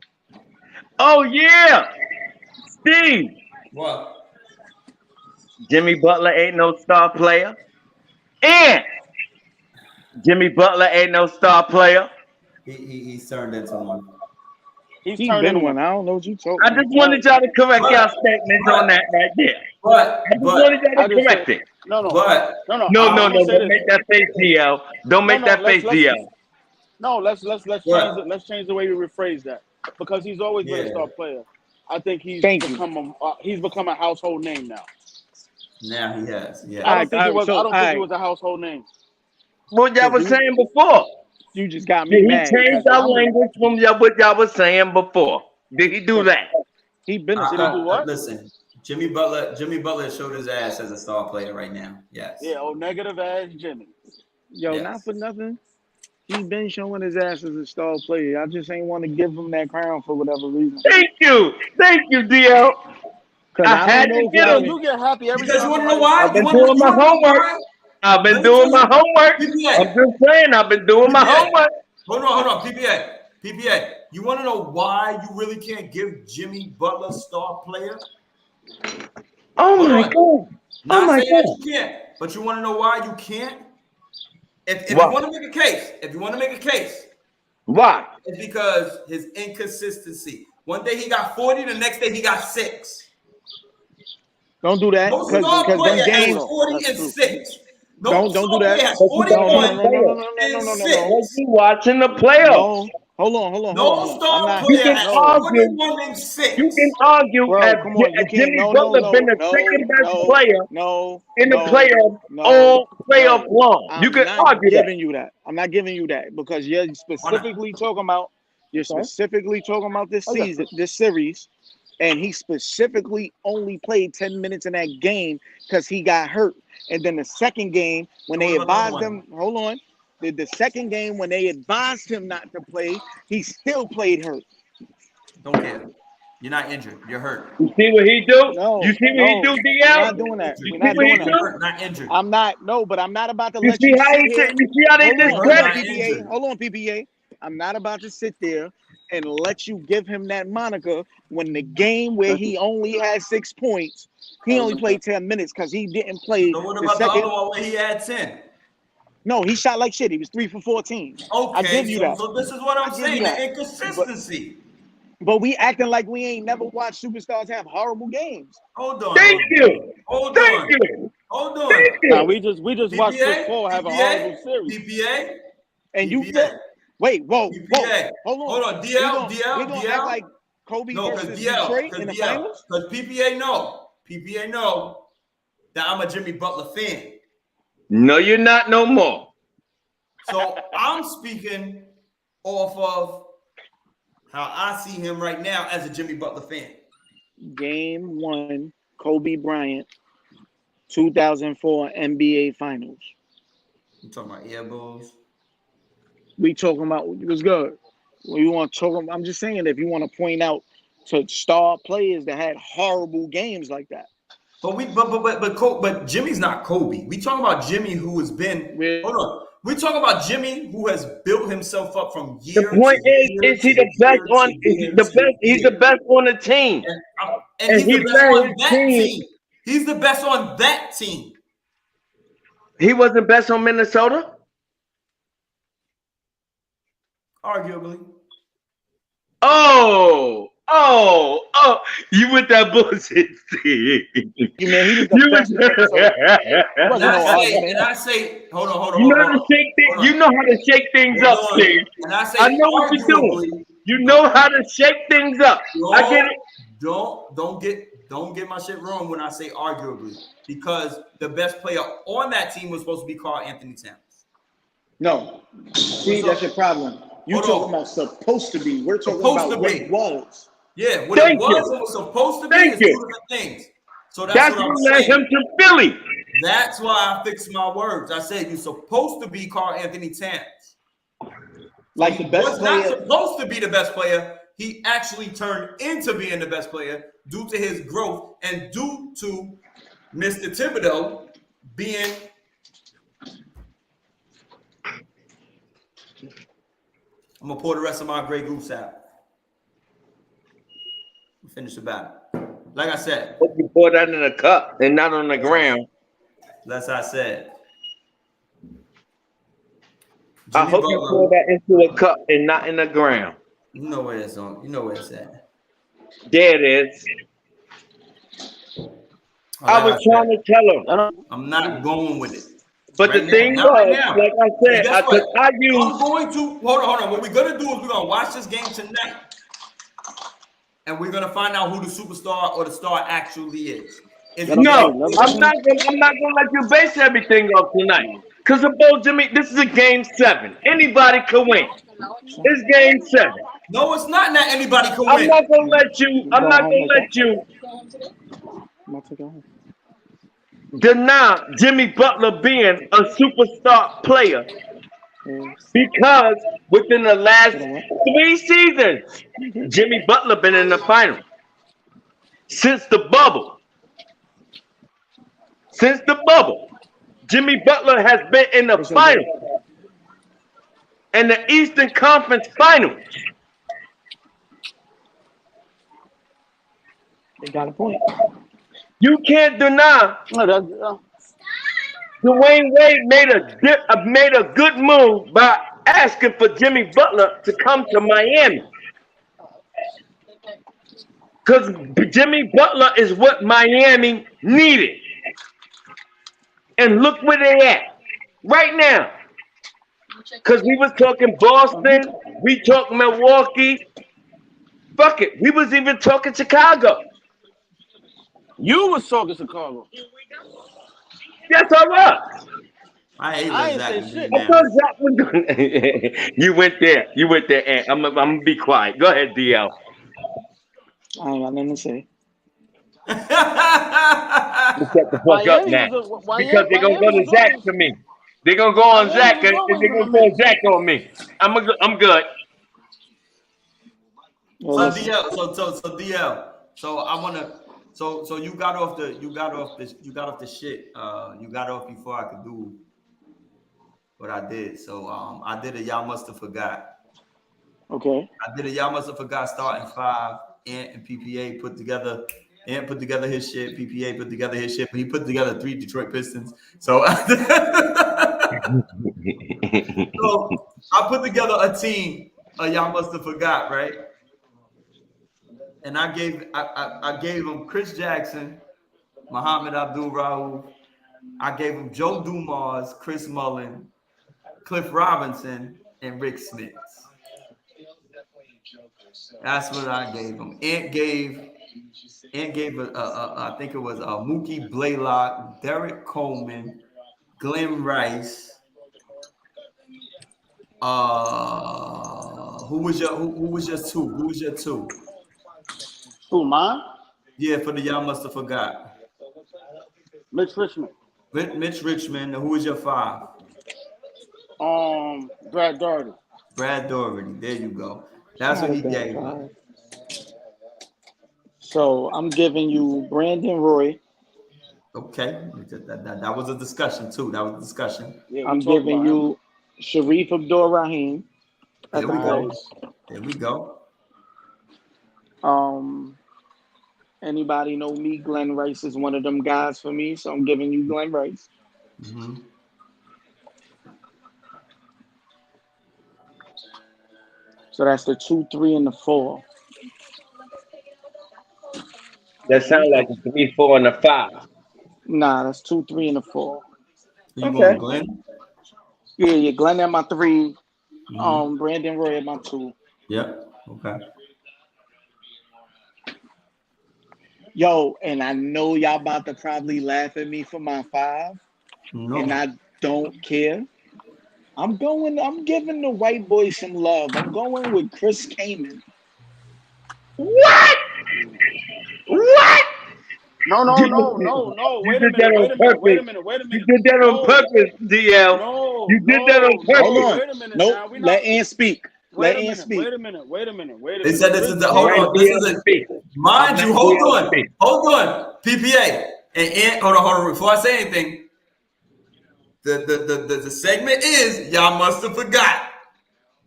Oh yeah, Steve. What? Jimmy Butler ain't no star player, and Jimmy Butler ain't no star player. He's turned into one. He's been one. I don't know what you talking. I just wanted y'all to correct y'all statements on that right there. I just wanted y'all to correct it. No. No. Don't Don't make that face, DL. Don't make that face, DL. No, let's change the way we rephrase that, because he's always been a star player. I think he's become a household name now. Now he has. Yeah. I don't think he was a household name. What y'all was saying before? You just got me mad. He changed our language from what y'all was saying before. Did he do that? He been a star. What? Listen, Jimmy Butler showed his ass as a star player right now. Yes. Yeah. Oh, negative ass Jimmy. Yo, not for nothing. He been showing his ass as a star player. I just ain't want to give him that crown for whatever reason. Thank you, DL. I had to get him. You get happy every because time. You want to know why? I've been doing my homework. I've been doing my homework. I'm just saying, I've been doing my homework. Hold on. PPA. You want to know why you really can't give Jimmy Butler star player? Oh my God. Not saying that you can't, but you want to know why you can't? If you want to make a case, why? It's because his inconsistency. One day he got 40, the next day he got 6. Don't do that. Most star player has 40 and 6. Don't do that. Has 41 and 6. You watching the playoffs? Hold on. No star player has 41 and 6. You can argue that Jimmy Butler been the second best player in the playoff all playoff long. You can argue that. I'm not giving you that because you're specifically talking about this season, this series, and he specifically only played 10 minutes in that game because he got hurt. And then the second game when they advised him, the second game when they advised him not to play, he still played hurt. Don't care. You're not injured. You're hurt. You see what he do? No, you see what he do, DL? I'm not doing that. We're not doing that. Not injured. I'm not. No, but I'm not about to You let see you how sit he here. you see how they discredit? PPA. Hold on, PPA. I'm not about to sit there and let you give him that moniker when the game where he only had 6 points, he only played 10 minutes because he didn't play So what the about second. the other one where he had 10? No, he shot like shit. He was 3 for 14. Okay, I give you that. So this is what I'm I give saying, you that. the inconsistency. But we acting like we ain't never watched superstars have horrible games. Hold on. Thank you. Hold Thank on. you. Hold on. Thank you. Nah, we just watched Chris Paul have a horrible series. PPA. And you said, wait, whoa, PPA. hold Hold on. We DL. gonna act like Kobe versus Because Detroit in the finals? Because PPA know that I'm a Jimmy Butler fan. No, you're not no more. So I'm speaking off of how I see him right now as a Jimmy Butler fan. Game 1, Kobe Bryant, 2004 NBA Finals. You talking about Air Bulls? We talking about what's good. We want to talk. I'm just saying if you want to point out to star players that had horrible games like that. But Jimmy's not Kobe. We talking about Jimmy who has been. Hold on. We talking about Jimmy who has built himself up from year. The point is he the best on? Is he the best? He's the best on the team. And he's the best on that team. He's the best on that team. He wasn't best on Minnesota? Arguably. Oh, you with that bullshit, Steve. You mean he was the best in Minnesota? And I say, hold on. You know how to shake things. You know how to shake things up, Steve. And I say, I know what you're doing. You know how to shake things up. I get it. Don't get my shit wrong when I say arguably, because the best player on that team was supposed to be Karl Anthony Towns. No, see, that's your problem. You talking about supposed to be. We're talking about what it was. Yeah, what it was supposed to be is 2 different things. So that's what I'm saying. Him to Philly. That's why I fixed my words. I said you're supposed to be Karl Anthony Towns. Like the best player. Not supposed to be the best player. he actually turned into being the best player due to his growth and due to Mr. Thibodeau being I'm gonna pour the rest of my Grey Goose out. Finish the battle. Like I said. Hope you pour that in a cup and not on the ground. That's what I said. I hope you pour that into a cup and not in the ground. You know where it's on. You know where it's at. There it is. I was trying to tell him. I'm not going with it. But the thing was, like I said, I'm going to hold on. What we're gonna do is we're gonna watch this game tonight, and we're gonna find out who the superstar or the star actually is. No, I'm not gonna let you base everything off tonight. Cause about Jimmy, this is a game 7. Anybody can win. It's game 7. No, it's not. Not anybody can win. I'm not gonna let you. Deny Jimmy Butler being a superstar player because within the last 3 seasons, Jimmy Butler been in the final since the bubble. Since the bubble, Jimmy Butler has been in the final and the Eastern Conference Finals. They got a point. You can't deny Dwayne Wade made a good move by asking for Jimmy Butler to come to Miami. Because Jimmy Butler is what Miami needed. And look where they at right now. Because we was talking Boston, we talking Milwaukee. Fuck it, we was even talking Chicago. You was talking Chicago. Yes, I was. I ain't say shit. I thought Zach was going. You went there, and I'm gonna be quiet. Go ahead, DL. I ain't got nothing to say. Shut the fuck up now. Because they're gonna go to Zach to me. They're gonna go on Zach, and they're gonna go Zach on me. I'm good. So DL, so I wanna. So you got off the shit. You got off before I could do what I did. So I did a y'all must have forgot. Okay. I did a y'all must have forgot starting 5. Ant and PPA put together. Ant put together his shit. PPA put together his shit. But he put together 3 Detroit Pistons. So I put together a team. Y'all must have forgot, right? And I gave him Chris Jackson, Muhammad Abdul-Rauf. I gave him Joe Dumars, Chris Mullin, Cliff Robinson, and Rick Smith. That's what I gave him. Ant gave I think it was Mookie Blaylock, Derek Coleman, Glenn Rice. Who was your two? Who, mine? Yeah, for the y'all must have forgot. Mitch Richmond. Mitch Richmond. Who was your 5? Brad Daugherty. Brad Daugherty. There you go. That's what he gave me. So I'm giving you Brandon Roy. Okay. That was a discussion too. Yeah, I'm giving you Sharif Abdul-Rahim. There we go. Anybody know me? Glenn Rice is one of them guys for me, so I'm giving you Glenn Rice. Mm-hmm. So that's the 2, 3, and the 4. That sounds like a 3, 4, and a 5. Nah, that's 2, 3, and a 4. You going Glenn? Yeah, Glenn at my 3. Brandon Roy at my 2. Yep. Okay. Yo, and I know y'all about to probably laugh at me for my 5, and I don't care. I'm giving the white boy some love. I'm going with Chris Kaman. What? No. Wait a minute. You did that on purpose, DL. No. You did that on purpose. Hold on. Nope. Let Ant speak. Let Wait Ant a speak. minute. They said this is the hold on. This is a mind you. Hold on. PPA and hold on. Before I say anything, the segment is y'all must have forgot.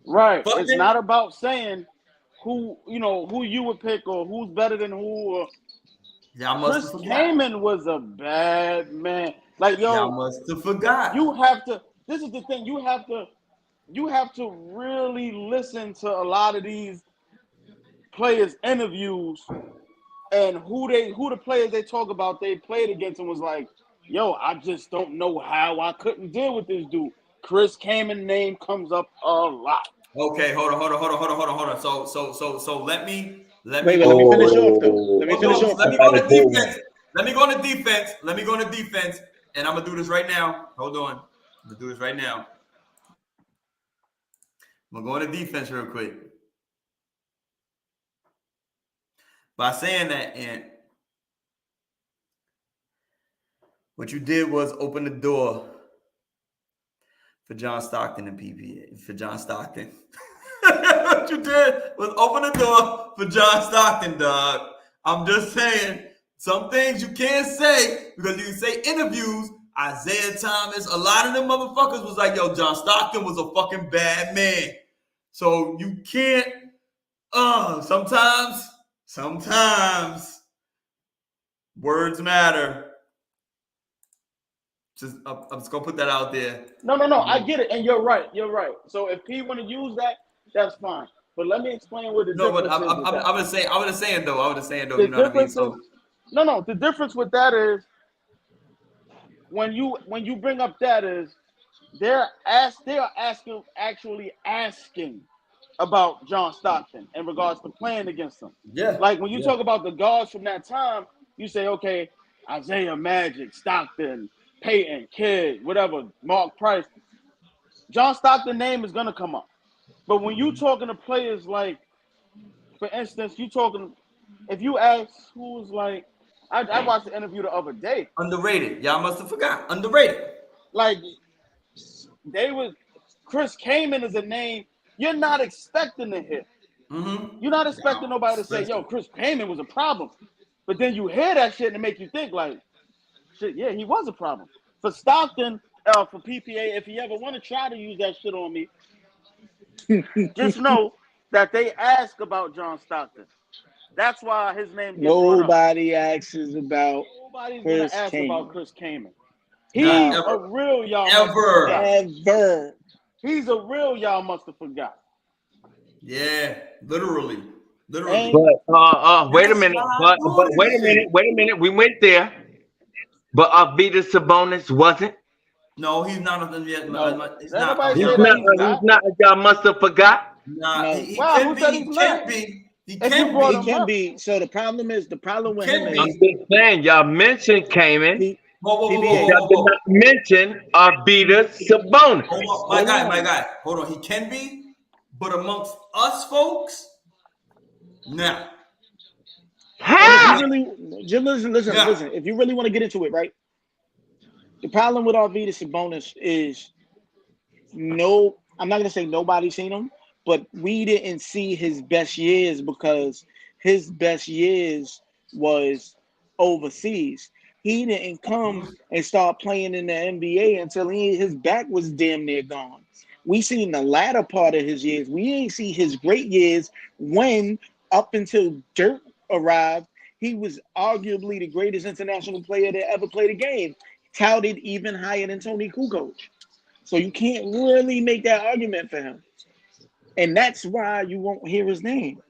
Right. It's not about saying who you would pick or who's better than who. Or y'all must Chris have forgot. Kaman was a bad man. Like y'all must have forgot. You have to. This is the thing. You have to really listen to a lot of these players' interviews and who the players they talk about they played against and was like, yo, I just don't know how I couldn't deal with this dude. Chris Kaman name comes up a lot. Okay, hold on. So let me Let me finish off though. Let me finish off. Let me go to defense. Let me go to defense. And I'm gonna do this right now. Hold on. I'm gonna do this right now. I'm gonna go into defense real quick. By saying that, and what you did was open the door for John Stockton and PPA. For John Stockton. What you did was open the door for John Stockton, dog. I'm just saying, some things you can't say because you can say interviews. Isaiah Thomas, a lot of them motherfuckers was like, yo, John Stockton was a fucking bad man. So you can't, sometimes words matter. I'm just gonna put that out there. No, I get it, and you're right. So if P want to use that, that's fine. But let me explain what the difference is. I was saying though, you know what I mean? So no, the difference with that is when you bring up that is they are actually asking about John Stockton in regards to playing against him. Yeah. Like when you talk about the guards from that time, you say, okay, Isaiah Magic, Stockton, Peyton, Kidd, whatever, Mark Price. John Stockton's name is gonna come up. But when you talking to players like, for instance, if you ask who's like, I watched the interview the other day. Underrated. Y'all must have forgot. Underrated. Like, Chris Kaman is a name you're not expecting to hit. Mm-hmm. You're not expecting nobody to say, yo, Chris Kaman was a problem. But then you hear that shit and it make you think like, shit, yeah, he was a problem. For Stockton, for PPA, if he ever want to try to use that shit on me, just know that they ask about John Stockton. That's why his name gets Nobody asks about Nobody's Chris gonna ask Kaman. about Chris Kaman. He's a real y'all ever. He's a real y'all must have forgot. Yeah, literally. But wait a minute. But wait a minute. We went there. But Arvydas Sabonis wasn't. No, he's not yet. No. He's not. Y'all must have forgot. Nah, he can be. So the problem with him is, I'm just saying, y'all mentioned Kaman. Whoa. Y'all did not mention Arvydas Sabonis. Hold on, my guy. Hold on. He can be, but amongst us folks, nah. Listen. If you really want to get into it, right? The problem with Arvydas Sabonis is I'm not gonna say nobody's seen him, but we didn't see his best years because his best years was overseas. He didn't come and start playing in the NBA until his back was damn near gone. We seen the latter part of his years. We ain't see his great years when, up until Dirk arrived, he was arguably the greatest international player that ever played a game, touted even higher than Tony Kukoc. So you can't really make that argument for him. And that's why you won't hear his name.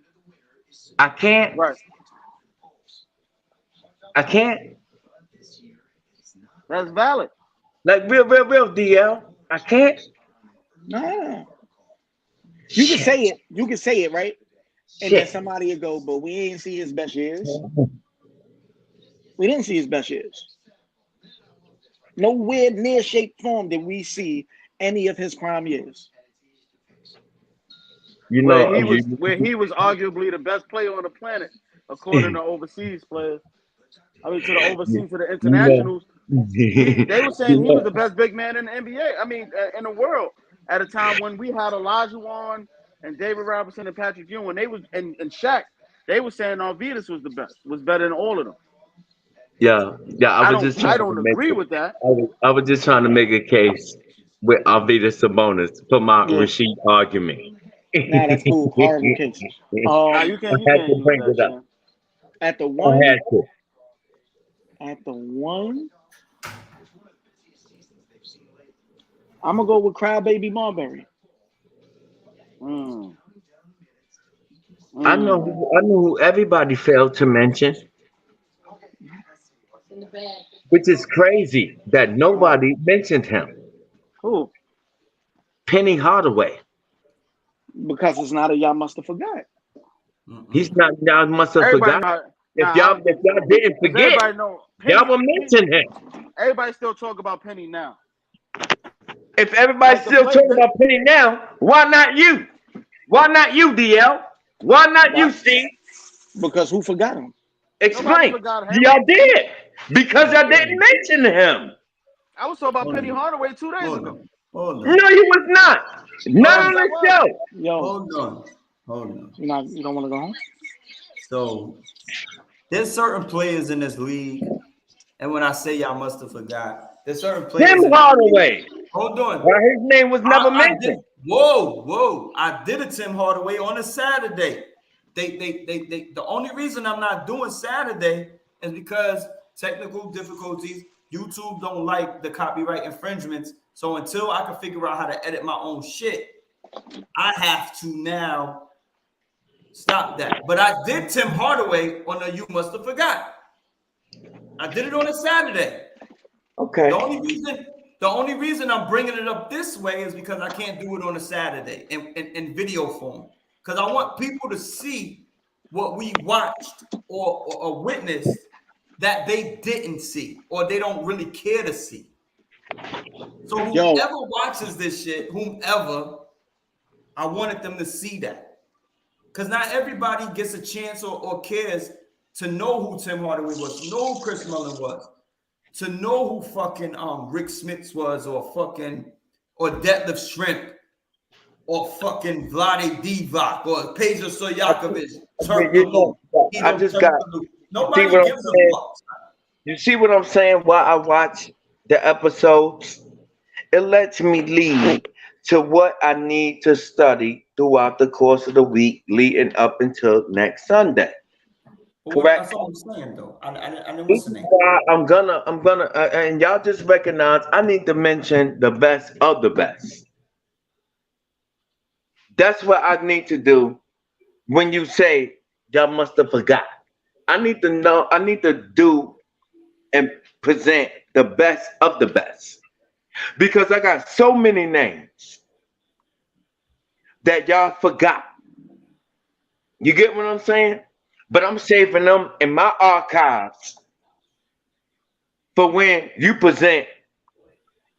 I can't. Right. I can't. That's valid. Like real DL. I can't. Nah. You can say it, right? And then somebody will go, but we ain't see his best years. We didn't see his best years. Nowhere near shape form did we see any of his prime years. You know, where he was arguably the best player on the planet, according to overseas players. I mean, to the internationals. They were saying he was the best big man in the NBA. I mean, in the world at a time when we had Olajuwon, and David Robinson and Patrick Ewing, they was and Shaq, they were saying Arvidas was the best, was better than all of them. Yeah. I was just trying I don't agree with that. I was just trying to make a case with Arvidas Sabonis for my Rasheed argument. Nah, that's cool. Horrible case. You can't bring it up. At the one. I had to. At the one. I'm gonna go with Crybaby Marbury. I know who everybody failed to mention, which is crazy that nobody mentioned him. Who? Penny Hardaway. Because it's not a y'all must have forgot. He's not. Y'all must have forgot. If y'all didn't forget, y'all will mention him. Everybody still talk about Penny now. If everybody's still talking about Penny now, why not you? Why not you, DL? Why not you, Steve? Because who forgot him? Explain. Y'all did. Because I didn't mention him. I was talking about Penny Hardaway 2 days ago. No, you was not. Not on the show. Yo. Hold on. You don't want to go home? So there's certain players in this league, and when I say y'all must have forgot, there's certain players. Tim Hardaway. Hold on. Well, his name was never mentioned. Whoa. I did a Tim Hardaway on a Saturday. The only reason I'm not doing Saturday is because technical difficulties. YouTube don't like the copyright infringements. So until I can figure out how to edit my own shit, I have to now stop that. But I did Tim Hardaway on a You Must Have Forgot. I did it on a Saturday. Okay. The only reason I'm bringing it up this way is because I can't do it on a Saturday in video form. Because I want people to see what we watched or witnessed that they didn't see or they don't really care to see. So whoever watches this shit, whomever, I wanted them to see that. Because not everybody gets a chance or cares to know who Tim Hardaway was, to know who Chris Mullin was, to know who fucking Rick Smits was, or Detlef Shrimp, or fucking Vlade Divac, or Peja Stojakovic. Nobody gives a fuck. You see what I'm saying? While I watch the episodes, it lets me lead to what I need to study throughout the course of the week, leading up until next Sunday. Correct. That's all I'm saying, though. I didn't listen. I'm gonna, and y'all just recognize I need to mention the best of the best. That's what I need to do when you say y'all must have forgot. I need to know. I need to do and present the best of the best because I got so many names that y'all forgot. You get what I'm saying? But I'm saving them in my archives for when you present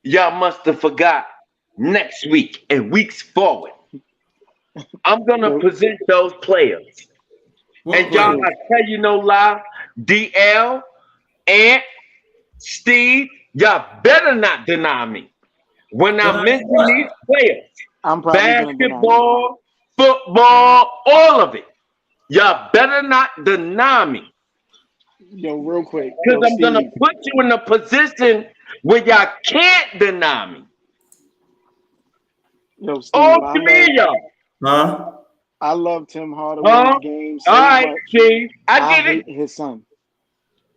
y'all must have forgot next week and weeks forward. I'm gonna present those players. And y'all, I tell you no lie, DL and Steve, y'all better not deny me when I mention these players. I'm probably basketball, football, all of it. Y'all better not deny me. Yo, real quick. Because I'm going to put you in a position where y'all can't deny me. Yo, Steve, all three of y'all. Huh? I love Tim Hardaway's game so all right, much. Steve. I hate his son.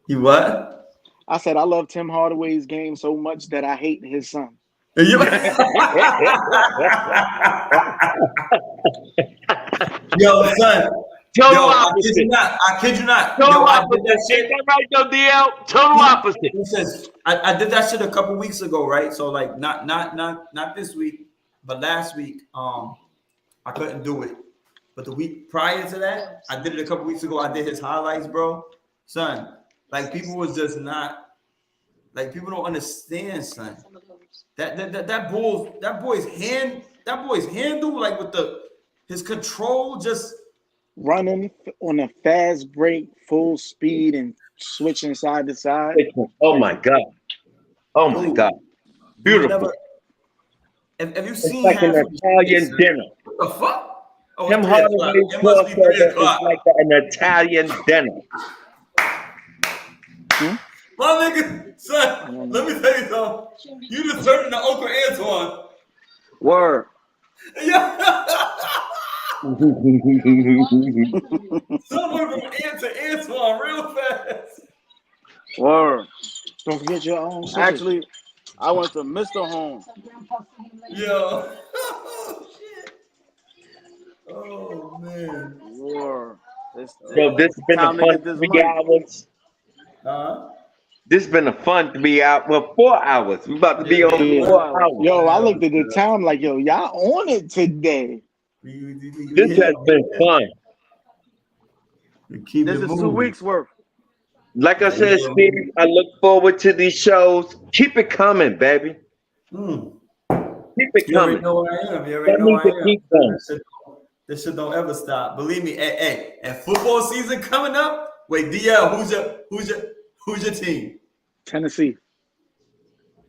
You what? I said I love Tim Hardaway's game so much that I hate his son. Yo, son. I kid you not. Total opposite. Is that right, though, DL? Total opposite. I did that shit a couple weeks ago, right? So like not this week, but last week, I couldn't do it. But the week prior to that, I did it a couple weeks ago. I did his highlights, bro. Son, like people was just not like people don't understand, son. That boy's handle, like with his control, just running on a fast break, full speed, and switching side to side. Oh my god! Oh my god! Beautiful. Have you seen like an Italian dinner? What the fuck? Oh, Tim it's 3 o'clock. Hardaway's It must be 3 crossover is o'clock. like an Italian dinner. My nigga, son, let me tell you something. You just turned into Uncle Antoine. Word. Yeah. Son went from Ant to Antoine real fast. Word. Don't forget your own. Actually, I went to Mr. Home. Yo. Oh, shit. Oh, man. Word. So this has been a Time to fun get this 3 money. hours. This has been a fun 3 hours. Well, 4 hours. We about to be on 4 hours. Yo, I looked at the time like, yo, y'all on it today. This has been fun. Keep This it is moving. 2 weeks worth. Like I said, Steve, I look forward to these shows. Keep it coming, baby. Keep it You already coming. know where I am. You That already know means where to I keep am. going. This shit don't ever stop. Believe me. Hey, and football season coming up. Wait, DL, who's your team? Tennessee.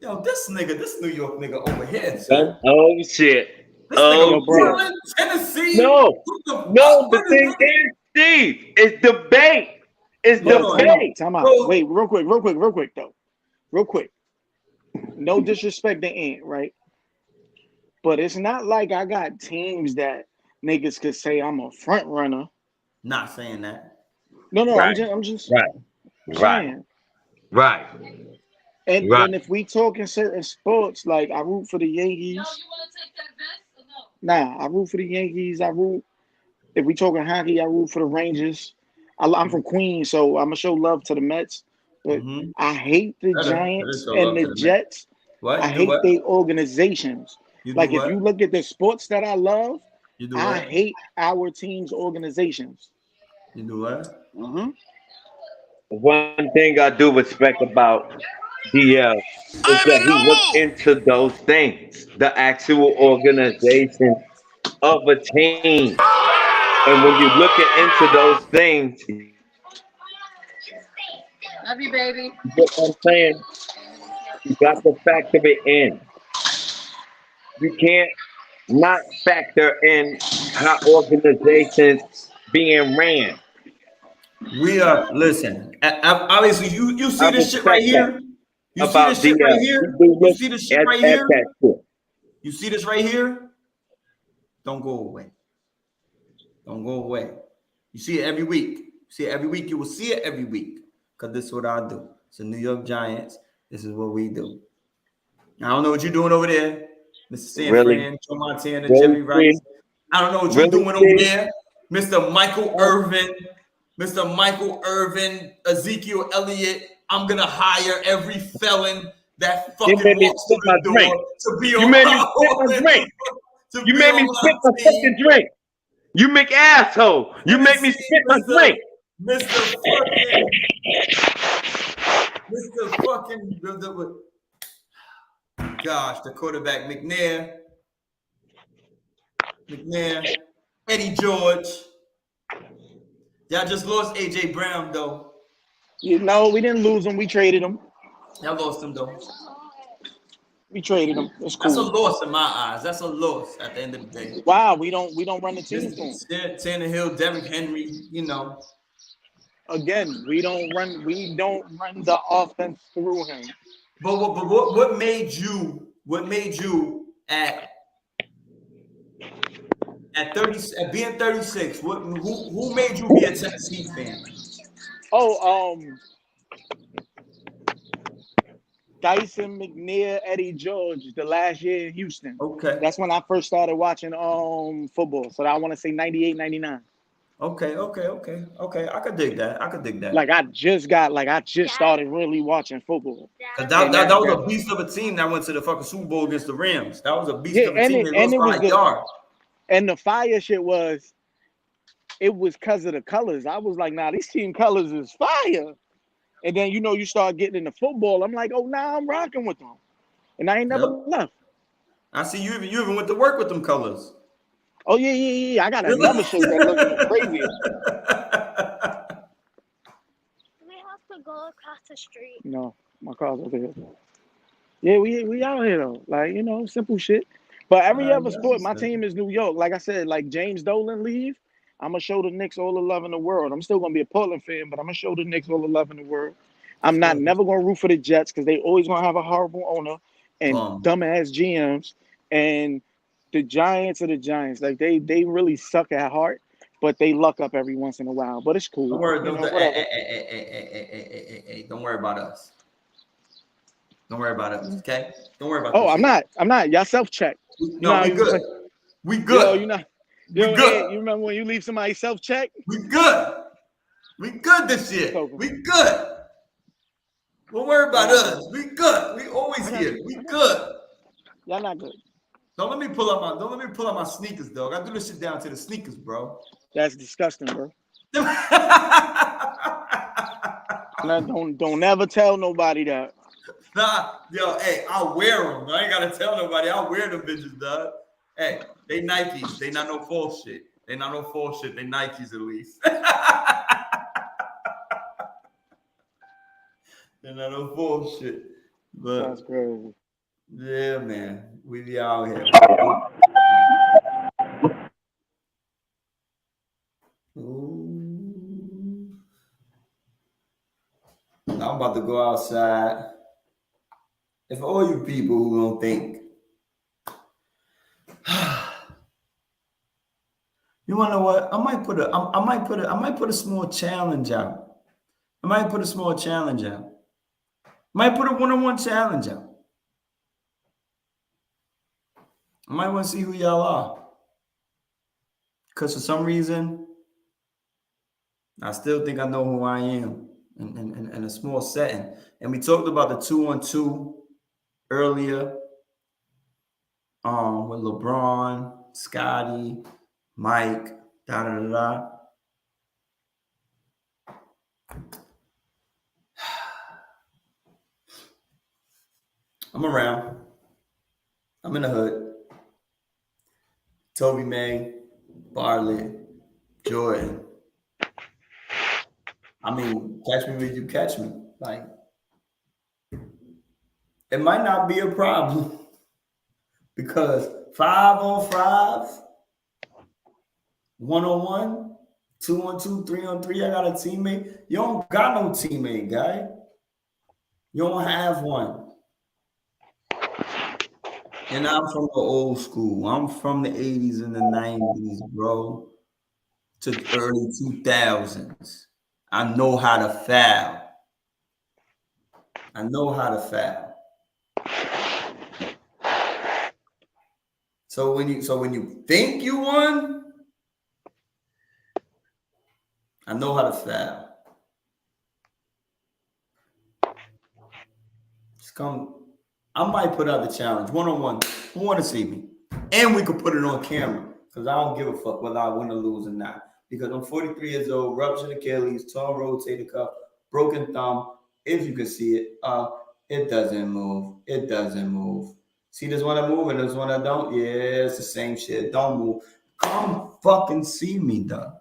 Yo, this New York nigga over here, son. Oh shit. This Oh, nigga Portland, Tennessee. No, What the thing is, Steve, it's debate. It's Yo, debate. time out. Wait, real quick, though. Real quick. No disrespect to Ant, right? But it's not like I got teams that niggas could say I'm a front runner. Not saying that. No, Right. I'm just Right. saying. Right. And Right. and if we talk in certain sports, like I root for the Yankees. Nah, I root for the Yankees. If we talking hockey, I root for the Rangers. I'm from Queens, so I'm gonna show love to the Mets. But I hate the Giants and the Jets. What? I hate their organizations. Like if you look at the sports that I love, I hate our team's organizations. You do what? One thing I do respect about DL is that he looked into those things, the actual organization of a team. And when you're looking into those things, Love you, baby. you get what I'm saying? You got to factor it in. You can't not factor in how organizations being ran. We are listen. Obviously, you see this shit right here. You see this shit right here. You see this shit right here. You see this right here. Don't go away. Don't go away. You see it every week. You see it every week. You will see it every week. Because this is what I do. It's the New York Giants. This is what we do. I don't know what you're doing over there, Mr. San Fran, Joe Montana, Jerry Rice. I don't know what you're doing over there, Mr. Michael Irvin. Mr. Michael Irvin, Ezekiel Elliott. I'm gonna hire every felon that fucking walks through the door to be on my drink. You made me spit my fucking drink. You make asshole. You make me spit my drink. Mr. fucking gosh, the quarterback McNair, Eddie George. Y'all just lost AJ Brown though. You know, we didn't lose him. We traded him. Y'all lost him though. We traded him. It's cool. That's a loss in my eyes. That's a loss at the end of the day. Wow, we don't run the team for him. Tannehill, Derrick Henry, you know. Again, we don't run the offense through him. But what made you at being 36? Who made you be a Tennessee fan? Dyson McNair, Eddie George, the last year in Houston. Okay. That's when I first started watching football. So I want to say 98, 99. Okay. I could dig that. Like I just started really watching football. Cause that was a beast of a team that went to the fucking Super Bowl against the Rams. That was a beast of a team that lost by a yard. And the fire shit was, it was because of the colors. I was like, nah, these team colors is fire. And then, you start getting into football. I'm like, oh, nah, I'm rocking with them. And I ain't never left. I see you even went to work with them colors. Oh, yeah. I got another shirt that looks crazy. We have to go across the street. No, my car's over here. Yeah, we out here, though. Like, simple shit. But every other sport, my team is New York. Like I said, like James Dolan leave, I'm gonna show the Knicks all the love in the world. I'm still gonna be a Portland fan, but I'm gonna show the Knicks all the love in the world. I'm not never gonna root for the Jets because they always gonna have a horrible owner and dumbass GMs. And the Giants are the Giants. Like they really suck at heart, but they luck up every once in a while. But it's cool. Don't worry, whatever. Hey, don't worry about us. Don't worry about us, okay? Don't worry about. Oh, I'm not. Y'all self-check. No, we good. We good. Yo, you not. Yo, we good. Hey, you remember when you leave somebody self-check? We good. We good this year. We good. Don't worry about us. We good. We always here. We good. Y'all not good. Don't let me pull up my sneakers, dog. I do this shit down to the sneakers, bro. That's disgusting, bro. Don't ever tell nobody that. Nah, yo, hey, I'll wear them. I ain't gotta tell nobody. I'll wear them bitches, dog. Hey, they Nikes. They not no false shit. They not no false shit. They Nikes at least. They're not no false shit. But that's crazy. Yeah, man. We be out here. Ooh. I'm about to go outside. If all you people who don't think, you wanna know what? I might put a small challenge out. I might put a one-on-one challenge out. I might want to see who y'all are. Because for some reason, I still think I know who I am in a small setting. And we talked about the 2-on-2 earlier with LeBron, Scotty, Mike, da-da-da-da. I'm around. I'm in the hood. Toby May, Bartlett, Jordan. I mean, catch me when you catch me. Like, it might not be a problem because 5-on-5, 1-on-1, 2-on-2, 3-on-3, I got a teammate. You don't got no teammate, guy. You don't have one. And I'm from the old school. I'm from the 80s and the 90s, bro, to the early 2000s. I know how to foul. So when you think you won, I know how to foul. Just come. I might put out the challenge 1-on-1. Who want to see me? And we could put it on camera because I don't give a fuck whether I win or lose or not. Because I'm 43 years old, ruptured Achilles, torn rotator cuff, broken thumb. If you can see it, it doesn't move. See this one I move and this one I don't? Yeah, it's the same shit. Don't move. Come fucking see me, dog.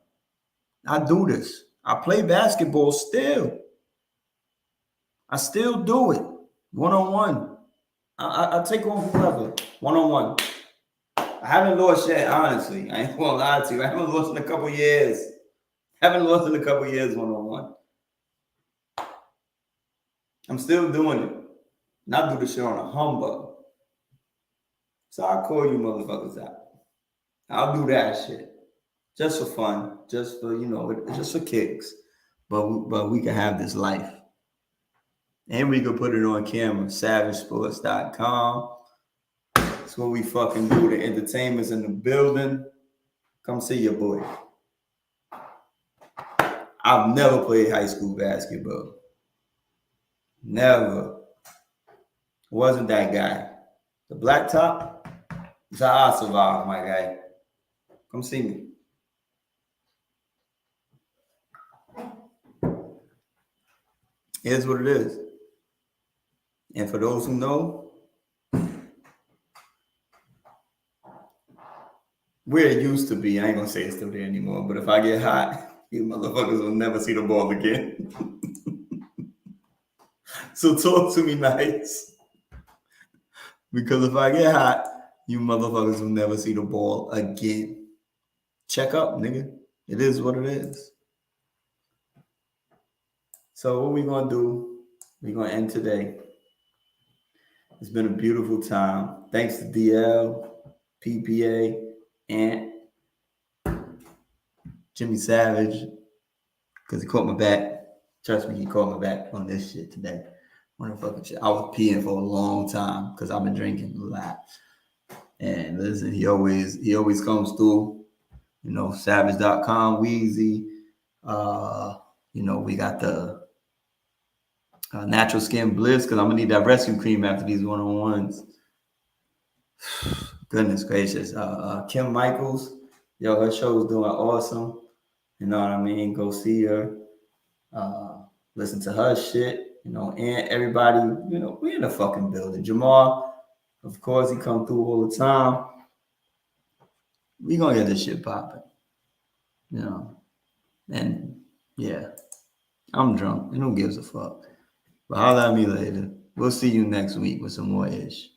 I do this. I play basketball still. I still do it. 1-on-1. I take on whoever. 1-on-1. I haven't lost yet, honestly. I ain't gonna lie to you. I haven't lost in a couple years. 1-on-1. I'm still doing it. And I do the shit on a humbug. So I'll call you motherfuckers out. I'll do that shit. Just for fun. Just for, just for kicks. But we can have this life. And we could put it on camera. SavageSports.com. That's what we fucking do. The entertainment's in the building. Come see your boy. I've never played high school basketball. Never. Wasn't that guy. The blacktop is how I survived, my guy. Come see me. Here's what it is. And for those who know, where it used to be, I ain't gonna say it's still there anymore, but if I get hot, you motherfuckers will never see the ball again. So talk to me nice. Because if I get hot, You motherfuckers will never see the ball again. Check up, nigga. It is what it is. So what we gonna do? We're gonna end today. It's been a beautiful time. Thanks to DL, PPA, and Jimmy Savage, because he caught my back. Trust me, he caught my back on this shit today. Motherfucking shit. I was peeing for a long time because I've been drinking a lot. And listen, he always comes through. You know, Savage.com, Wheezy. You know, we got the Natural Skin Bliss, because I'm gonna need that rescue cream after these one-on-ones. Goodness gracious. Kim Michaels, yo, her show's doing awesome. You know what I mean? Go see her. Listen to her shit. You know, and everybody, you know, we in the fucking building. Jamal, of course, he come through all the time. We gonna get this shit popping. You know. And yeah, I'm drunk. And who gives a fuck? But holla at me later. We'll see you next week with some more ish.